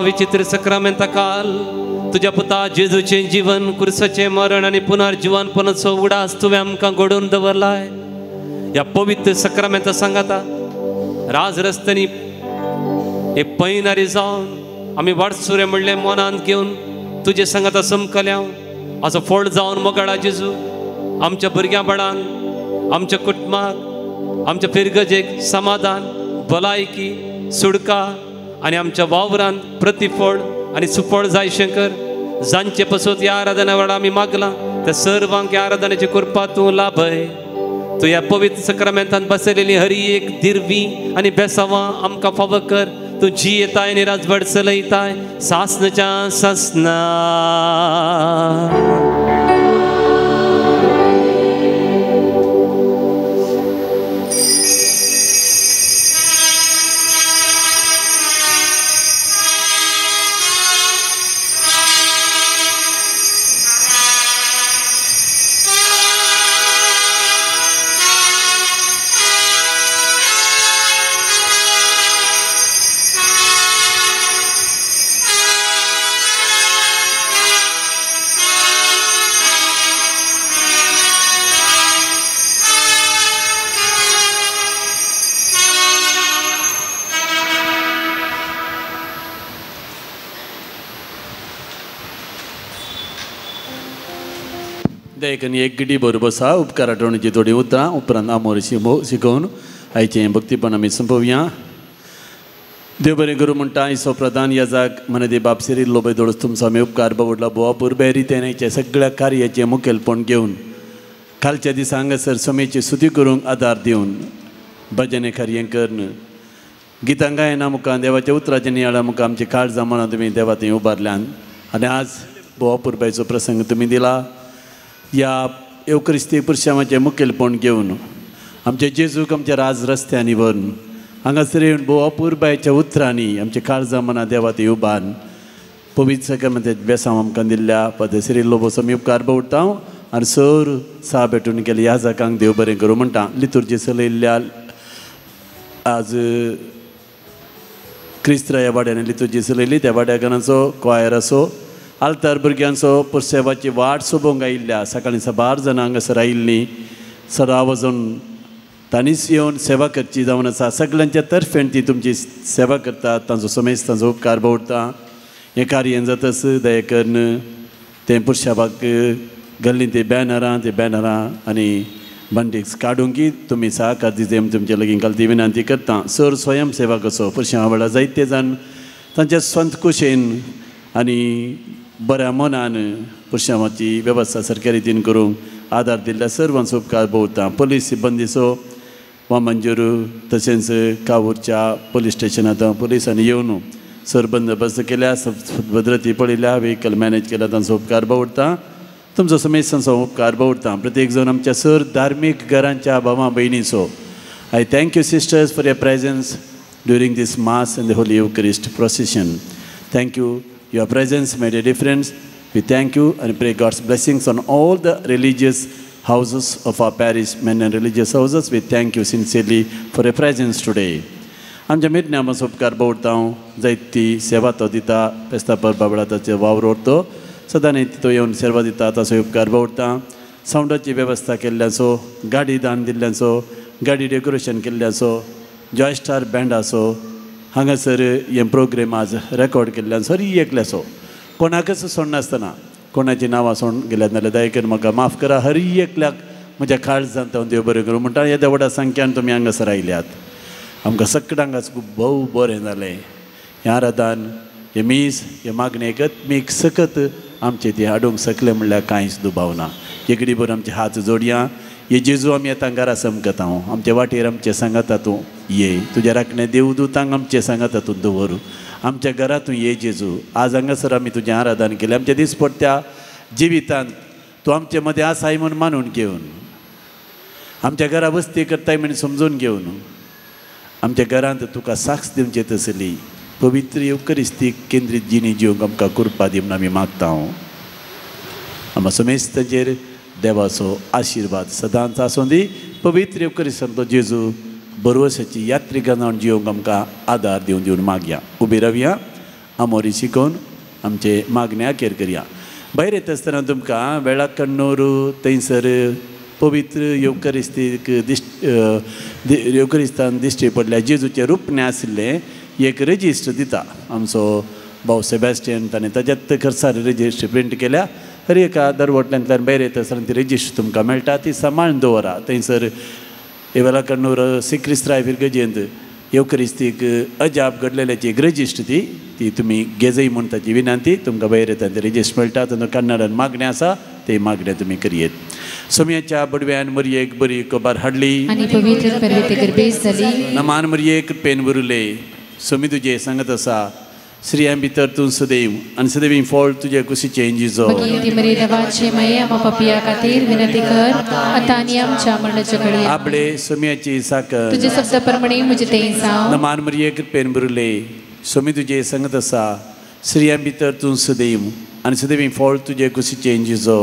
विचित्र सक्रामेंता काल तुझ्या पुता जेजूचे जीवन, कुर्साचे मरण आणि पुनर्जीवनपणाचो उडास तुवें आमकां घडोवन दवरलाय. ह्या पवित्र सक्रामेंता सांगाता राज रस्त्यांनी एक पैनारी जावन आमी वाडसुरे म्हणलें मनांत घेवन तुजे सांगाता समकल्या असो फळ जावन मोगाळा जेजू आमच्या भुरग्यां बाळांक, आमच्या कुटुंबाक, आमच्या फिरगजेक समाधान, भलायकी, सुडका आणि आमच्या वावरांत प्रतिफळ आणि सुफळ जाय शंकर. जांचे पसत ह्या आराधना वेळा आमी मागलां त्या सर्वांक ह्या आराधनेची कृपा तूं लाभय. तूं ह्या पवित्र सक्रामेंतांत बसलेली हरी एक दिरवी आनी बेसांवां आमकां फावो कर. तूं जी येताय आनी राजवट चलयताय सासनाच्या सासना. दयेकन एक गिडी बरोबर आसा उपकार आठवणीची थोडी उतरां उपरांत आमोर शिकोवन आयचें भक्तीपण आमी संपवया. देव बरें करूं म्हणटा इसो प्रधान याजाक मनदे बापसिरी लोबय दोळस तुमचो आमी उपकार बावडला बोवा पुरबे रितीन सगळ्या कार्याचें मुखेलपण घेवन कालच्या दिसा हांगासर समेची स्तुती करूंक आदार दिवन भजने कार्य करन गितां गायना मुखार देवाच्या उतराच्या नियाळा मुखार आमची काळजां मनां तुमी देवा थंय उबारल्यान आनी आज बोवा पुरबायचो प्रसंग तुमी दिला. ह्या एवक्रिस्ती पुरशावाचें मुखेलपण घेवन आमचे जेजूक आमच्या राज रस्त्यांनी व्हरून हांगासर येवन बोवा पुरबायच्या उतरांनी आमच्या काळजां मनां देवा थंय उबारन पवित्र सकारांत बेसांव आमकां दिल्ल्या पद्दतशीर लोबोस आमी उपकार बावडटा आनी सर सा भेटून केले ह्या जाकांक देव बरें करूं म्हणटा. लितुर्जी चलयल्ल्या आज क्रिस्त ह्या वाड्यान लितुर्जी चलयली त्या वाड्याकारांचो क्वायर असो आल्तार भुरग्यांचो पुरसेवाची वाट सोबोवंक आयिल्ल्या सकाळीं 12 जाणां हांगासर आयिल्लीं सराव वचून तांणीच येवन सेवा करची जावन आसा. सगळ्यांच्या तर्फेन ती तुमची सेवा करतात तांचो समेज तांचो उपकार बावडटा. हें कार्य जातस दयेकन तें पुरशाबाक घाल्लीं ती बॅनरां आनी बंडीक्स काडूंकी तुमी सहकार दिते तुमचे लगीन घालती विनंती करता. सर स्वयं सेवा कसो पुरशा वेळा जायते जाण तांच्या स्वंत कुशेन आनी बऱ्या मनान पुरशांवाची वेवस्था सारक्या रितीन करूंक आदार दिल्ल्या सर्वांचो उपकार भोवता. पुलीस सिब्बंदीचो वा मंजूर तशेंच कावूरच्या पुलीस स्टेशनांत पुलिसांनी येवन सर बंदोबस्त केल्या भद्रती पळयल्या व्हेकल मॅनेज केल्या तांचो उपकार भोवता. तुमचो समेज तांचो उपकार भोवता. प्रत्येक जण आमच्या सर धार्मीक घरांच्या भावां भयणीचो I thank you sisters for your presence during this mass and the holy Eucharist procession. Thank you. Your presence made a difference. We thank you and pray God's blessings on all the religious houses of our parish, men and religious houses. We thank you sincerely for your presence today. आमच्या मिटण्या मातसो उपकार बावडटा हांव जायती सेवा तो दिता पेस्तापर बाबडा ताचे वावर उरतो सदांच तो येवन सेवा दिता ताचो उपकार बावडटा. सावंडाची वेवस्था केल्ल्याचो गाडी दान दिल्ल्याचो गाडी डेकोरेशन केल्ल्याचो जॉय स्टार बँडाचो हांगासर हे प्रोग्राम आज रेकॉर्ड केल्ल्यान सर एकल्याचो कोणाकच सोडनासतना कोणाची नांवां सोडून गेल्यात नाल्यार दयेकन म्हाका माफ करा. हर एकल्याक म्हज्या काळजांत हांव देव बरें करूं म्हणटा. येद्या व्हडा संख्यान तुमी हांगासर आयल्यात. आमकां सगळ्यांक खूब भोव बरें जालें. हें आराधन हे मीस हे मागणी एकत्मीक सकत आमचे ती हाडूंक सकले म्हणल्यार कांयच दुबाव ना. एकडे भर आमचे हात जोडया. हे जेजू आमी आतां घरा समकता हांव आमच्या वाटेर आमचे सांगात तूं ये तुज्या राखणे देवदूतांक आमचे सांगात तूं दवर आमच्या घरांत तूं ये जेजू. आज हांगासर आमी तुजें आराधन केलें. आमच्या दिसपट्ट्या जिवितांत तूं आमचे मदें आसाय म्हूण मानून घेवन आमच्या घरा वस्ती करताय म्हण समजून घेवन आमच्या घरांत तुका साक्ष दिवचे तसली पवित्र युकरिस्तीक केंद्रीत जिणी जिवंक आमकां कृपा दी म्हूण आमी मागता. हांव आमच्या समेस्ताचेर देवाचो आशिर्वाद सदांच आसूं दी. पवित्र युकरिस्तांचो जेजू बरोवसाची यात्रिका जावन जिवंक आमकां आदार दिवन दिवन मागया. उबी रावया आमोरी शिकोवन आमचे मागण्या केर करया. भायर येता आसतना तुमकां वेळा कण्णूर थंयसर पवित्र युकरिस्तीक युकरिस्तान दिश्टी पडल्या जेजूचे रुपणे आशिल्लें एक रजिस्टर दिता. आमचो भाऊ सेबॅस्टियन ताणें ताज्यात खर्चार रजिस्टर प्रिंट केल्या. हर एका दरवटल्यांतल्यान भायर येता आसतना ती रजिस्टर तुमकां मेळटा. ती सांबाळून दवरा. थंयसर वेला कण्णूर श्रीक्रिस्ताय फिरगजेंत युकरिस्तीक अजाप घडलेल्याची एक रजिस्टर ती तुमी घेजय म्हूण ताची विनंती. तुमकां भायर येता ते रजिस्टर मेळटा. तातूंत कन्नडान मागणी आसा ते मागण्या तुमी करियेत. सोम्याच्या बडव्यान मरयेक बरी कोबार हाडली नमान मरयेक पेन भरुले. सोमी तुजे सांगत आसा श्रियां भितर तूं सदैव आनी सदैव फॉल तुजे कुशीचे इंजिजो आपले सोम्याची साकर नमान मरयेक पेन भरुले. सोमी तुजे सांगत आसा श्रियां भितर तूं सदैव आनी सदैव फॉल तुजे कुशीचे इंजिजो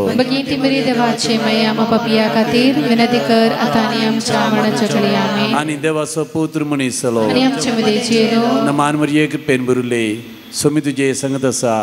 आनी देवाचो पुत्र मनीस जालो नमान मरयेक पेन भरुले. सोमी तुजे सांगत आसा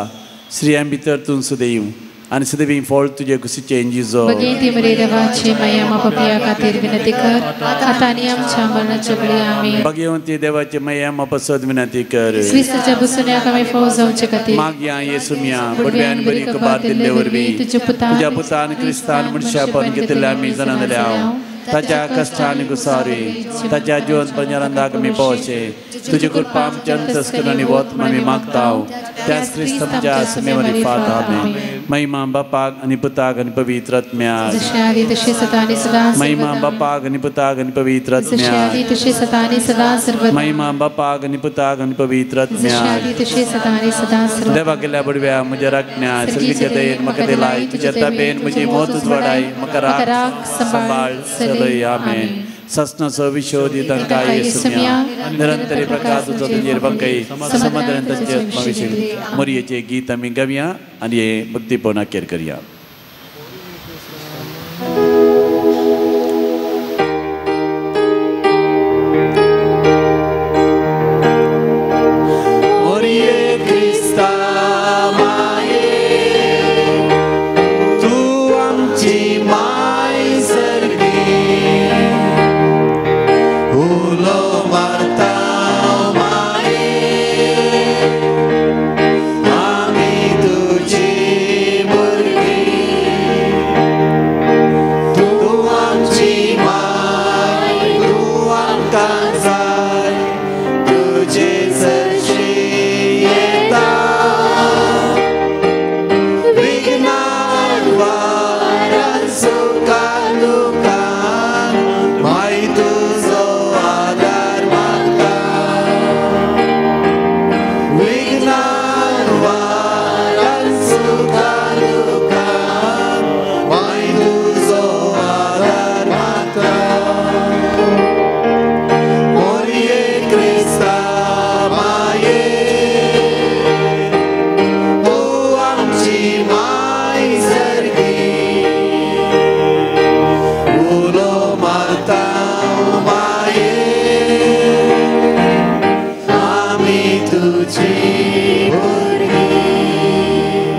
श्रियां भितर तूं सदैव आनी सदैव फळ तुजे कुशीचे इंजिजो भगवंती मरे देवाचे माया मा पपिया खातीर विनंती कर आता आणि आमच्या मरणाच्या वेळी आमीन भगवंती देवाचे माया मा पसत विनंती कर क्रिस्ताच्या बुसण्याक आमी फावो जावचे खातीर मागया येसुमिया बडव्यान बरी कबार दिल्ले वरवी तुझ्या पुतान क्रिस्तान मनशापण घेतले आमी जाणले हांव ताच्या कष्टाने गुसारी ताच्या जीवन पंजरांदाक मी पोचे तुझी कृपा आमच्या अंतस्करणी वत मी मागता त्याच क्रिस्तमच्या समेवरी फात आमेन महिमा बापाक आणि पुताक आणि पवित्र आत्म्याक जशी आदी तशी सदा आणि सदा महिमा बापाक आणि पुताक आणि पवित्र जशी आदी आत्म्याक तशी सदा आणि सदा सर्व महिमा बापाक आणि पुताक आणि पवित्र जशी आदी आत्म्याक तशी सदा आणि सदा सर्व देवा केल्या बडव्या म्हज्या राखण्या सर्गीच्या दयेन म्हाका दिलाय तुज्या ताबेन म्हजी मोतूच वडाय म्हाका राख संभाळ सलय आमेन सस्नसो विशोधी तंकाय येसुमिया निरंतरी प्रकाश तुझो तुजेर बंकई समाधानांतचे आत्मविषयी मोरयेचे गीत आमी गावया आनी हे भक्तीपण अखेर करया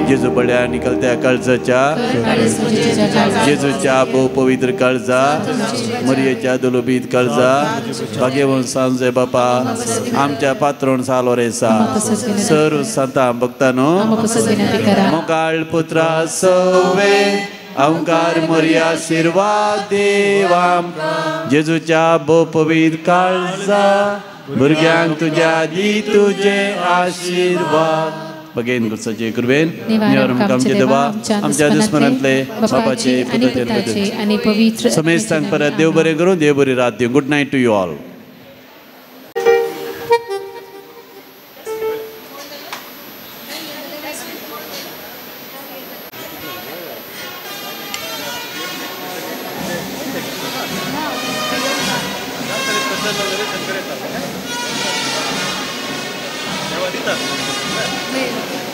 जेजू बड्या निकलत्या काळजाच्या जेजूच्या भोव पवित्र काळजा मरियेच्या दुलोबीत काळजा भाग्यवन सांजे बापा आमच्या पात्रोण सालो रेसा सर संता भक्तानो मोगाळ पुत्रा सवे अवंकार मोरिया आशीर्वाद देवाम जेजूच्या भोव पवित्र काळजा भुरग्यांक तुझ्या दी तुझे आशीर्वाद बगेन गुरसाचे कृपेन निवारम आमचे देवा आमच्या दुश्मनांतले बापाचे पुत्राचे आणि पवित्र समेस्तांक परत देव बरें करूं देव बरी रात दिवं good night to you all Later.